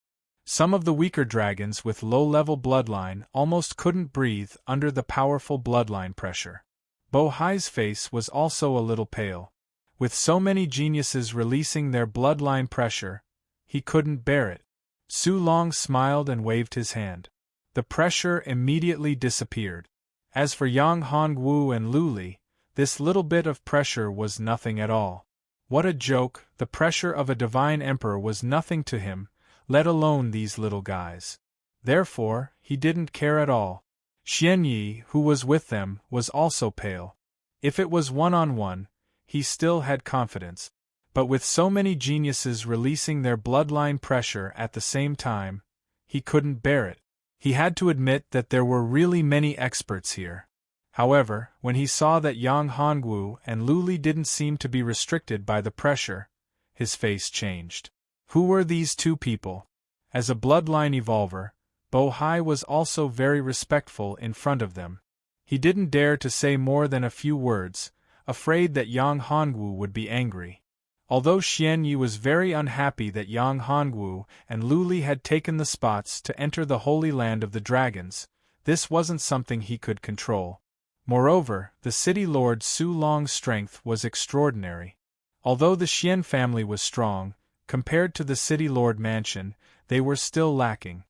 Some of the weaker dragons with low-level bloodline almost couldn't breathe under the powerful bloodline pressure. Bo Hai's face was also a little pale. With so many geniuses releasing their bloodline pressure, he couldn't bear it. Su Long smiled and waved his hand. The pressure immediately disappeared. As for Yang Hongwu and Lu Li, this little bit of pressure was nothing at all. What a joke, the pressure of a divine emperor was nothing to him, let alone these little guys. Therefore, he didn't care at all. Xian Yi, who was with them, was also pale. If it was one-on-one, he still had confidence. But with so many geniuses releasing their bloodline pressure at the same time, he couldn't bear it. He had to admit that there were really many experts here. However, when he saw that Yang Hongwu and Lu Li didn't seem to be restricted by the pressure, his face changed. Who were these two people? As a bloodline evolver, Bo Hai was also very respectful in front of them. He didn't dare to say more than a few words, afraid that Yang Hongwu would be angry. Although Xian Yi was very unhappy that Yang Hongwu and Lu Li had taken the spots to enter the Holy Land of the Dragons, this wasn't something he could control. Moreover, the city lord Su Long's strength was extraordinary. Although the Xian family was strong, compared to the city lord mansion, they were still lacking.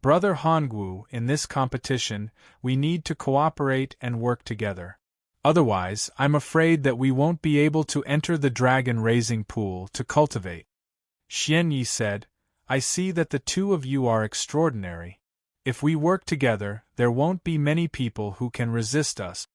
Brother Hongwu, in this competition, we need to cooperate and work together. Otherwise, I'm afraid that we won't be able to enter the dragon-raising pool to cultivate. Xian Yi said, I see that the two of you are extraordinary. If we work together, there won't be many people who can resist us.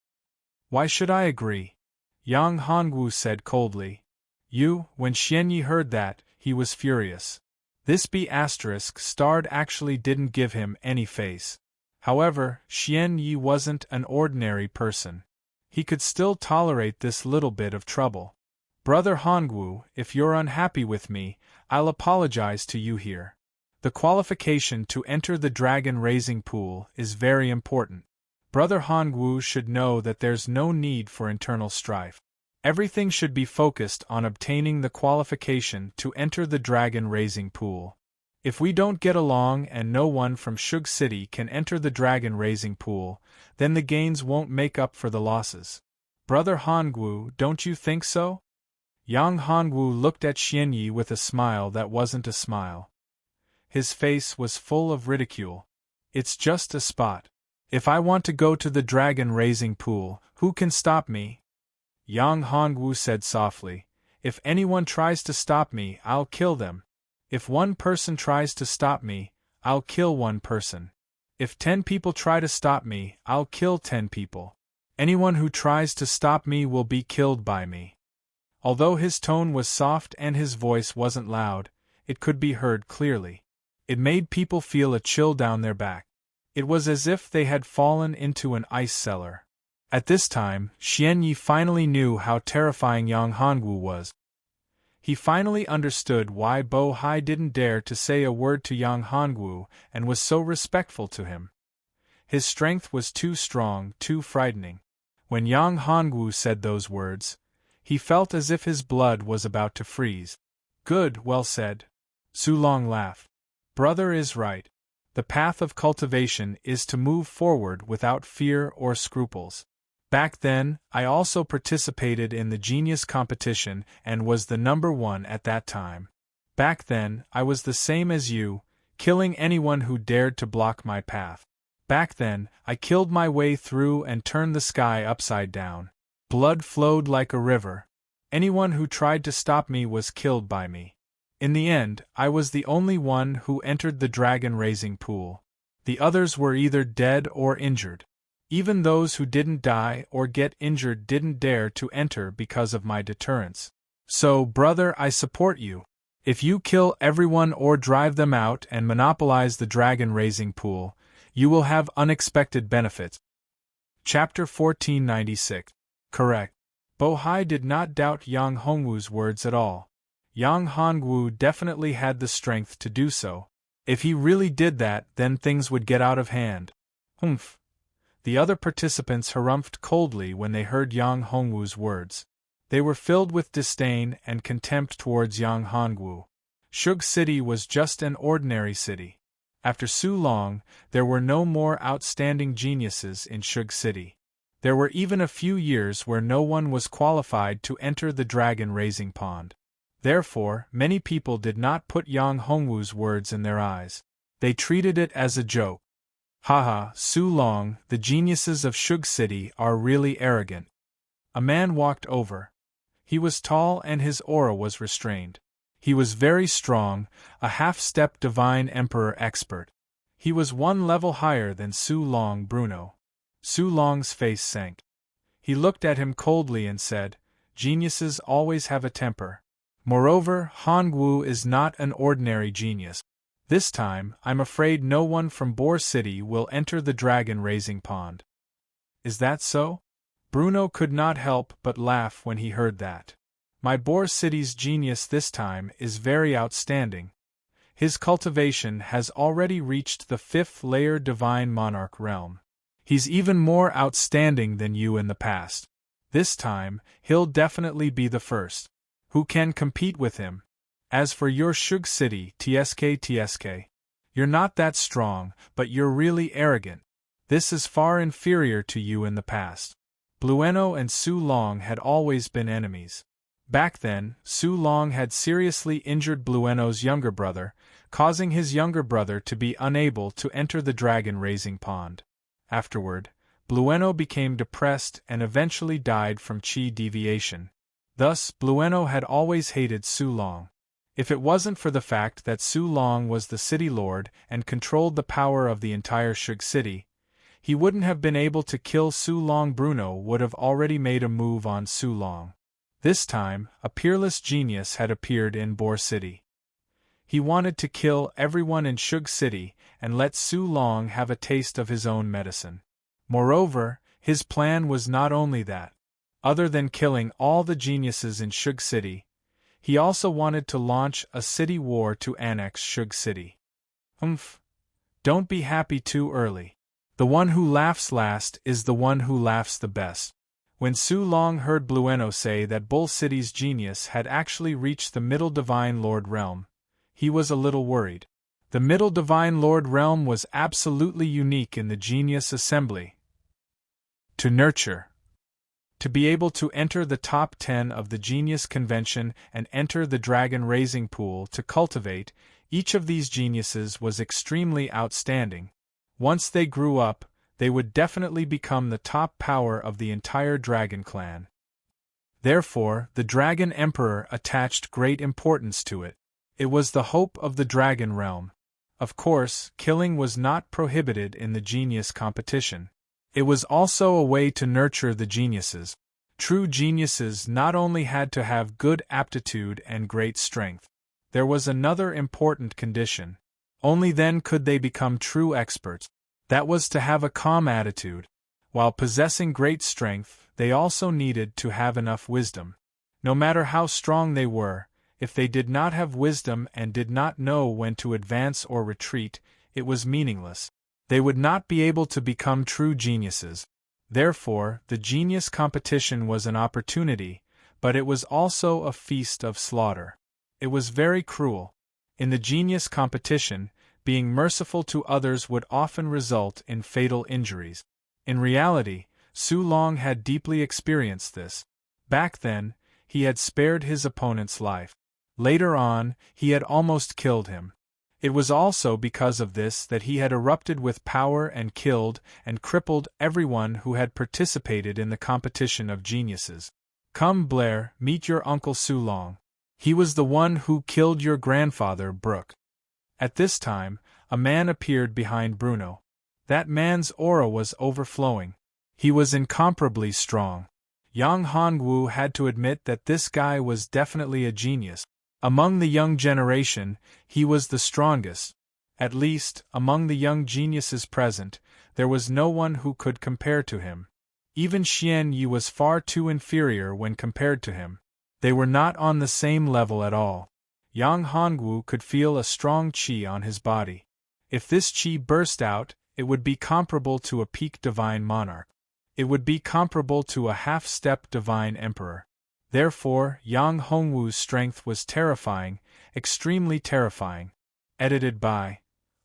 Why should I agree? Yang Hongwu said coldly. When Xian Yi heard that, he was furious. This B***** actually didn't give him any face. However, Xian Yi wasn't an ordinary person. He could still tolerate this little bit of trouble. Brother Hongwu, if you're unhappy with me, I'll apologize to you here. The qualification to enter the dragon-raising pool is very important. Brother Hongwu should know that there's no need for internal strife. Everything should be focused on obtaining the qualification to enter the dragon-raising pool. If we don't get along and no one from Shug City can enter the dragon-raising pool, then the gains won't make up for the losses. Brother Hongwu, don't you think so? Yang Hongwu looked at Xian Yi with a smile that wasn't a smile. His face was full of ridicule. It's just a spot. If I want to go to the dragon-raising pool, who can stop me? Yang Hongwu said softly. If anyone tries to stop me, I'll kill them. If one person tries to stop me, I'll kill one person. If 10 people try to stop me, I'll kill 10 people. Anyone who tries to stop me will be killed by me. Although his tone was soft and his voice wasn't loud, it could be heard clearly. It made people feel a chill down their back. It was as if they had fallen into an ice cellar. At this time, Xianyi finally knew how terrifying Yang Hongwu was. He finally understood why Bo Hai didn't dare to say a word to Yang Hongwu and was so respectful to him. His strength was too strong, too frightening. When Yang Hongwu said those words, he felt as if his blood was about to freeze. Good, well said. Su Long laughed. Brother is right. The path of cultivation is to move forward without fear or scruples. Back then, I also participated in the genius competition and was the number 1 at that time. Back then, I was the same as you, killing anyone who dared to block my path. Back then, I killed my way through and turned the sky upside down. Blood flowed like a river. Anyone who tried to stop me was killed by me. In the end, I was the only one who entered the dragon-raising pool. The others were either dead or injured. Even those who didn't die or get injured didn't dare to enter because of my deterrence. So, brother, I support you. If you kill everyone or drive them out and monopolize the dragon-raising pool, you will have unexpected benefits. Chapter 1496. Correct. Bo Hai did not doubt Yang Hongwu's words at all. Yang Hongwu definitely had the strength to do so. If he really did that, then things would get out of hand. Humph. The other participants harumphed coldly when they heard Yang Hongwu's words. They were filled with disdain and contempt towards Yang Hongwu. Shug City was just an ordinary city. After Su Long, there were no more outstanding geniuses in Shug City. There were even a few years where no one was qualified to enter the dragon-raising pond. Therefore, many people did not put Yang Hongwu's words in their eyes. They treated it as a joke. Haha, Su Long, the geniuses of Shug City are really arrogant. A man walked over. He was tall and his aura was restrained. He was very strong, a half-step divine emperor expert. He was 1 level higher than Su Long Bruno. Su Long's face sank. He looked at him coldly and said, "Geniuses always have a temper. Moreover, Hongwu is not an ordinary genius. This time, I'm afraid no one from Boar City will enter the dragon-raising pond." Is that so? Bruno could not help but laugh when he heard that. My Boar City's genius this time is very outstanding. His cultivation has already reached the 5th layer Divine Monarch realm. He's even more outstanding than you in the past. This time, he'll definitely be the first. Who can compete with him? As for your Shug City, TSK, you're not that strong, but you're really arrogant. This is far inferior to you in the past. Blueno and Su Long had always been enemies. Back then, Su Long had seriously injured Blueno's younger brother, causing his younger brother to be unable to enter the dragon-raising pond. Afterward, Blueno became depressed and eventually died from chi deviation. Thus, Blueno had always hated Su Long. If it wasn't for the fact that Su Long was the city lord and controlled the power of the entire Shug City, he wouldn't have been able to kill Su Long. Bruno would have already made a move on Su Long. This time, a peerless genius had appeared in Boar City. He wanted to kill everyone in Shug City and let Su Long have a taste of his own medicine. Moreover, his plan was not only that. Other than killing all the geniuses in Shug City, he also wanted to launch a city war to annex Shug City. Don't be happy too early. The one who laughs last is the one who laughs the best. When Su Long heard Blueno say that Bull City's genius had actually reached the Middle Divine Lord realm, he was a little worried. The Middle Divine Lord realm was absolutely unique in the Genius Assembly. To nurture. To be able to enter the top 10 of the Genius Convention and enter the Dragon Raising Pool to cultivate, Each of these geniuses was extremely outstanding. Once they grew up, they would definitely become the top power of the entire dragon clan. Therefore, the Dragon Emperor attached great importance to it. It was the hope of the dragon realm. Of course, killing was not prohibited in the genius competition. It was also a way to nurture the geniuses. True geniuses not only had to have good aptitude and great strength. There was another important condition. Only then could they become true experts. That was to have a calm attitude. While possessing great strength, they also needed to have enough wisdom. No matter how strong they were, if they did not have wisdom and did not know when to advance or retreat, it was meaningless. They would not be able to become true geniuses. Therefore, the genius competition was an opportunity, but it was also a feast of slaughter. It was very cruel. In the genius competition, being merciful to others would often result in fatal injuries. In reality, Su Long had deeply experienced this. Back then, he had spared his opponent's life. Later on, he had almost killed him. It was also because of this that he had erupted with power and killed and crippled everyone who had participated in the competition of geniuses. Come, Blair, meet your uncle Su Long. He was the one who killed your grandfather, Brooke. At this time, a man appeared behind Bruno. That man's aura was overflowing. He was incomparably strong. Yang Hongwu had to admit that this guy was definitely a genius. Among the young generation, he was the strongest. At least, among the young geniuses present, there was no one who could compare to him. Even Xian Yi was far too inferior when compared to him. They were not on the same level at all. Yang Hongwu could feel a strong qi on his body. If this qi burst out, it would be comparable to a peak divine monarch. It would be comparable to a half-step divine emperor. Therefore, Yang Hongwu's strength was terrifying, extremely terrifying. Edited by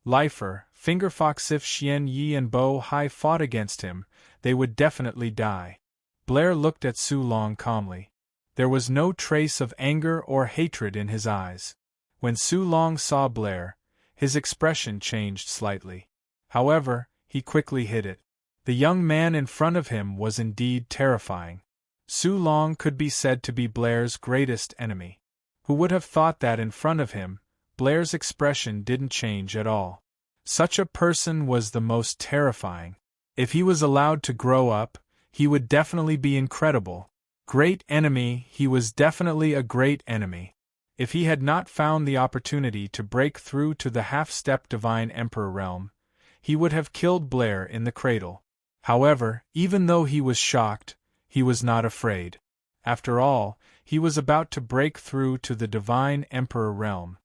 Lifer, Fingerfox. If Xian Yi and Bo Hai fought against him, they would definitely die. Blair looked at Su Long calmly. There was no trace of anger or hatred in his eyes. When Su Long saw Blair, his expression changed slightly. However, he quickly hid it. The young man in front of him was indeed terrifying. Su Long could be said to be Blair's greatest enemy. Who would have thought that in front of him, Blair's expression didn't change at all? Such a person was the most terrifying. If he was allowed to grow up, he would definitely be incredible. Great enemy, he was definitely a great enemy. If he had not found the opportunity to break through to the half-step divine emperor realm, he would have killed Blair in the cradle. However, even though he was shocked, he was not afraid. After all, he was about to break through to the divine emperor realm.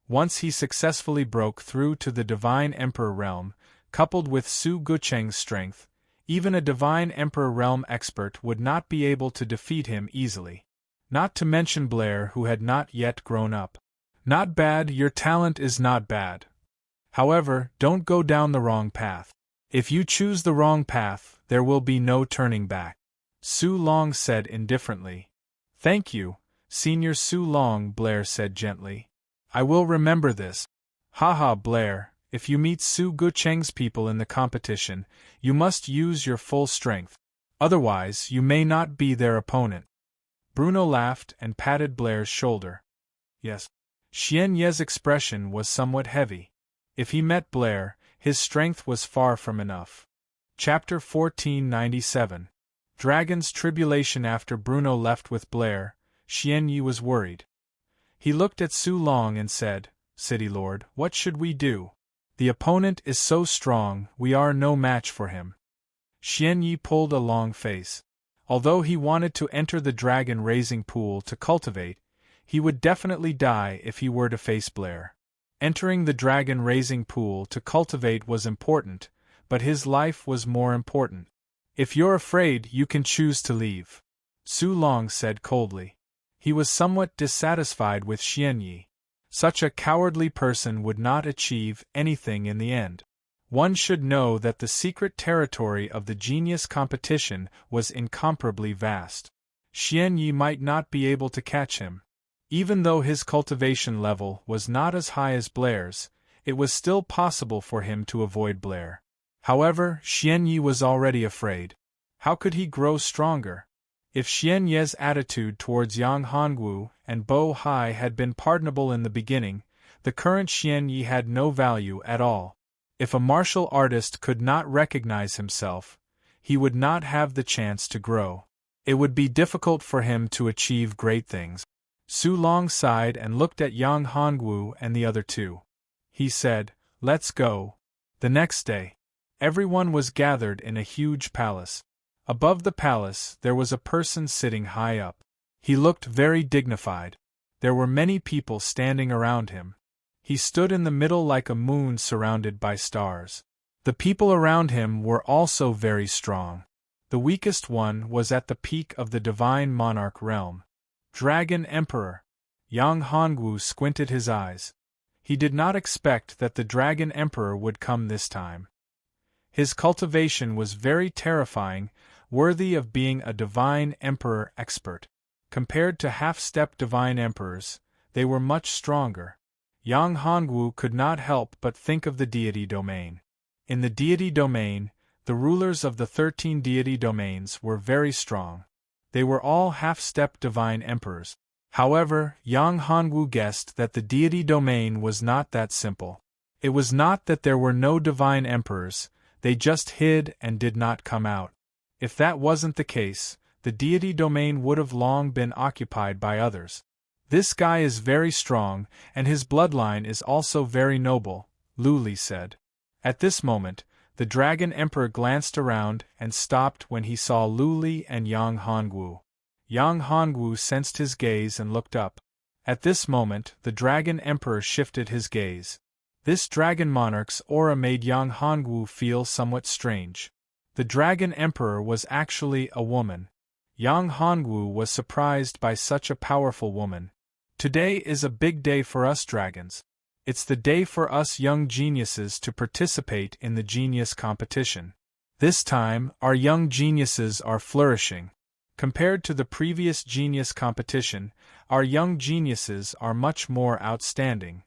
Once he successfully broke through to the divine emperor realm, coupled with Su Gucheng's strength, even a divine emperor realm expert would not be able to defeat him easily. Not to mention Blair, who had not yet grown up. Not bad, your talent is not bad. However, don't go down the wrong path. If you choose the wrong path, there will be no turning back. Su Long said indifferently. Thank you, Senior Su Long, Blair said gently. I will remember this. Haha, Blair, if you meet Su Gucheng's people in the competition, you must use your full strength. Otherwise, you may not be their opponent. Bruno laughed and patted Blair's shoulder. Yes. Xian Ye's expression was somewhat heavy. If he met Blair, his strength was far from enough. Chapter 1497. Dragon's tribulation. After Bruno left with Blair, Xian Yi was worried. He looked at Su Long and said, City Lord, what should we do? The opponent is so strong, we are no match for him. Xian Yi pulled a long face. Although he wanted to enter the dragon raising pool to cultivate, he would definitely die if he were to face Blair. Entering the dragon raising pool to cultivate was important, but his life was more important. If you're afraid, you can choose to leave, Su Long said coldly. He was somewhat dissatisfied with Xian Yi. Such a cowardly person would not achieve anything in the end. One should know that the secret territory of the genius competition was incomparably vast. Xian Yi might not be able to catch him. Even though his cultivation level was not as high as Blair's, it was still possible for him to avoid Blair. However, Xian Yi was already afraid. How could he grow stronger? If Xian Ye's attitude towards Yang Hongwu and Bo Hai had been pardonable in the beginning, the current Xian Yi had no value at all. If a martial artist could not recognize himself, he would not have the chance to grow. It would be difficult for him to achieve great things. Su Long sighed and looked at Yang Hongwu and the other two. He said, "Let's go." The next day, everyone was gathered in a huge palace. Above the palace there was a person sitting high up. He looked very dignified. There were many people standing around him. He stood in the middle like a moon surrounded by stars. The people around him were also very strong. The weakest one was at the peak of the divine monarch realm. Dragon Emperor. Yang Hongwu squinted his eyes. He did not expect that the Dragon Emperor would come this time. His cultivation was very terrifying, worthy of being a divine emperor expert. Compared to half-step divine emperors, they were much stronger. Yang Hongwu could not help but think of the deity domain. In the deity domain, the rulers of the 13 deity domains were very strong. They were all half-step divine emperors. However, Yang Hongwu guessed that the deity domain was not that simple. It was not that there were no divine emperors, they just hid and did not come out. If that wasn't the case, the deity domain would have long been occupied by others. "This guy is very strong, and his bloodline is also very noble," Lu Li said. At this moment, the Dragon Emperor glanced around and stopped when he saw Lu Li and Yang Hongwu. Yang Hongwu sensed his gaze and looked up. At this moment, the Dragon Emperor shifted his gaze. This Dragon Monarch's aura made Yang Hongwu feel somewhat strange. The Dragon Emperor was actually a woman. Yang Hongwu was surprised by such a powerful woman. "Today is a big day for us dragons. It's the day for us young geniuses to participate in the genius competition. This time, our young geniuses are flourishing. Compared to the previous genius competition, our young geniuses are much more outstanding.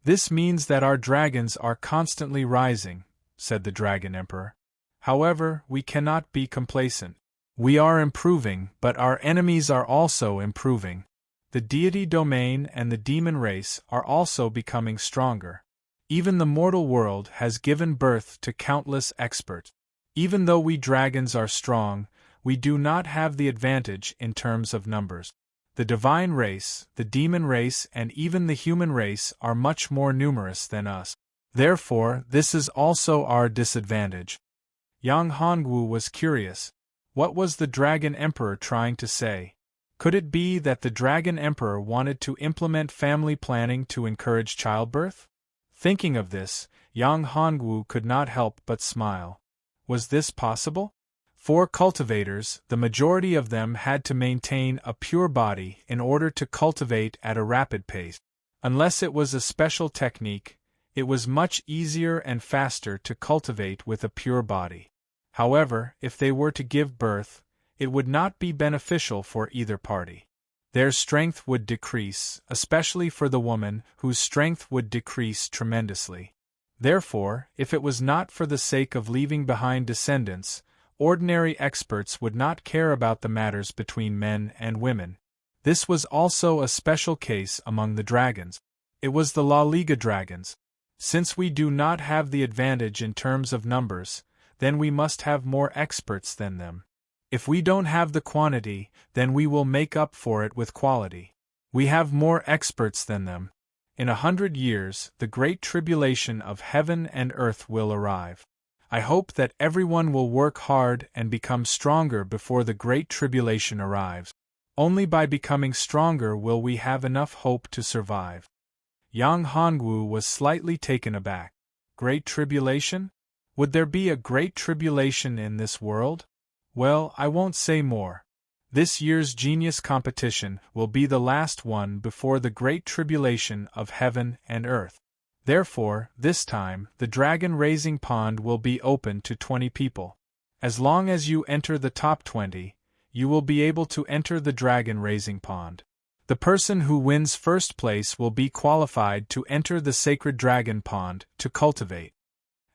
This means that our dragons are constantly rising," said the Dragon Emperor. "However, we cannot be complacent. We are improving, but our enemies are also improving. The deity domain and the demon race are also becoming stronger. Even the mortal world has given birth to countless experts. Even though we dragons are strong, we do not have the advantage in terms of numbers. The divine race, the demon race and even the human race are much more numerous than us. Therefore, this is also our disadvantage." Yang Hongwu was curious. What was the Dragon Emperor trying to say? Could it be that the Dragon Emperor wanted to implement family planning to encourage childbirth? Thinking of this, Yang Hongwu could not help but smile. Was this possible? For cultivators, the majority of them had to maintain a pure body in order to cultivate at a rapid pace. Unless it was a special technique, it was much easier and faster to cultivate with a pure body. However, if they were to give birth, it would not be beneficial for either party. Their strength would decrease, especially for the woman, whose strength would decrease tremendously. Therefore, if it was not for the sake of leaving behind descendants, ordinary experts would not care about the matters between men and women. This was also a special case among the dragons. It was the La Liga dragons. Since we do not have the advantage in terms of numbers, then we must have more experts than them. If we don't have the quantity, then we will make up for it with quality. We have more experts than them. In 100 years, the great tribulation of heaven and earth will arrive. I hope that everyone will work hard and become stronger before the great tribulation arrives. Only by becoming stronger will we have enough hope to survive." Yang Hongwu was slightly taken aback. Great tribulation? Would there be a great tribulation in this world? Well, I won't say more. This year's genius competition will be the last one before the great tribulation of heaven and earth. Therefore, this time, the dragon raising pond will be open to 20 people. As long as you enter the top 20, you will be able to enter the dragon raising pond. The person who wins first place will be qualified to enter the sacred dragon pond to cultivate.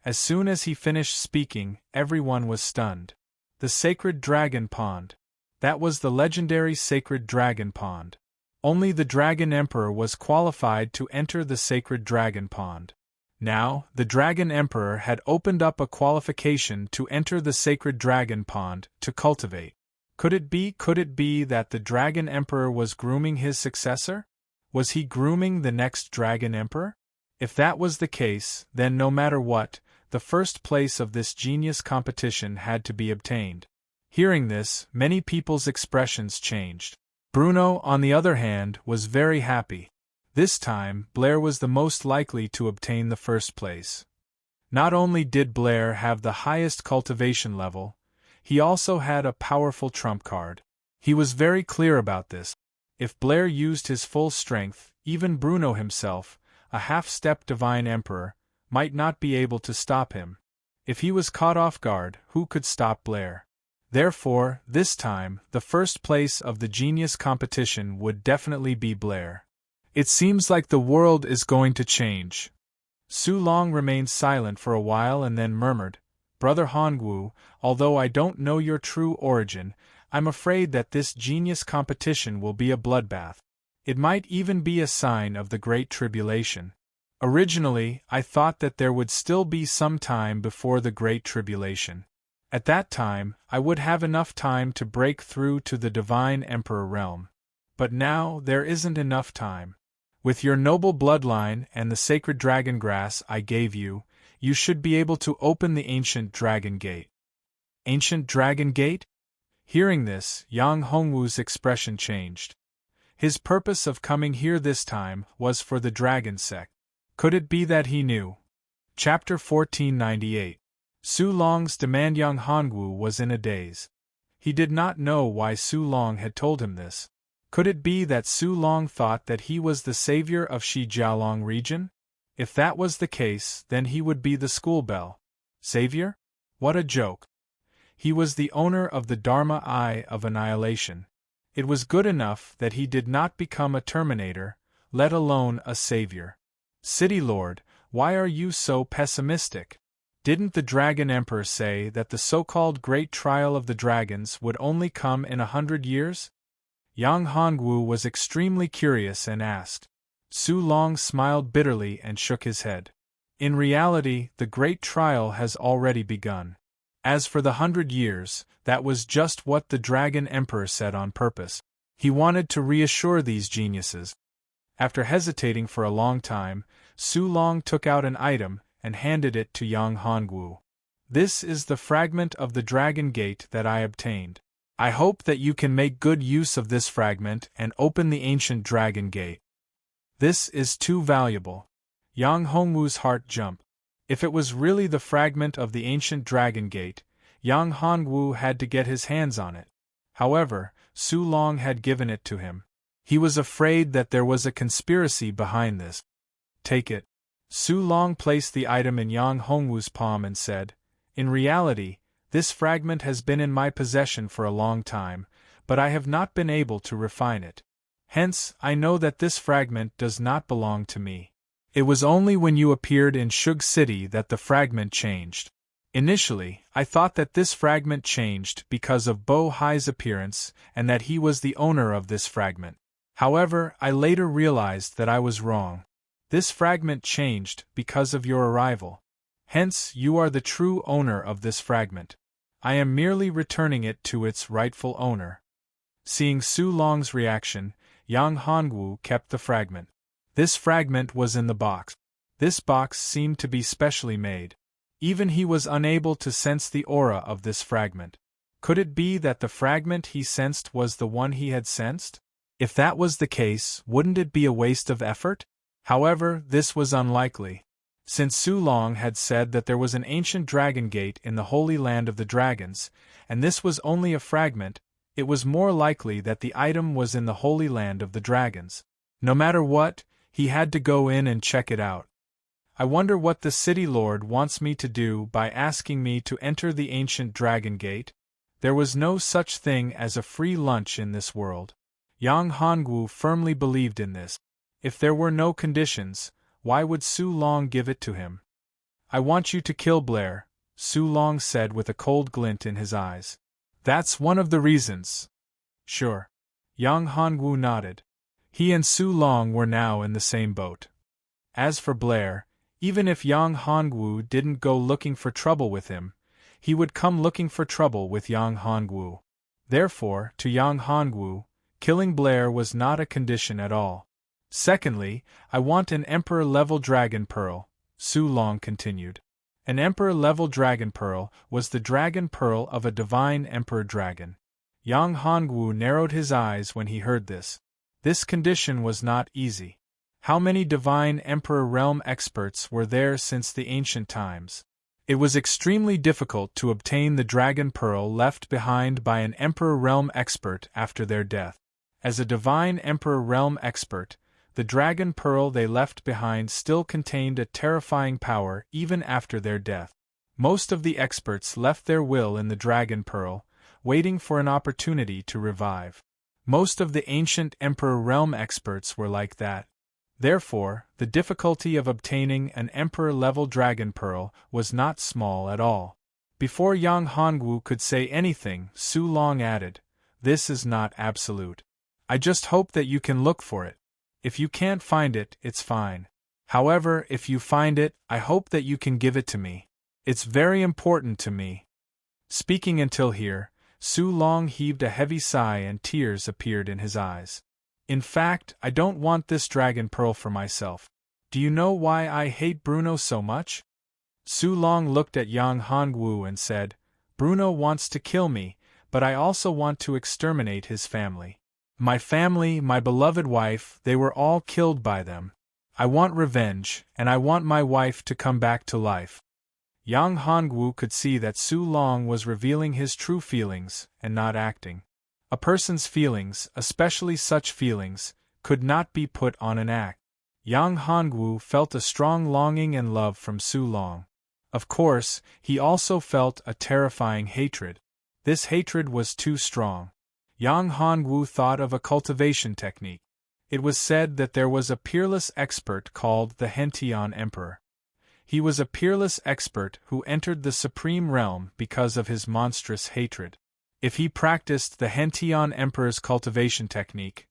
As soon as he finished speaking, everyone was stunned. The sacred dragon pond. That was the legendary sacred dragon pond. Only the Dragon Emperor was qualified to enter the sacred dragon pond. Now, the Dragon Emperor had opened up a qualification to enter the sacred dragon pond to cultivate. Could it be that the Dragon Emperor was grooming his successor? Was he grooming the next Dragon Emperor? If that was the case, then no matter what, the first place of this genius competition had to be obtained. Hearing this, many people's expressions changed. Bruno, on the other hand, was very happy. This time, Blair was the most likely to obtain the first place. Not only did Blair have the highest cultivation level, he also had a powerful trump card. He was very clear about this. If Blair used his full strength, even Bruno himself, a half-step Divine Emperor, might not be able to stop him. If he was caught off guard, who could stop Blair? Therefore, this time, the first place of the genius competition would definitely be Blair. It seems like the world is going to change. Su Long remained silent for a while and then murmured, "Brother Hongwu, although I don't know your true origin, I'm afraid that this genius competition will be a bloodbath. It might even be a sign of the Great Tribulation. Originally, I thought that there would still be some time before the Great Tribulation. At that time, I would have enough time to break through to the Divine Emperor realm. But now, there isn't enough time. With your noble bloodline and the sacred dragon grass I gave you, you should be able to open the ancient dragon gate." Ancient dragon gate? Hearing this, Yang Hongwu's expression changed. His purpose of coming here this time was for the dragon sect. Could it be that he knew? Chapter 1498. Su Long's demand. Yang Hongwu was in a daze. He did not know why Su Long had told him this. Could it be that Su Long thought that he was the savior of Shijialong region? If that was the case, then he would be the school bell. Savior? What a joke. He was the owner of the Dharma Eye of Annihilation. It was good enough that he did not become a Terminator, let alone a savior. City Lord, why are you so pessimistic? Didn't the Dragon Emperor say that the so-called Great Trial of the Dragons would only come in 100 years? Yang Hongwu was extremely curious and asked. Su Long smiled bitterly and shook his head. In reality, the Great Trial has already begun. As for the 100 years, that was just what the Dragon Emperor said on purpose. He wanted to reassure these geniuses. After hesitating for a long time, Su Long took out an item and handed it to Yang Hongwu. "This is the fragment of the Dragon Gate that I obtained. I hope that you can make good use of this fragment and open the ancient Dragon Gate." This is too valuable. Yang Hongwu's heart jumped. If it was really the fragment of the ancient Dragon Gate, Yang Hongwu had to get his hands on it. However, Su Long had given it to him. He was afraid that there was a conspiracy behind this. "Take it." Su Long placed the item in Yang Hongwu's palm and said, "In reality, this fragment has been in my possession for a long time, but I have not been able to refine it. Hence, I know that this fragment does not belong to me. It was only when you appeared in Shug City that the fragment changed. Initially, I thought that this fragment changed because of Bo Hai's appearance and that he was the owner of this fragment. However, I later realized that I was wrong. This fragment changed because of your arrival. Hence, you are the true owner of this fragment. I am merely returning it to its rightful owner." Seeing Su Long's reaction, Yang Hongwu kept the fragment. This fragment was in the box. This box seemed to be specially made. Even he was unable to sense the aura of this fragment. Could it be that the fragment he sensed was the one he had sensed? If that was the case, wouldn't it be a waste of effort? However, this was unlikely. Since Su Long had said that there was an ancient dragon gate in the Holy Land of the Dragons, and this was only a fragment, it was more likely that the item was in the Holy Land of the Dragons. No matter what, he had to go in and check it out. I wonder what the City Lord wants me to do by asking me to enter the ancient dragon gate? There was no such thing as a free lunch in this world. Yang Hongwu firmly believed in this. If there were no conditions, why would Su Long give it to him? I want you to kill Blair, Su Long said with a cold glint in his eyes. That's one of the reasons. Sure. Yang Hongwu nodded. He and Su Long were now in the same boat. As for Blair, even if Yang Hongwu didn't go looking for trouble with him, he would come looking for trouble with Yang Hongwu. Therefore, to Yang Hongwu, killing Blair was not a condition at all. Secondly, I want an Emperor-level dragon pearl, Su Long continued. An Emperor-level dragon pearl was the dragon pearl of a divine Emperor dragon. Yang Hongwu narrowed his eyes when he heard this. This condition was not easy. How many divine Emperor realm experts were there since the ancient times? It was extremely difficult to obtain the dragon pearl left behind by an Emperor realm expert after their death. As a divine Emperor realm expert, the dragon pearl they left behind still contained a terrifying power even after their death. Most of the experts left their will in the dragon pearl, waiting for an opportunity to revive. Most of the ancient Emperor realm experts were like that. Therefore, the difficulty of obtaining an Emperor-level dragon pearl was not small at all. Before Yang Hongwu could say anything, Su Long added, "This is not absolute. I just hope that you can look for it. If you can't find it, it's fine. However, if you find it, I hope that you can give it to me. It's very important to me." Speaking until here, Su Long heaved a heavy sigh and tears appeared in his eyes. In fact, I don't want this dragon pearl for myself. Do you know why I hate Bruno so much? Su Long looked at Yang Hongwu and said, Bruno wants to kill me, but I also want to exterminate his family. My family, my beloved wife, they were all killed by them. I want revenge, and I want my wife to come back to life. Yang Hongwu could see that Su Long was revealing his true feelings, and not acting. A person's feelings, especially such feelings, could not be put on an act. Yang Hongwu felt a strong longing and love from Su Long. Of course, he also felt a terrifying hatred. This hatred was too strong. Yang Hongwu thought of a cultivation technique. It was said that there was a peerless expert called the Hentian Emperor. He was a peerless expert who entered the supreme realm because of his monstrous hatred. If he practiced the Hentian Emperor's cultivation technique,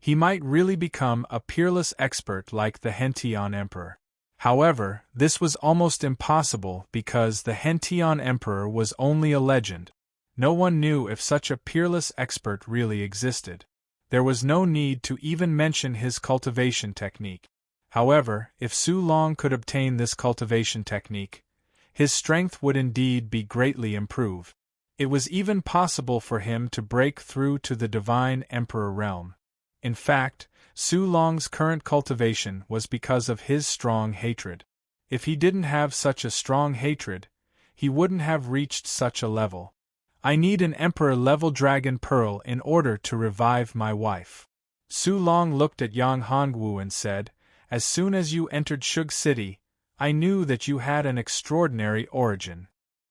he might really become a peerless expert like the Hentian Emperor. However, this was almost impossible because the Hentian Emperor was only a legend. No one knew if such a peerless expert really existed. There was no need to even mention his cultivation technique. However, if Su Long could obtain this cultivation technique, his strength would indeed be greatly improved. It was even possible for him to break through to the divine Emperor realm. In fact, Su Long's current cultivation was because of his strong hatred. If he didn't have such a strong hatred, he wouldn't have reached such a level. I need an Emperor-level dragon pearl in order to revive my wife. Su Long looked at Yang Hongwu and said, As soon as you entered Shug City, I knew that you had an extraordinary origin.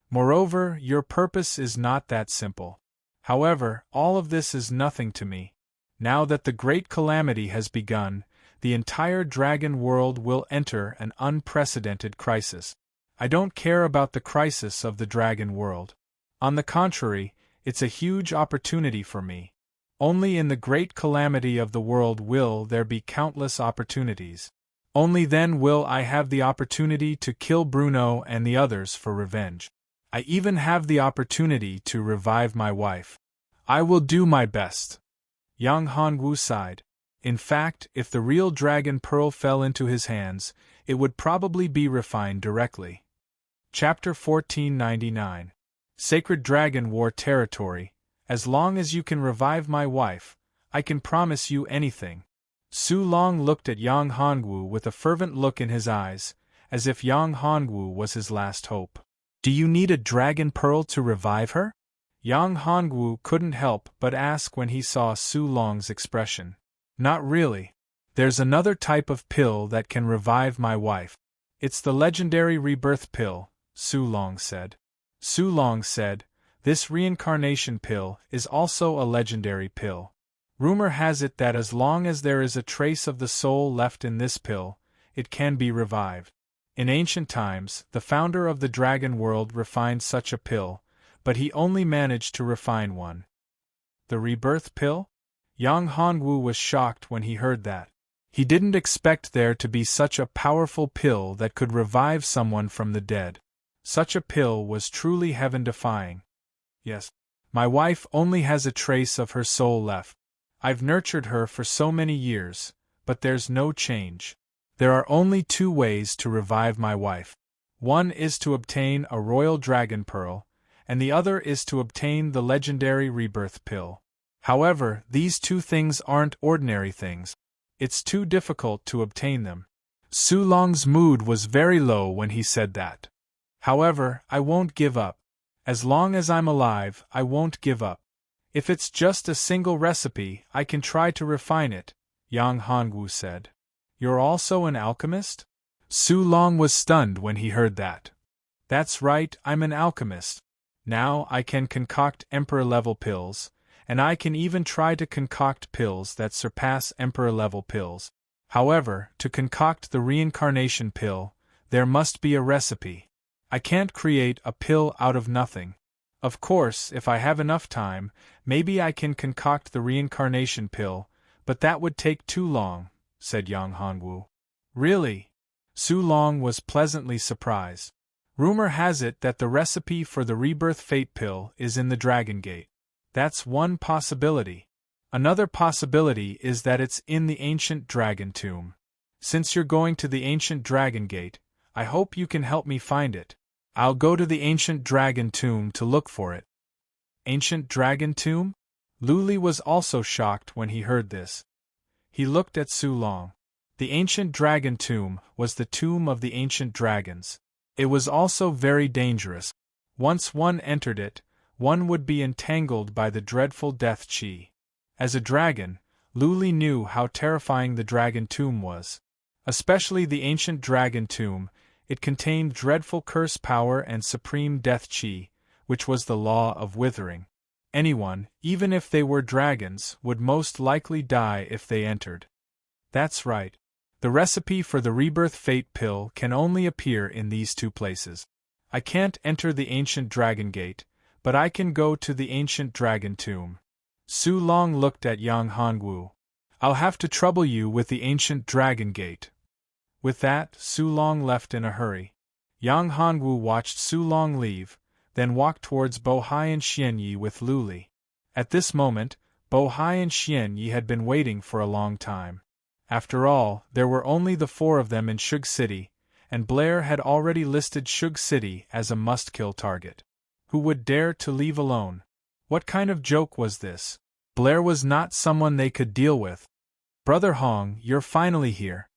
Moreover, your purpose is not that simple. However, all of this is nothing to me. Now that the great calamity has begun, the entire dragon world will enter an unprecedented crisis. I don't care about the crisis of the dragon world. On the contrary, it's a huge opportunity for me. Only in the great calamity of the world will there be countless opportunities. Only then will I have the opportunity to kill Bruno and the others for revenge. I even have the opportunity to revive my wife. I will do my best. Yang Hongwu sighed. In fact, if the real dragon pearl fell into his hands, it would probably be refined directly. Chapter 1499. Sacred Dragon War Territory. As long as you can revive my wife, I can promise you anything. Su Long looked at Yang Hongwu with a fervent look in his eyes, as if Yang Hongwu was his last hope. Do you need a dragon pearl to revive her? Yang Hongwu couldn't help but ask when he saw Su Long's expression. Not really. There's another type of pill that can revive my wife. It's the legendary rebirth pill, Su Long said. Su Long said, this reincarnation pill is also a legendary pill. Rumor has it that as long as there is a trace of the soul left in this pill, it can be revived. In ancient times, the founder of the dragon world refined such a pill, but he only managed to refine one. The rebirth pill? Yang Hongwu was shocked when he heard that. He didn't expect there to be such a powerful pill that could revive someone from the dead. Such a pill was truly heaven-defying. Yes, my wife only has a trace of her soul left. I've nurtured her for so many years, but there's no change. There are only two ways to revive my wife. One is to obtain a royal dragon pearl, and the other is to obtain the legendary rebirth pill. However, these two things aren't ordinary things. It's too difficult to obtain them. Su Long's mood was very low when he said that. However, I won't give up. As long as I'm alive, I won't give up. If it's just a single recipe, I can try to refine it, Yang Hongwu said. You're also an alchemist? Su Long was stunned when he heard that. That's right, I'm an alchemist. Now I can concoct emperor-level pills, and I can even try to concoct pills that surpass emperor-level pills. However, to concoct the reincarnation pill, there must be a recipe. I can't create a pill out of nothing. Of course, if I have enough time, maybe I can concoct the reincarnation pill, but that would take too long, said Yang Hongwu. Really? Su Long was pleasantly surprised. Rumor has it that the recipe for the rebirth fate pill is in the Dragon Gate. That's one possibility. Another possibility is that it's in the ancient dragon tomb. Since you're going to the ancient Dragon Gate, I hope you can help me find it. I'll go to the ancient dragon tomb to look for it. Ancient dragon tomb? Luli was also shocked when he heard this. He looked at Su Long. The ancient dragon tomb was the tomb of the ancient dragons. It was also very dangerous. Once one entered it, one would be entangled by the dreadful death chi. As a dragon, Luli knew how terrifying the dragon tomb was. Especially the ancient dragon tomb, it contained dreadful curse power and supreme death chi, which was the law of withering. Anyone, even if they were dragons, would most likely die if they entered. That's right. The recipe for the rebirth fate pill can only appear in these two places. I can't enter the ancient dragon gate, but I can go to the ancient dragon tomb. Su Long looked at Yang Hongwu. I'll have to trouble you with the ancient dragon gate. With that, Su Long left in a hurry. Yang Hongwu watched Su Long leave, then walked towards Bo Hai and Xian Yi with Luli. At this moment, Bo Hai and Xian Yi had been waiting for a long time. After all, there were only the four of them in Shug City, and Blair had already listed Shug City as a must-kill target. Who would dare to leave alone? What kind of joke was this? Blair was not someone they could deal with. Brother Hong, you're finally here.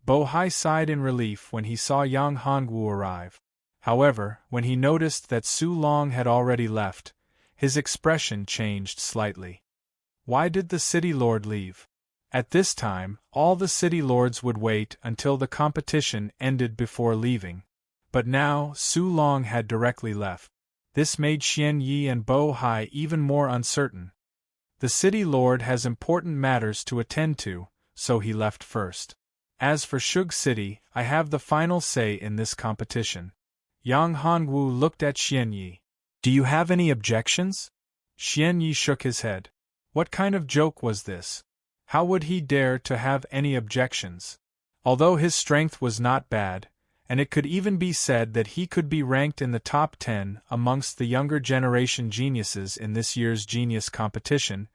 Bo Hai sighed in relief when he saw Yang Hongwu arrive. However, when he noticed that Su Long had already left, his expression changed slightly. Why did the city lord leave? At this time, all the city lords would wait until the competition ended before leaving. But now, Su Long had directly left. This made Xian Yi and Bo Hai even more uncertain. The city lord has important matters to attend to, so he left first. As for Shug City, I have the final say in this competition. Yang Hongwu looked at Xian Yi. Do you have any objections? Xian Yi shook his head. What kind of joke was this? How would he dare to have any objections? Although his strength was not bad, and it could even be said that he could be ranked in the top 10 amongst the younger generation geniuses in this year's genius competition,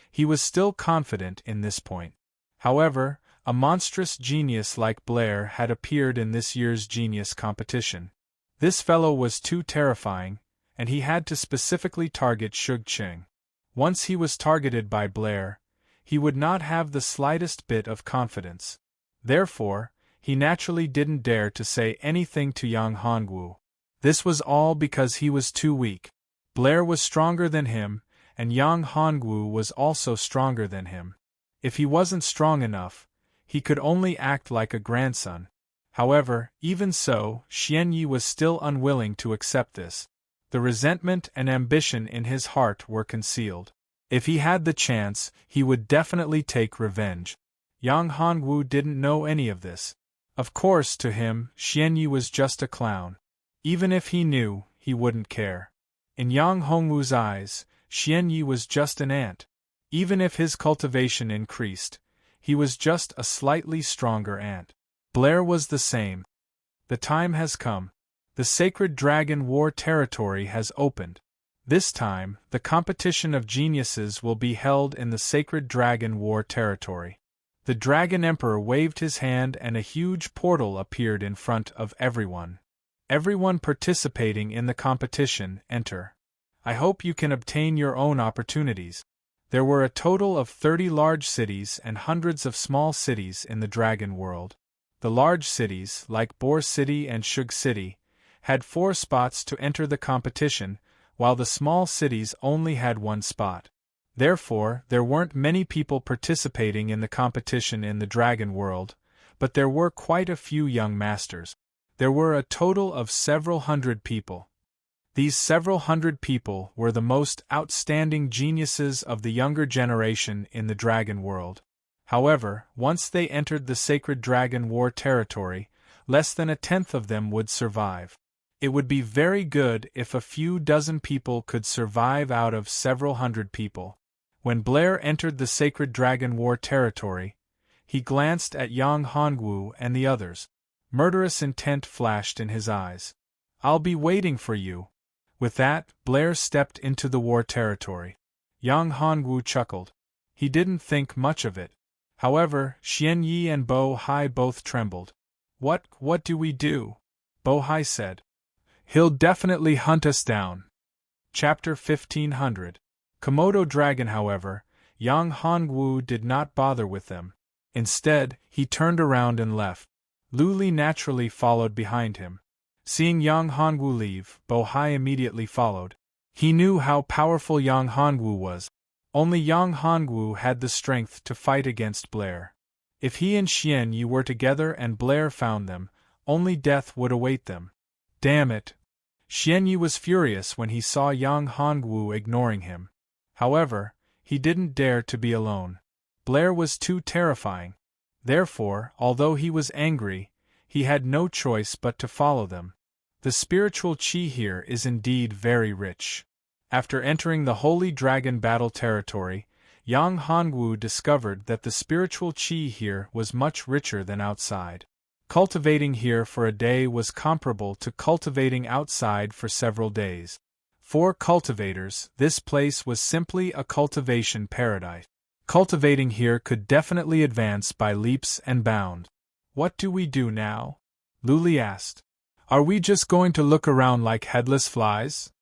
he was still confident in this point. However, a monstrous genius like Blair had appeared in this year's genius competition. This fellow was too terrifying, and he had to specifically target Shug Cheng. Once he was targeted by Blair, he would not have the slightest bit of confidence. Therefore, he naturally didn't dare to say anything to Yang Hongwu. This was all because he was too weak. Blair was stronger than him, and Yang Hongwu was also stronger than him. If he wasn't strong enough, he could only act like a grandson. However, even so, Xian Yi was still unwilling to accept this. The resentment and ambition in his heart were concealed. If he had the chance, he would definitely take revenge. Yang Hongwu didn't know any of this. Of course, to him, Xianyi was just a clown. Even if he knew, he wouldn't care. In Yang Hongwu's eyes, Xianyi was just an ant. Even if his cultivation increased, he was just a slightly stronger ant. Blair was the same. The time has come. The Sacred Dragon War territory has opened. This time, the competition of geniuses will be held in the Sacred Dragon War territory. The Dragon Emperor waved his hand and a huge portal appeared in front of everyone. Everyone participating in the competition, enter. I hope you can obtain your own opportunities. There were a total of 30 large cities and hundreds of small cities in the Dragon World. The large cities, like Boar City and Shug City, had 4 spots to enter the competition, while the small cities only had 1 spot. Therefore, there weren't many people participating in the competition in the Dragon World, but there were quite a few young masters. There were a total of several hundred people. These several hundred people were the most outstanding geniuses of the younger generation in the Dragon World. However, once they entered the Sacred Dragon War territory, less than 1/10 of them would survive. It would be very good if a few dozen people could survive out of several hundred people. When Blair entered the Sacred Dragon War territory, he glanced at Yang Hongwu and the others. Murderous intent flashed in his eyes. "I'll be waiting for you." With that, Blair stepped into the war territory. Yang Hongwu chuckled. He didn't think much of it. However, Xianyi and Bo Hai both trembled. What do we do?" Bo Hai said. "He'll definitely hunt us down." Chapter 1500. Komodo Dragon. However, Yang Hongwu did not bother with them. Instead, he turned around and left. Lu Li naturally followed behind him. Seeing Yang Hongwu leave, Bo Hai immediately followed. He knew how powerful Yang Hongwu was. Only Yang Hongwu had the strength to fight against Blair. If he and Xianyi were together and Blair found them, only death would await them. Damn it! Xianyi was furious when he saw Yang Hongwu ignoring him. However, he didn't dare to be alone. Blair was too terrifying. Therefore, although he was angry, he had no choice but to follow them. The spiritual qi here is indeed very rich. After entering the Holy Dragon Battle territory, Yang Hongwu discovered that the spiritual qi here was much richer than outside. Cultivating here for a day was comparable to cultivating outside for several days. For cultivators, this place was simply a cultivation paradise. Cultivating here could definitely advance by leaps and bounds. "What do we do now?" Lu Li asked. "Are we just going to look around like headless flies?"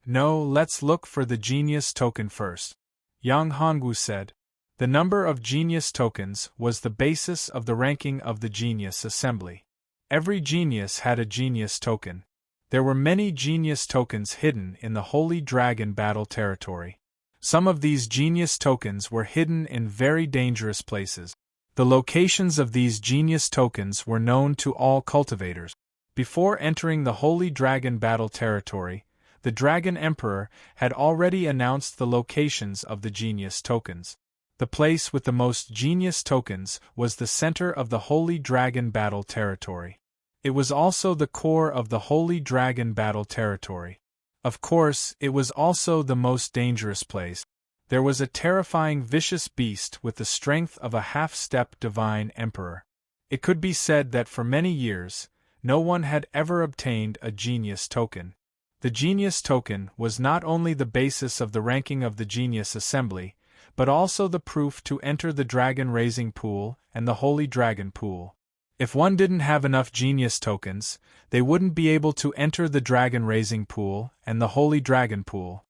"No, let's look for the genius token first," Yang Hongwu said. The number of genius tokens was the basis of the ranking of the genius assembly. Every genius had a genius token. There were many genius tokens hidden in the Holy Dragon Battle territory. Some of these genius tokens were hidden in very dangerous places. The locations of these genius tokens were known to all cultivators. Before entering the Holy Dragon Battle territory, the Dragon Emperor had already announced the locations of the genius tokens. The place with the most genius tokens was the center of the Holy Dragon Battle territory. It was also the core of the Holy Dragon Battle territory. Of course, it was also the most dangerous place. There was a terrifying vicious beast with the strength of a half-step divine emperor. It could be said that for many years, no one had ever obtained a genius token. The genius token was not only the basis of the ranking of the genius assembly, but also the proof to enter the Dragon Raising Pool and the Holy Dragon Pool. If one didn't have enough genius tokens, they wouldn't be able to enter the Dragon Raising Pool and the Holy Dragon Pool.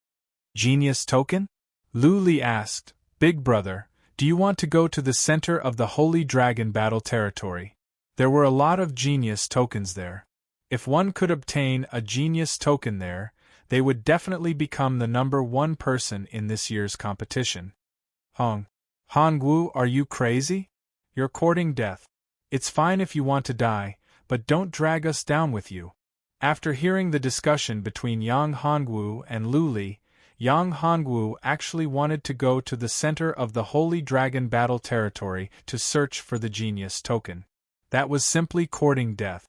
"Genius token?" Lu Li asked. "Big brother, do you want to go to the center of the Holy Dragon Battle territory?" There were a lot of genius tokens there. If one could obtain a genius token there, they would definitely become the number 1 person in this year's competition. Hongwu, are you crazy? You're courting death. It's fine if you want to die, but don't drag us down with you. After hearing the discussion between Yang Hongwu and Lu Li, Yang Hongwu actually wanted to go to the center of the Holy Dragon battle territory to search for the genius token. That was simply courting death.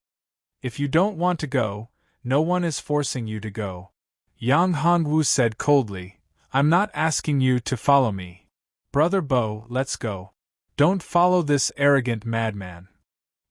If you don't want to go, no one is forcing you to go. Yang Hongwu said coldly, I'm not asking you to follow me. Brother Bo, let's go. Don't follow this arrogant madman.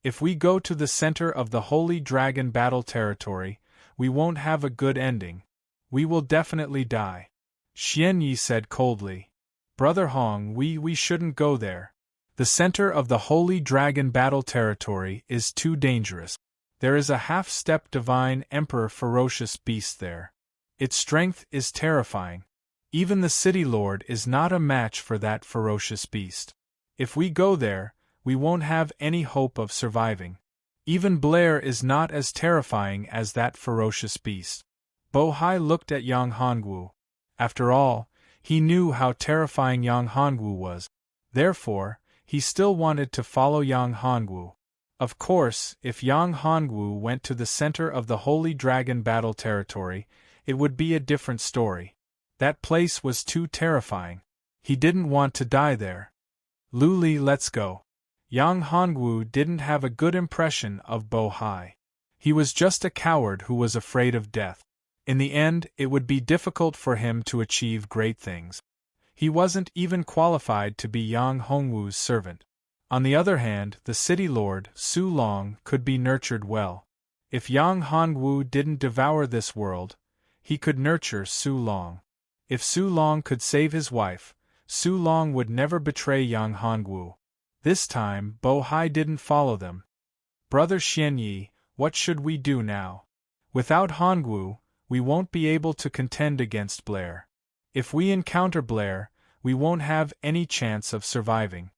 If we go to the center of the Holy Dragon battle territory, we won't have a good ending. We will definitely die. Xian Yi said coldly. Brother Hong, we shouldn't go there. The center of the Holy Dragon battle territory is too dangerous. There is a half-step divine emperor ferocious beast there. Its strength is terrifying. Even the city lord is not a match for that ferocious beast. If we go there, we won't have any hope of surviving. Even Blair is not as terrifying as that ferocious beast. Bo Hai looked at Yang Hongwu. After all, he knew how terrifying Yang Hongwu was. Therefore, he still wanted to follow Yang Hongwu. Of course, if Yang Hongwu went to the center of the Holy Dragon battle territory, it would be a different story. That place was too terrifying. He didn't want to die there. Luli, let's go. Yang Hongwu didn't have a good impression of Bo Hai. He was just a coward who was afraid of death. In the end, it would be difficult for him to achieve great things. He wasn't even qualified to be Yang Hongwu's servant. On the other hand, the city lord, Su Long, could be nurtured well. If Yang Hongwu didn't devour this world, he could nurture Su Long. If Su Long could save his wife, Su Long would never betray Yang Hongwu. This time, Bo Hai didn't follow them. Brother Xian Yi, what should we do now? Without Hongwu, we won't be able to contend against Blair. If we encounter Blair, we won't have any chance of surviving.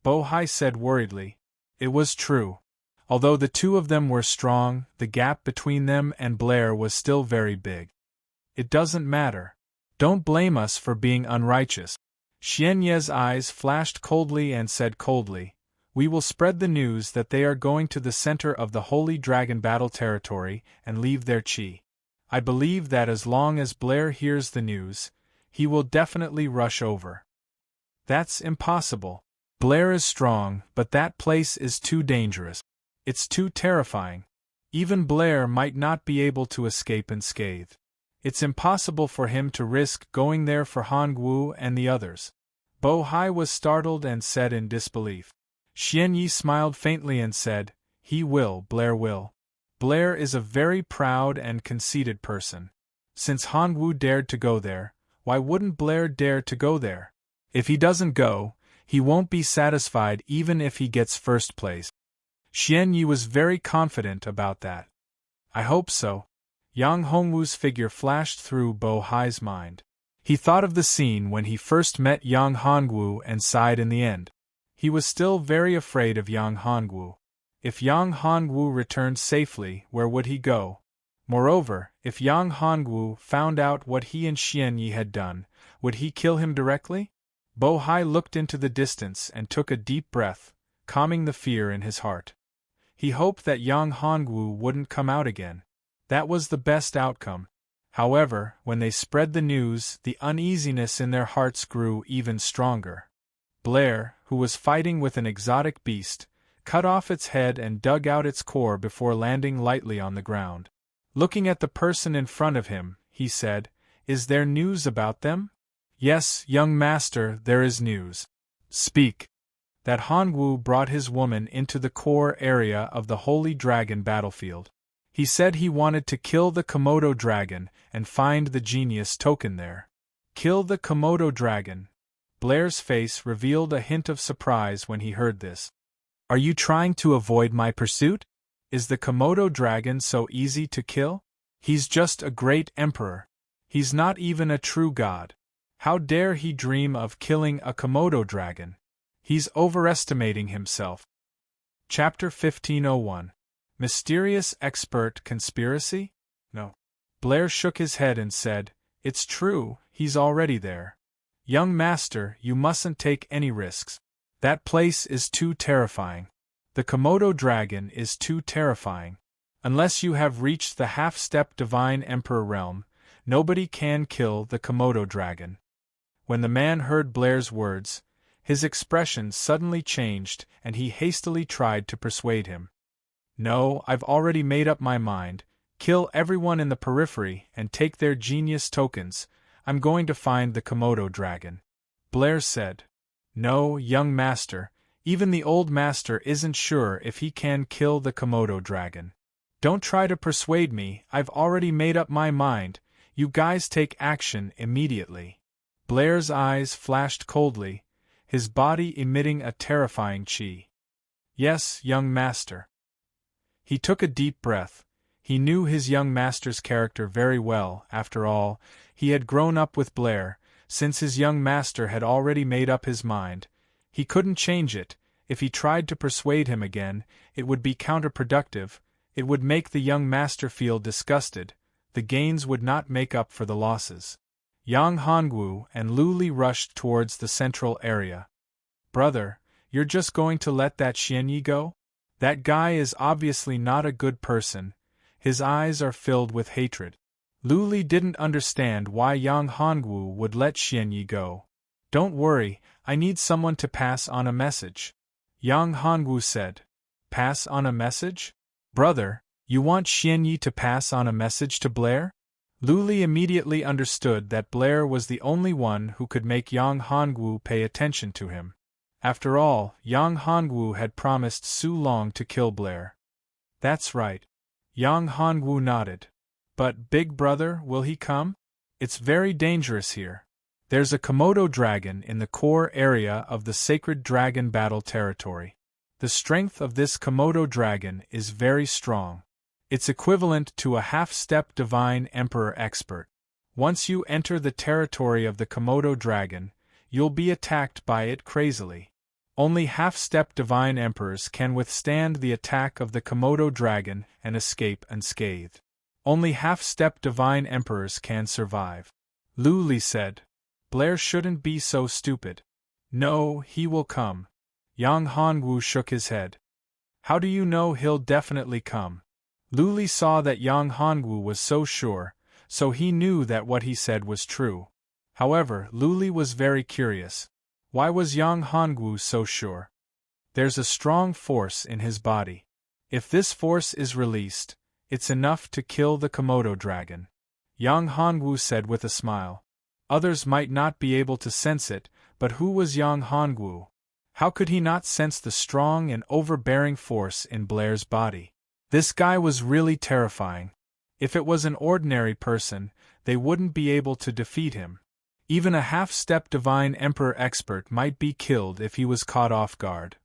Bo Hai said worriedly. It was true. Although the two of them were strong, the gap between them and Blair was still very big. It doesn't matter. Don't blame us for being unrighteous. Xian Ye's eyes flashed coldly and said coldly, We will spread the news that they are going to the center of the Holy Dragon battle territory and leave their chi. I believe that as long as Blair hears the news, he will definitely rush over. That's impossible. Blair is strong, but that place is too dangerous. It's too terrifying. Even Blair might not be able to escape unscathed. It's impossible for him to risk going there for Hongwu and the others. Bo Hai was startled and said in disbelief. Xian Yi smiled faintly and said, He will, Blair will. Blair is a very proud and conceited person. Since Hongwu dared to go there, why wouldn't Blair dare to go there? If he doesn't go, he won't be satisfied even if he gets first place. Xian Yi was very confident about that. I hope so. Yang Hongwu's figure flashed through Bo Hai's mind. He thought of the scene when he first met Yang Hongwu and sighed in the end. He was still very afraid of Yang Hongwu. If Yang Hongwu returned safely, where would he go? Moreover, if Yang Hongwu found out what he and Xian Yi had done, would he kill him directly? Bo Hai looked into the distance and took a deep breath, calming the fear in his heart. He hoped that Yang Hongwu wouldn't come out again. That was the best outcome. However, when they spread the news, the uneasiness in their hearts grew even stronger. Blair, who was fighting with an exotic beast, cut off its head and dug out its core before landing lightly on the ground. Looking at the person in front of him, he said, Is there news about them? Yes, young master, there is news. Speak. That Hongwu brought his woman into the core area of the Holy Dragon battlefield. He said he wanted to kill the Komodo dragon and find the genius token there. Kill the Komodo dragon. Blair's face revealed a hint of surprise when he heard this. Are you trying to avoid my pursuit? Is the Komodo dragon so easy to kill? He's just a great emperor. He's not even a true god. How dare he dream of killing a Komodo dragon? He's overestimating himself. Chapter 1501. Mysterious expert conspiracy? No. Blair shook his head and said, It's true, he's already there. Young master, you mustn't take any risks. That place is too terrifying. The Komodo dragon is too terrifying. Unless you have reached the half-step divine emperor realm, Nobody can kill the Komodo dragon. When the man heard Blair's words, his expression suddenly changed and he hastily tried to persuade him. No, I've already made up my mind. Kill everyone in the periphery and take their genius tokens. I'm going to find the Komodo dragon. Blair said. No, young master, even the old master isn't sure if he can kill the Komodo dragon. Don't try to persuade me, I've already made up my mind. You guys take action immediately. Blair's eyes flashed coldly, his body emitting a terrifying chi. Yes, young master. He took a deep breath. He knew his young master's character very well. After all, he had grown up with Blair. Since his young master had already made up his mind, he couldn't change it. If he tried to persuade him again, it would be counterproductive. It would make the young master feel disgusted. The gains would not make up for the losses. Yang Hongwu and Lu Li rushed towards the central area. Brother, you're just going to let that Xianyi go? That guy is obviously not a good person. His eyes are filled with hatred. Lu Li didn't understand why Yang Hongwu would let Xianyi go. Don't worry, I need someone to pass on a message. Yang Hongwu said. Pass on a message? Brother, you want Xianyi to pass on a message to Blair? Lu Li immediately understood that Blair was the only one who could make Yang Hongwu pay attention to him. After all, Yang Hongwu had promised Su Long to kill Blair. That's right. Yang Hongwu nodded. But, big brother, will he come? It's very dangerous here. There's a Komodo dragon in the core area of the Sacred Dragon Battle Territory. The strength of this Komodo dragon is very strong. It's equivalent to a half-step Divine Emperor expert. Once you enter the territory of the Komodo dragon, you'll be attacked by it crazily. Only half-step Divine Emperors can withstand the attack of the Komodo dragon and escape unscathed. Only half-step Divine Emperors can survive. Lu Li said. Blair shouldn't be so stupid. No, he will come. Yang Hongwu shook his head. How do you know he'll definitely come? Lu Li saw that Yang Hongwu was so sure, so he knew that what he said was true. However, Lu Li was very curious. Why was Yang Hongwu so sure? There's a strong force in his body. If this force is released, it's enough to kill the Komodo dragon. Yang Hongwu said with a smile. Others might not be able to sense it, but who was Yang Hongwu? How could he not sense the strong and overbearing force in Blair's body? This guy was really terrifying. If it was an ordinary person, they wouldn't be able to defeat him. Even a half-step Divine Emperor expert might be killed if he was caught off guard.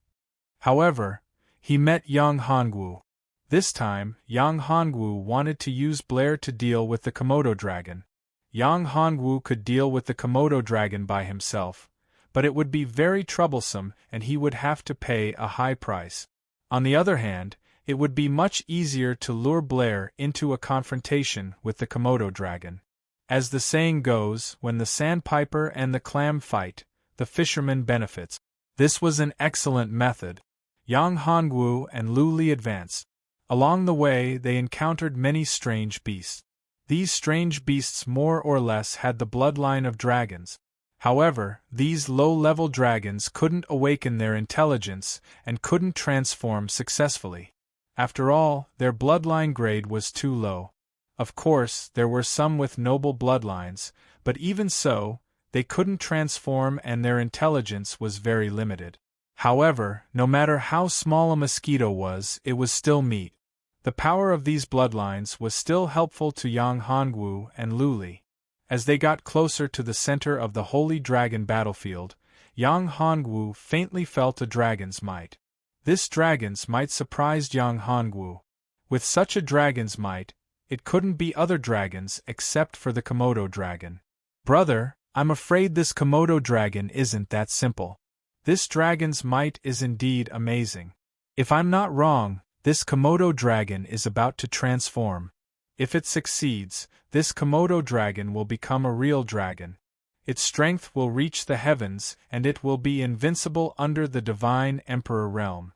However, he met Yang Hongwu. This time, Yang Hongwu wanted to use Blair to deal with the Komodo dragon. Yang Hongwu could deal with the Komodo dragon by himself, but it would be very troublesome and he would have to pay a high price. On the other hand, it would be much easier to lure Blair into a confrontation with the Komodo dragon. As the saying goes, when the sandpiper and the clam fight, the fisherman benefits. This was an excellent method. Yang Hongwu and Lu Li advanced. Along the way they encountered many strange beasts. These strange beasts more or less had the bloodline of dragons. However, these low-level dragons couldn't awaken their intelligence and couldn't transform successfully. After all, their bloodline grade was too low. Of course, there were some with noble bloodlines, but even so, they couldn't transform and their intelligence was very limited. However, no matter how small a mosquito was, it was still meat. The power of these bloodlines was still helpful to Yang Hongwu and Lu Li. As they got closer to the center of the Holy Dragon battlefield, Yang Hongwu faintly felt a dragon's might. This dragon's might surprised Yang Hongwu. With such a dragon's might, it couldn't be other dragons except for the Komodo dragon. Brother, I'm afraid this Komodo dragon isn't that simple. This dragon's might is indeed amazing. If I'm not wrong, this Komodo dragon is about to transform. If it succeeds, this Komodo dragon will become a real dragon. Its strength will reach the heavens and it will be invincible under the Divine Emperor realm.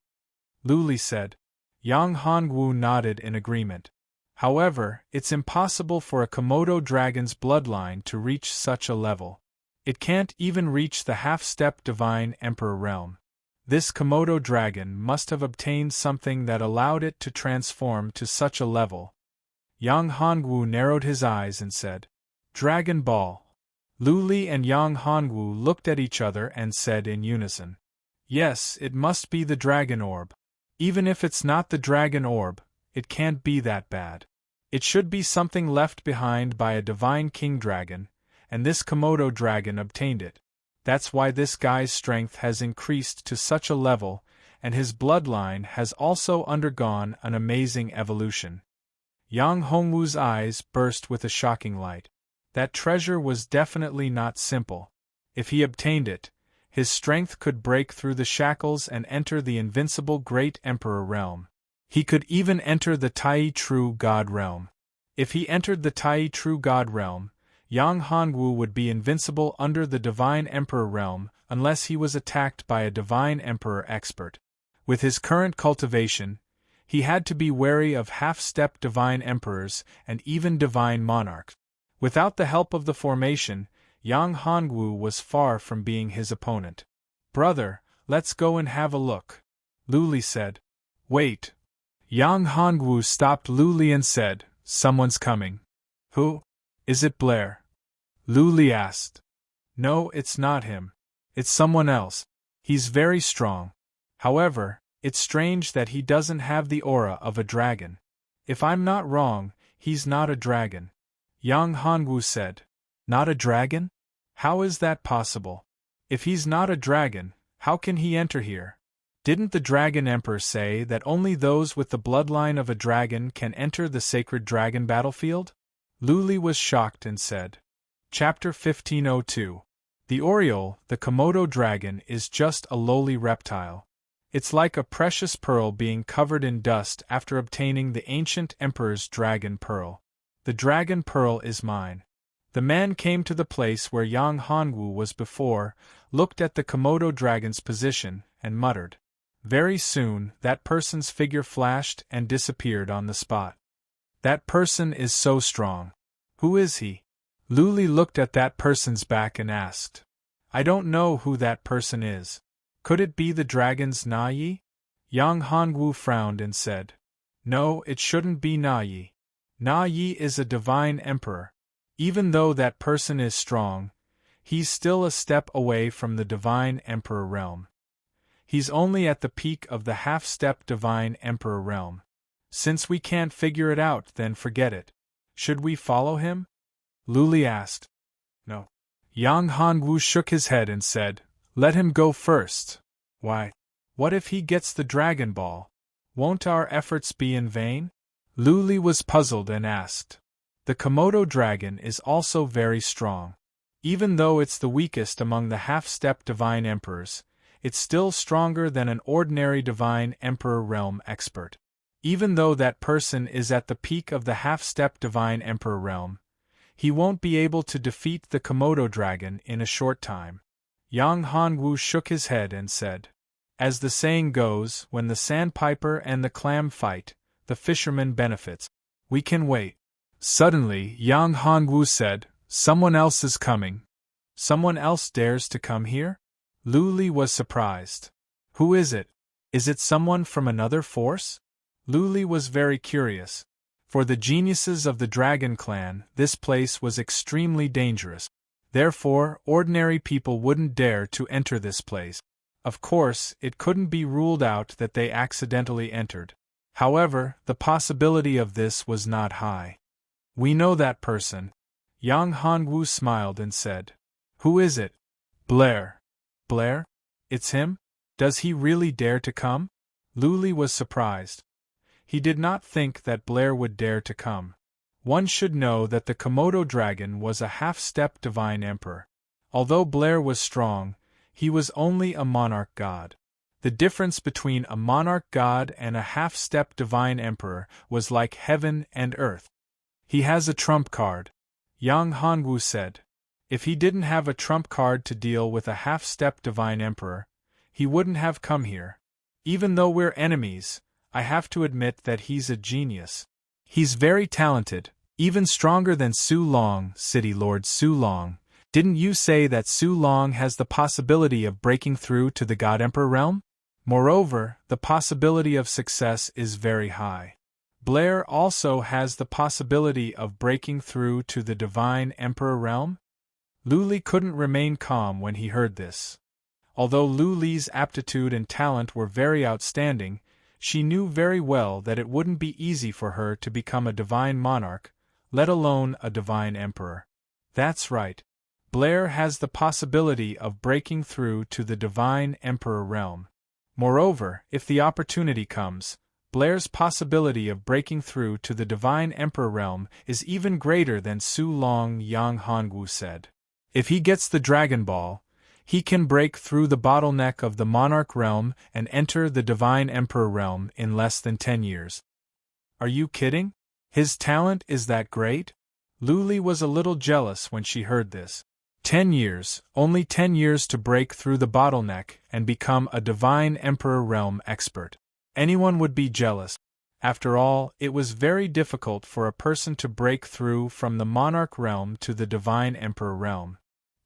Lu Li said. Yang Hongwu nodded in agreement. However, it's impossible for a Komodo dragon's bloodline to reach such a level. It can't even reach the half-step Divine Emperor realm. This Komodo dragon must have obtained something that allowed it to transform to such a level. Yang Hongwu narrowed his eyes and said, "Dragon Ball." Lu Li and Yang Hongwu looked at each other and said in unison, "Yes, it must be the Dragon Orb. Even if it's not the Dragon Orb, it can't be that bad. It should be something left behind by a divine king dragon, and this Komodo dragon obtained it. That's why this guy's strength has increased to such a level, and his bloodline has also undergone an amazing evolution." Yang Hongwu's eyes burst with a shocking light. That treasure was definitely not simple. If he obtained it, his strength could break through the shackles and enter the invincible Great Emperor realm. He could even enter the Tai True God realm. If he entered the Tai True God realm, Yang Hongwu would be invincible under the Divine Emperor realm unless he was attacked by a Divine Emperor expert. With his current cultivation, he had to be wary of half-step Divine Emperors and even Divine Monarchs. Without the help of the formation, Yang Hongwu was far from being his opponent. "Brother, let's go and have a look," Lu Li said. "Wait." Yang Hongwu stopped Lu Li and said, "Someone's coming." "Who? Is it Blair?" Lu Li asked. "No, it's not him. It's someone else. He's very strong. However, it's strange that he doesn't have the aura of a dragon. If I'm not wrong, he's not a dragon." Yang Hongwu said. "Not a dragon? How is that possible? If he's not a dragon, how can he enter here? Didn't the Dragon Emperor say that only those with the bloodline of a dragon can enter the sacred dragon battlefield?" Lu Li was shocked and said. Chapter 1502. The Oriole, the Komodo dragon, is just a lowly reptile. It's like a precious pearl being covered in dust after obtaining the ancient emperor's dragon pearl. "The dragon pearl is mine." The man came to the place where Yang Hongwu was before, looked at the Komodo dragon's position, and muttered. Very soon, that person's figure flashed and disappeared on the spot. "That person is so strong. Who is he?" Lu Li looked at that person's back and asked. "I don't know who that person is. Could it be the dragon's Na Yi?" Yang Hongwu frowned and said. "No, it shouldn't be Na Yi. Na Yi is a divine emperor. Even though that person is strong, he's still a step away from the divine emperor realm. He's only at the peak of the half-step divine emperor realm. Since we can't figure it out, then forget it. Should we follow him?" Lu Li asked. "No." Yang Hongwu shook his head and said, "Let him go first." "Why? What if he gets the Dragon Ball? Won't our efforts be in vain?" Lu Li was puzzled and asked. "The Komodo dragon is also very strong. Even though it's the weakest among the half-step divine emperors, it's still stronger than an ordinary divine emperor realm expert. Even though that person is at the peak of the half-step divine emperor realm, he won't be able to defeat the Komodo dragon in a short time." Yang Hongwu shook his head and said, "As the saying goes, when the sandpiper and the clam fight, the fisherman benefits. We can wait." Suddenly, Yang Hongwu said, "Someone else is coming." "Someone else dares to come here?" Lu Li was surprised. "Who is it? Is it someone from another force?" Lu Li was very curious. For the geniuses of the Dragon Clan, this place was extremely dangerous. Therefore, ordinary people wouldn't dare to enter this place. Of course, it couldn't be ruled out that they accidentally entered. However, the possibility of this was not high. "We know that person." Yang Hongwu smiled and said. "Who is it?" "Blair." "Blair? It's him? Does he really dare to come?" Lu Li was surprised. He did not think that Blair would dare to come. One should know that the Komodo dragon was a half-step divine emperor. Although Blair was strong, he was only a monarch god. The difference between a monarch god and a half-step divine emperor was like heaven and earth. "He has a trump card," Yang Hongwu said. "If he didn't have a trump card to deal with a half-step divine emperor, he wouldn't have come here. Even though we're enemies, I have to admit that he's a genius." He's very talented, even stronger than Su Long, City Lord Su Long. Didn't you say that Su Long has the possibility of breaking through to the God Emperor realm? Moreover, the possibility of success is very high. Blair also has the possibility of breaking through to the Divine Emperor realm? Lu Li couldn't remain calm when he heard this. Although Lu Li's aptitude and talent were very outstanding, she knew very well that it wouldn't be easy for her to become a divine monarch, let alone a divine emperor. That's right. Blair has the possibility of breaking through to the divine emperor realm. Moreover, if the opportunity comes, Blair's possibility of breaking through to the divine emperor realm is even greater than Su Long Yang Hongwu said. If he gets the Dragon Ball, he can break through the bottleneck of the monarch realm and enter the divine emperor realm in less than 10 years. Are you kidding? His talent is that great? Lu Li was a little jealous when she heard this. 10 years, only 10 years to break through the bottleneck and become a divine emperor realm expert. Anyone would be jealous. After all, it was very difficult for a person to break through from the monarch realm to the divine emperor realm.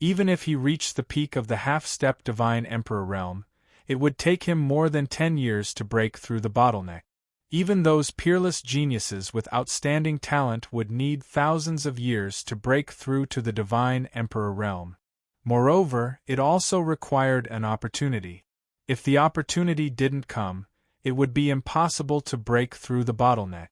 Even if he reached the peak of the half-step divine emperor realm, it would take him more than 10 years to break through the bottleneck. Even those peerless geniuses with outstanding talent would need thousands of years to break through to the divine emperor realm. Moreover, it also required an opportunity. If the opportunity didn't come, it would be impossible to break through the bottleneck.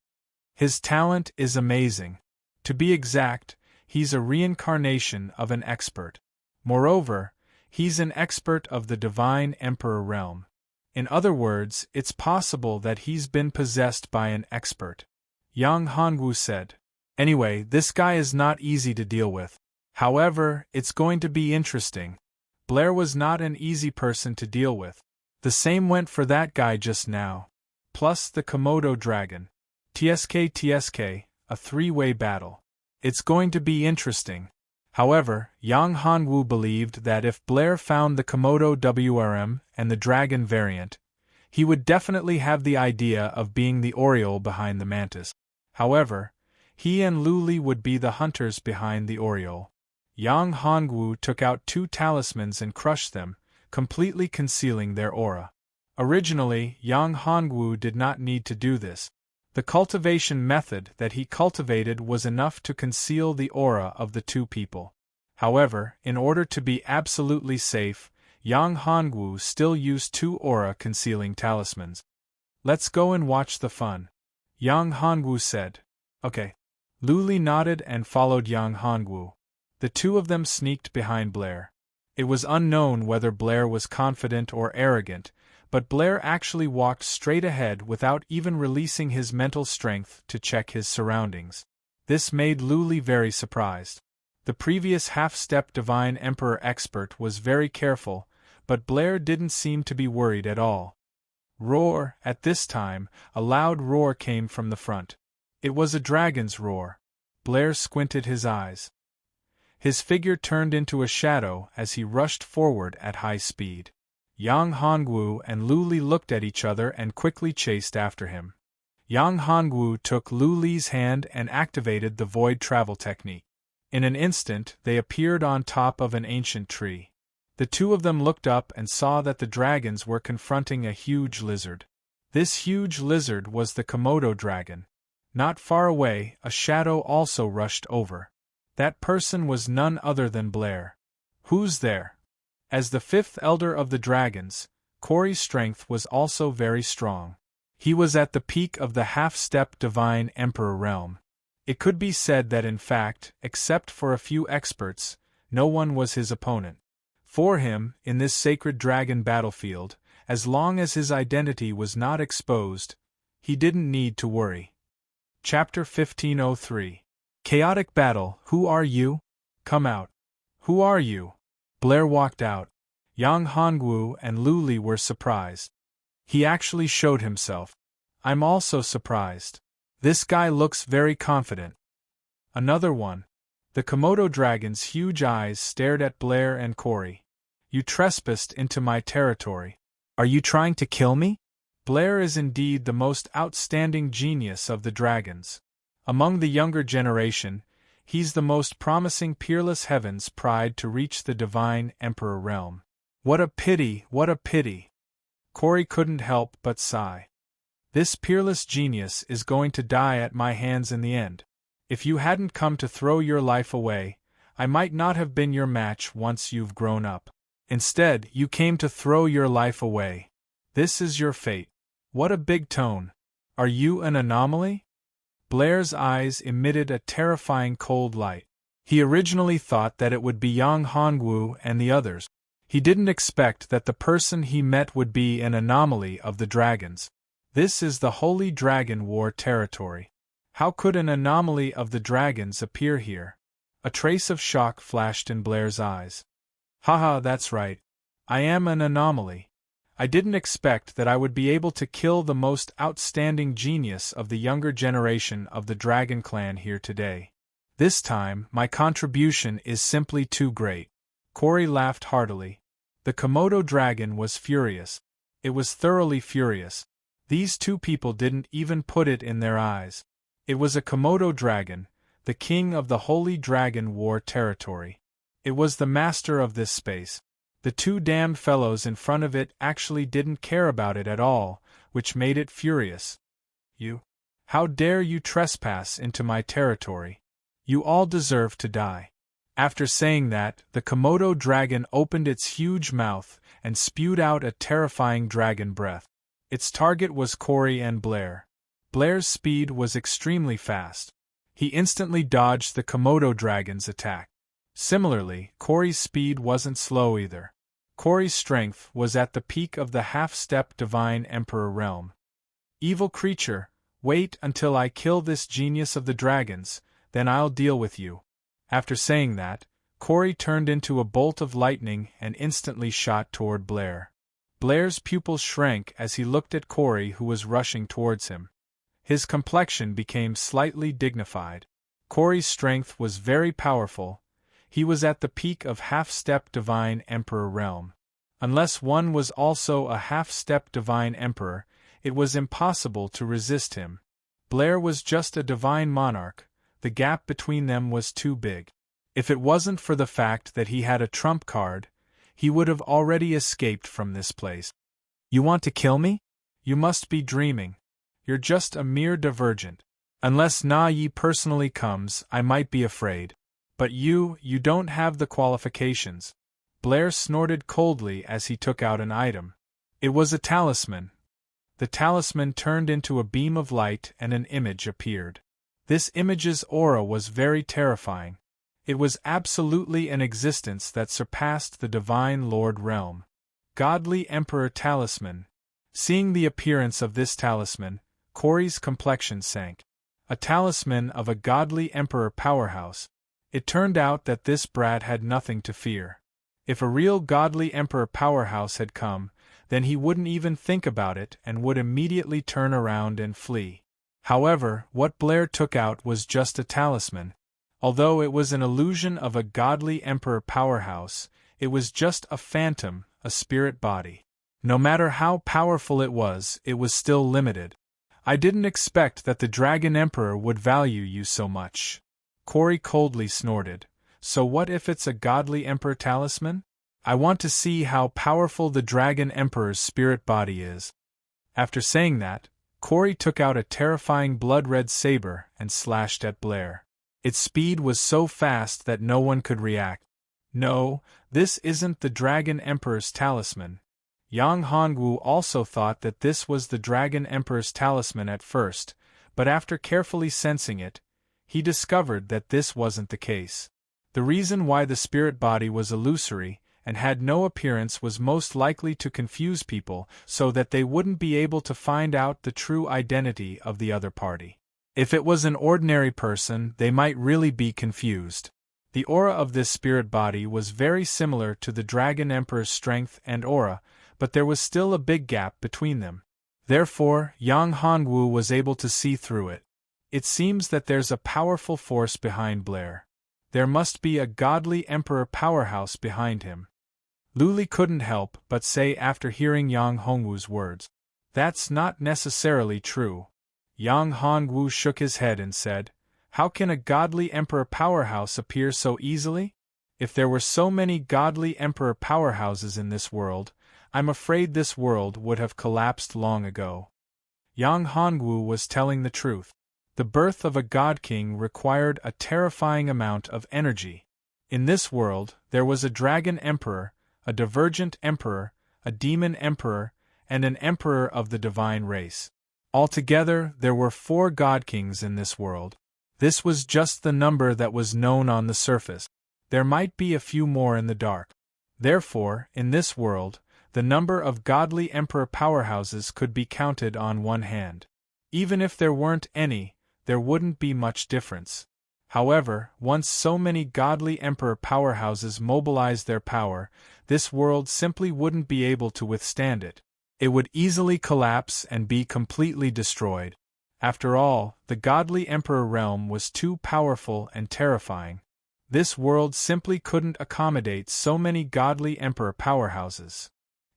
His talent is amazing. To be exact, he's a reincarnation of an expert. Moreover, he's an expert of the divine emperor realm. In other words, it's possible that he's been possessed by an expert. Yang Hongwu said. Anyway, this guy is not easy to deal with. However, it's going to be interesting. Blair was not an easy person to deal with. The same went for that guy just now. Plus the Komodo dragon. TSK, a three-way battle. It's going to be interesting. However, Yang Hongwu believed that if Blair found the Komodo WRM and the dragon variant, he would definitely have the idea of being the Oriole behind the mantis. However, he and Lu Li would be the hunters behind the Oriole. Yang Hongwu took out 2 talismans and crushed them, completely concealing their aura. Originally, Yang Hongwu did not need to do this. The cultivation method that he cultivated was enough to conceal the aura of the 2 people. However, in order to be absolutely safe, Yang Hongwu still used 2 aura-concealing talismans. Let's go and watch the fun. Yang Hongwu said. Okay. Lu Li nodded and followed Yang Hongwu. The 2 of them sneaked behind Blair. It was unknown whether Blair was confident or arrogant, but Blair actually walked straight ahead without even releasing his mental strength to check his surroundings. This made Lu Li very surprised. The previous half-step divine emperor expert was very careful, but Blair didn't seem to be worried at all. Roar! At this time, a loud roar came from the front. It was a dragon's roar. Blair squinted his eyes. His figure turned into a shadow as he rushed forward at high speed. Yang Hongwu and Lu Li looked at each other and quickly chased after him. Yang Hongwu took Lu Li's hand and activated the void travel technique. In an instant, they appeared on top of an ancient tree. The 2 of them looked up and saw that the dragons were confronting a huge lizard. This huge lizard was the Komodo dragon. Not far away, a shadow also rushed over. That person was none other than Blair. Who's there? As the 5th elder of the dragons, Corey's strength was also very strong. He was at the peak of the half-step divine emperor realm. It could be said that in fact, except for a few experts, no one was his opponent. For him, in this sacred dragon battlefield, as long as his identity was not exposed, he didn't need to worry. Chapter 1503. Chaotic Battle. Who are you? Come out. Who are you? Blair walked out. Yang Hongwu and Lu Li were surprised. He actually showed himself. I'm also surprised. This guy looks very confident. Another one. The Komodo dragon's huge eyes stared at Blair and Corey. You trespassed into my territory. Are you trying to kill me? Blair is indeed the most outstanding genius of the dragons. Among the younger generation, he's the most promising peerless heaven's pride to reach the divine emperor realm. What a pity, what a pity! Corey couldn't help but sigh. This peerless genius is going to die at my hands in the end. If you hadn't come to throw your life away, I might not have been your match once you've grown up. Instead, you came to throw your life away. This is your fate. What a big tone. Are you an anomaly? Blair's eyes emitted a terrifying cold light. He originally thought that it would be Yang Hongwu and the others. He didn't expect that the person he met would be an anomaly of the dragons. This is the Holy Dragon War territory. How could an anomaly of the dragons appear here? A trace of shock flashed in Blair's eyes. Haha, that's right. I am an anomaly. I didn't expect that I would be able to kill the most outstanding genius of the younger generation of the Dragon Clan here today. This time, my contribution is simply too great. Corey laughed heartily. The Komodo dragon was furious. It was thoroughly furious. These two people didn't even put it in their eyes. It was a Komodo dragon, the king of the Holy Dragon War territory. It was the master of this space. The two damned fellows in front of it actually didn't care about it at all, which made it furious. You? How dare you trespass into my territory? You all deserve to die. After saying that, the Komodo dragon opened its huge mouth and spewed out a terrifying dragon breath. Its target was Corey and Blair. Blair's speed was extremely fast. He instantly dodged the Komodo dragon's attack. Similarly, Corey's speed wasn't slow either. Corey's strength was at the peak of the half-step divine emperor realm. Evil creature, wait until I kill this genius of the dragons, then I'll deal with you. After saying that, Corey turned into a bolt of lightning and instantly shot toward Blair. Blair's pupils shrank as he looked at Corey, who was rushing towards him. His complexion became slightly dignified. Corey's strength was very powerful. He was at the peak of half-step divine emperor realm. Unless one was also a half-step divine emperor, it was impossible to resist him. Blair was just a divine monarch. The gap between them was too big. If it wasn't for the fact that he had a trump card, he would have already escaped from this place. You want to kill me? You must be dreaming. You're just a mere divergent. Unless Na Yi personally comes, I might be afraid. But you don't have the qualifications. Blair snorted coldly as he took out an item. It was a talisman. The talisman turned into a beam of light and an image appeared. This image's aura was very terrifying. It was absolutely an existence that surpassed the Divine Lord realm. Godly Emperor Talisman. Seeing the appearance of this talisman, Corey's complexion sank. A talisman of a godly Emperor powerhouse. It turned out that this brat had nothing to fear. If a real godly Emperor powerhouse had come, then he wouldn't even think about it and would immediately turn around and flee. However, what Blair took out was just a talisman. Although it was an illusion of a godly emperor powerhouse, it was just a phantom, a spirit body. No matter how powerful it was still limited. I didn't expect that the Dragon Emperor would value you so much. Corey coldly snorted. So what if it's a godly emperor talisman? I want to see how powerful the Dragon Emperor's spirit body is. After saying that, Corey took out a terrifying blood-red saber and slashed at Blair. Its speed was so fast that no one could react. No, this isn't the Dragon Emperor's talisman. Yang Hongwu also thought that this was the Dragon Emperor's talisman at first, but after carefully sensing it, he discovered that this wasn't the case. The reason why the spirit body was illusory and had no appearance was most likely to confuse people so that they wouldn't be able to find out the true identity of the other party. If it was an ordinary person, they might really be confused. The aura of this spirit body was very similar to the Dragon Emperor's strength and aura, but there was still a big gap between them. Therefore, Yang Hongwu was able to see through it. It seems that there's a powerful force behind Blair. There must be a godly emperor powerhouse behind him. Luli couldn't help but say after hearing Yang Hongwu's words. That's not necessarily true. Yang Hongwu shook his head and said, How can a godly emperor powerhouse appear so easily? If there were so many godly emperor powerhouses in this world, I'm afraid this world would have collapsed long ago. Yang Hongwu was telling the truth. The birth of a god king required a terrifying amount of energy. In this world, there was a dragon emperor, a divergent emperor, a demon emperor, and an emperor of the divine race. Altogether, there were 4 god kings in this world. This was just the number that was known on the surface. There might be a few more in the dark. Therefore, in this world, the number of godly emperor powerhouses could be counted on one hand. Even if there weren't any, there wouldn't be much difference. However, once so many godly emperor powerhouses mobilized their power, this world simply wouldn't be able to withstand it. It would easily collapse and be completely destroyed. After all, the godly emperor realm was too powerful and terrifying. This world simply couldn't accommodate so many godly emperor powerhouses.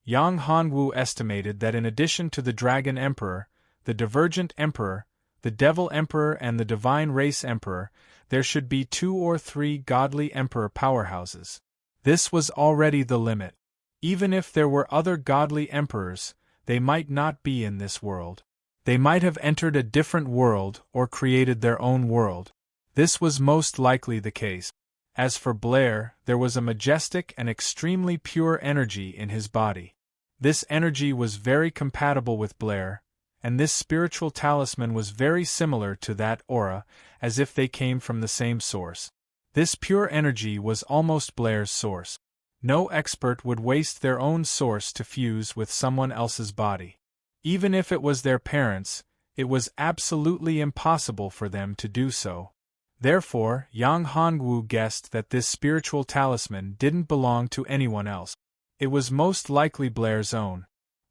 Yang Hongwu estimated that in addition to the Dragon Emperor, the Divergent Emperor, the Devil Emperor and the Divine Race Emperor, there should be 2 or 3 godly emperor powerhouses. This was already the limit. Even if there were other godly emperors, they might not be in this world. They might have entered a different world or created their own world. This was most likely the case. As for Blair, there was a majestic and extremely pure energy in his body. This energy was very compatible with Blair, and this spiritual talisman was very similar to that aura, as if they came from the same source. This pure energy was almost Blair's source. No expert would waste their own source to fuse with someone else's body. Even if it was their parents, it was absolutely impossible for them to do so. Therefore, Yang Hongwu guessed that this spiritual talisman didn't belong to anyone else. It was most likely Blair's own.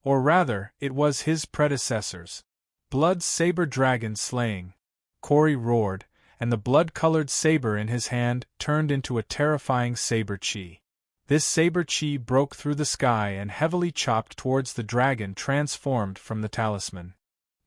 Or rather, it was his predecessor's. Blood saber dragon slaying. Corey roared, and the blood-colored saber in his hand turned into a terrifying saber chi. This saber chi broke through the sky and heavily chopped towards the dragon transformed from the talisman.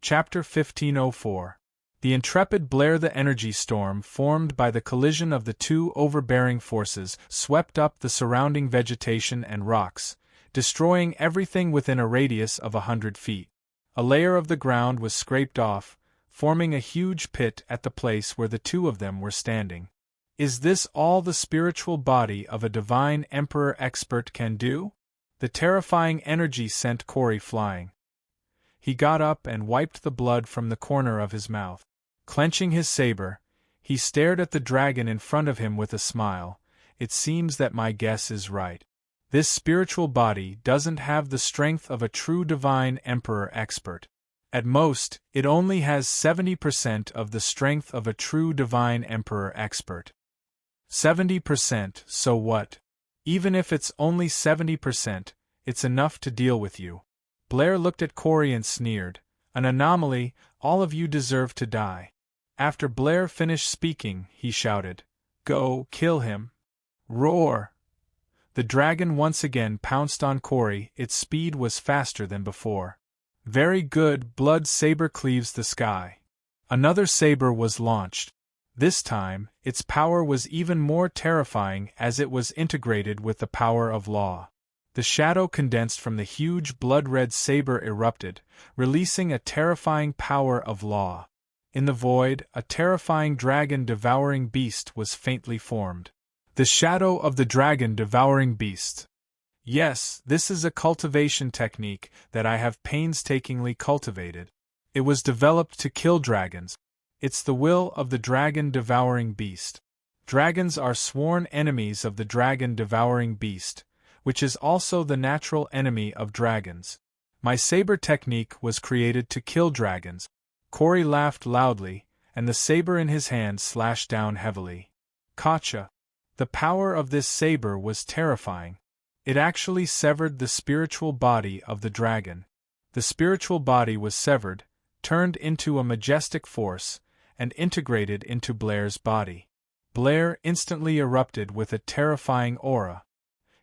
Chapter 1504. The intrepid Blair. The energy storm formed by the collision of the 2 overbearing forces swept up the surrounding vegetation and rocks, destroying everything within a radius of 100 feet. A layer of the ground was scraped off, forming a huge pit at the place where the 2 of them were standing. Is this all the spiritual body of a divine emperor expert can do? The terrifying energy sent Corey flying. He got up and wiped the blood from the corner of his mouth. Clenching his saber, he stared at the dragon in front of him with a smile. It seems that my guess is right. This spiritual body doesn't have the strength of a true divine emperor expert. At most, it only has 70% of the strength of a true divine emperor expert. 70%, so what? Even if it's only 70%, it's enough to deal with you. Blair looked at Corey and sneered. An anomaly, all of you deserve to die. After Blair finished speaking, he shouted, "Go, kill him." Roar! The dragon once again pounced on Corey. Its speed was faster than before. Very good, blood saber cleaves the sky. Another saber was launched. This time, its power was even more terrifying as it was integrated with the power of law. The shadow condensed from the huge blood-red saber erupted, releasing a terrifying power of law. In the void, a terrifying dragon-devouring beast was faintly formed. The shadow of the dragon-devouring beast. Yes, this is a cultivation technique that I have painstakingly cultivated. It was developed to kill dragons. It's the will of the dragon-devouring beast. Dragons are sworn enemies of the dragon-devouring beast, which is also the natural enemy of dragons. My saber technique was created to kill dragons. Corey laughed loudly, and the saber in his hand slashed down heavily. Gotcha! The power of this saber was terrifying. It actually severed the spiritual body of the dragon. The spiritual body was severed, turned into a majestic force, and integrated into Blair's body. Blair instantly erupted with a terrifying aura.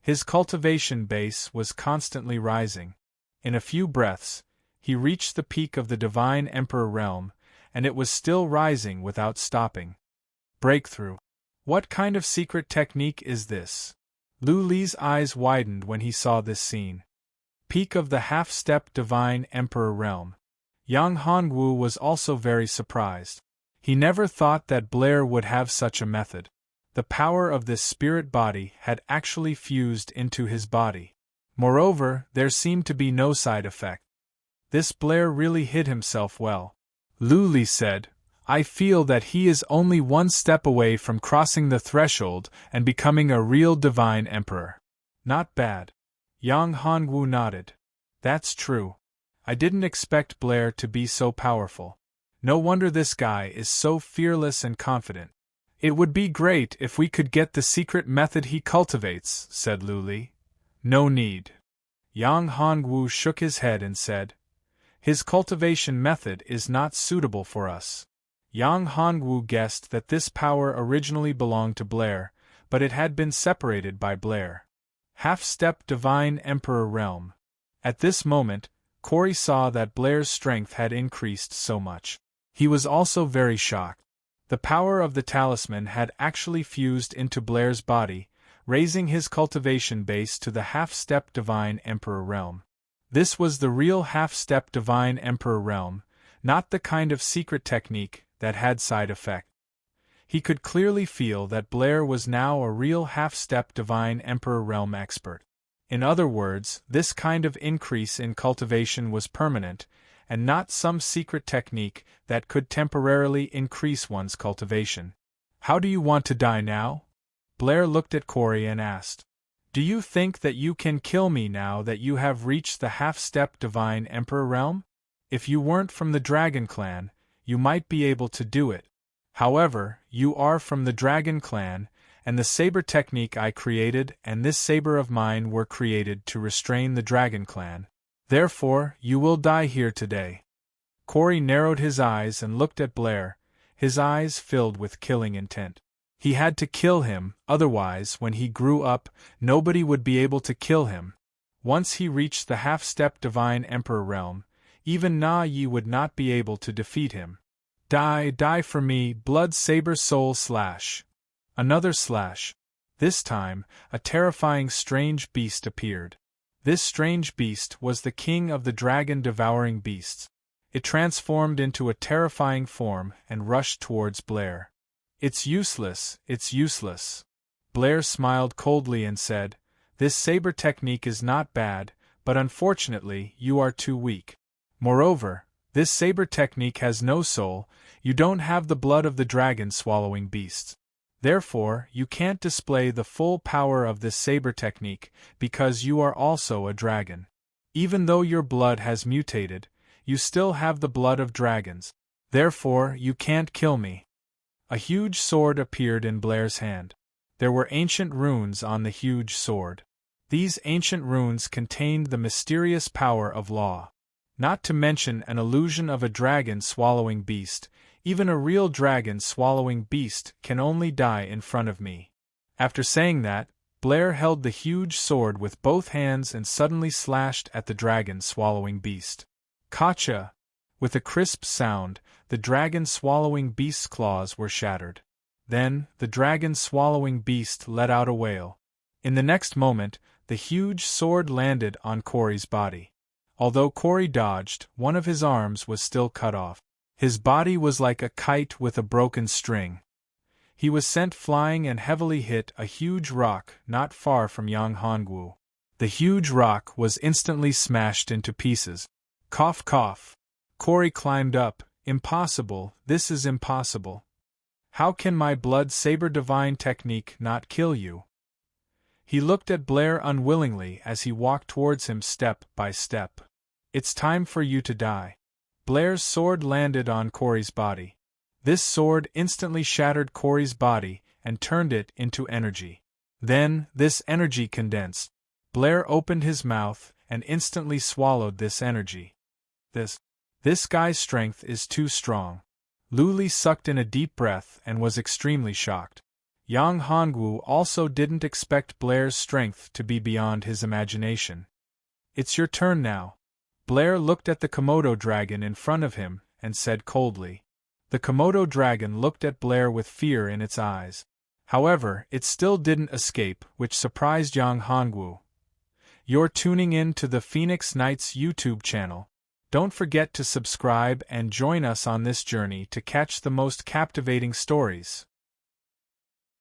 His cultivation base was constantly rising. In a few breaths, he reached the peak of the Divine Emperor realm, and it was still rising without stopping. Breakthrough. What kind of secret technique is this? Lu Li's eyes widened when he saw this scene. Peak of the half-step divine emperor realm. Yang Hongwu was also very surprised. He never thought that Blair would have such a method. The power of this spirit body had actually fused into his body. Moreover, there seemed to be no side effect. This Blair really hid himself well. Lu Li said, I feel that he is only one step away from crossing the threshold and becoming a real divine emperor. Not bad. Yang Hongwu nodded. That's true. I didn't expect Blair to be so powerful. No wonder this guy is so fearless and confident. It would be great if we could get the secret method he cultivates, said Lu Li. No need. Yang Hongwu shook his head and said, his cultivation method is not suitable for us. Yang Hongwu guessed that this power originally belonged to Blair, but it had been separated by Blair. Half-step divine emperor realm. At this moment, Corey saw that Blair's strength had increased so much. He was also very shocked. The power of the talisman had actually fused into Blair's body, raising his cultivation base to the half-step divine emperor realm. This was the real half-step divine emperor realm, not the kind of secret technique that had side effect. He could clearly feel that Blair was now a real half-step divine emperor realm expert. In other words, this kind of increase in cultivation was permanent, and not some secret technique that could temporarily increase one's cultivation. How do you want to die now? Blair looked at Corey and asked. Do you think that you can kill me now that you have reached the half-step divine emperor realm? If you weren't from the Dragon Clan, you might be able to do it. However, you are from the Dragon Clan, and the saber technique I created and this saber of mine were created to restrain the Dragon Clan. Therefore, you will die here today. Corey narrowed his eyes and looked at Blair, his eyes filled with killing intent. He had to kill him, otherwise, when he grew up, nobody would be able to kill him. Once he reached the half-step divine emperor realm, even Na Yi would not be able to defeat him. Die for me, blood saber soul slash. Another slash. This time, a terrifying strange beast appeared. This strange beast was the king of the dragon-devouring beasts. It transformed into a terrifying form and rushed towards Blair. It's useless, it's useless. Blair smiled coldly and said, this saber technique is not bad, but unfortunately you are too weak. Moreover, this saber technique has no soul, you don't have the blood of the dragon-swallowing beasts. Therefore, you can't display the full power of this saber technique, because you are also a dragon. Even though your blood has mutated, you still have the blood of dragons. Therefore, you can't kill me. A huge sword appeared in Blair's hand. There were ancient runes on the huge sword. These ancient runes contained the mysterious power of law. Not to mention an illusion of a dragon-swallowing beast. Even a real dragon-swallowing beast can only die in front of me. After saying that, Blair held the huge sword with both hands and suddenly slashed at the dragon-swallowing beast. Kacha! With a crisp sound, the dragon-swallowing beast's claws were shattered. Then, the dragon-swallowing beast let out a wail. In the next moment, the huge sword landed on Corey's body. Although Corey dodged, one of his arms was still cut off. His body was like a kite with a broken string. He was sent flying and heavily hit a huge rock not far from Yang Hongwu. The huge rock was instantly smashed into pieces. Cough cough. Corey climbed up. Impossible, this is impossible. How can my blood saber divine technique not kill you? He looked at Blair unwillingly as he walked towards him step by step. It's time for you to die. Blair's sword landed on Corey's body. This sword instantly shattered Corey's body and turned it into energy. Then, this energy condensed. Blair opened his mouth and instantly swallowed this energy. This guy's strength is too strong. Lu Li sucked in a deep breath and was extremely shocked. Yang Hongwu also didn't expect Blair's strength to be beyond his imagination. It's your turn now. Blair looked at the Komodo dragon in front of him and said coldly. The Komodo dragon looked at Blair with fear in its eyes. However, it still didn't escape, which surprised Yang Hongwu. You're tuning in to the Phoenix Knights YouTube channel. Don't forget to subscribe and join us on this journey to catch the most captivating stories.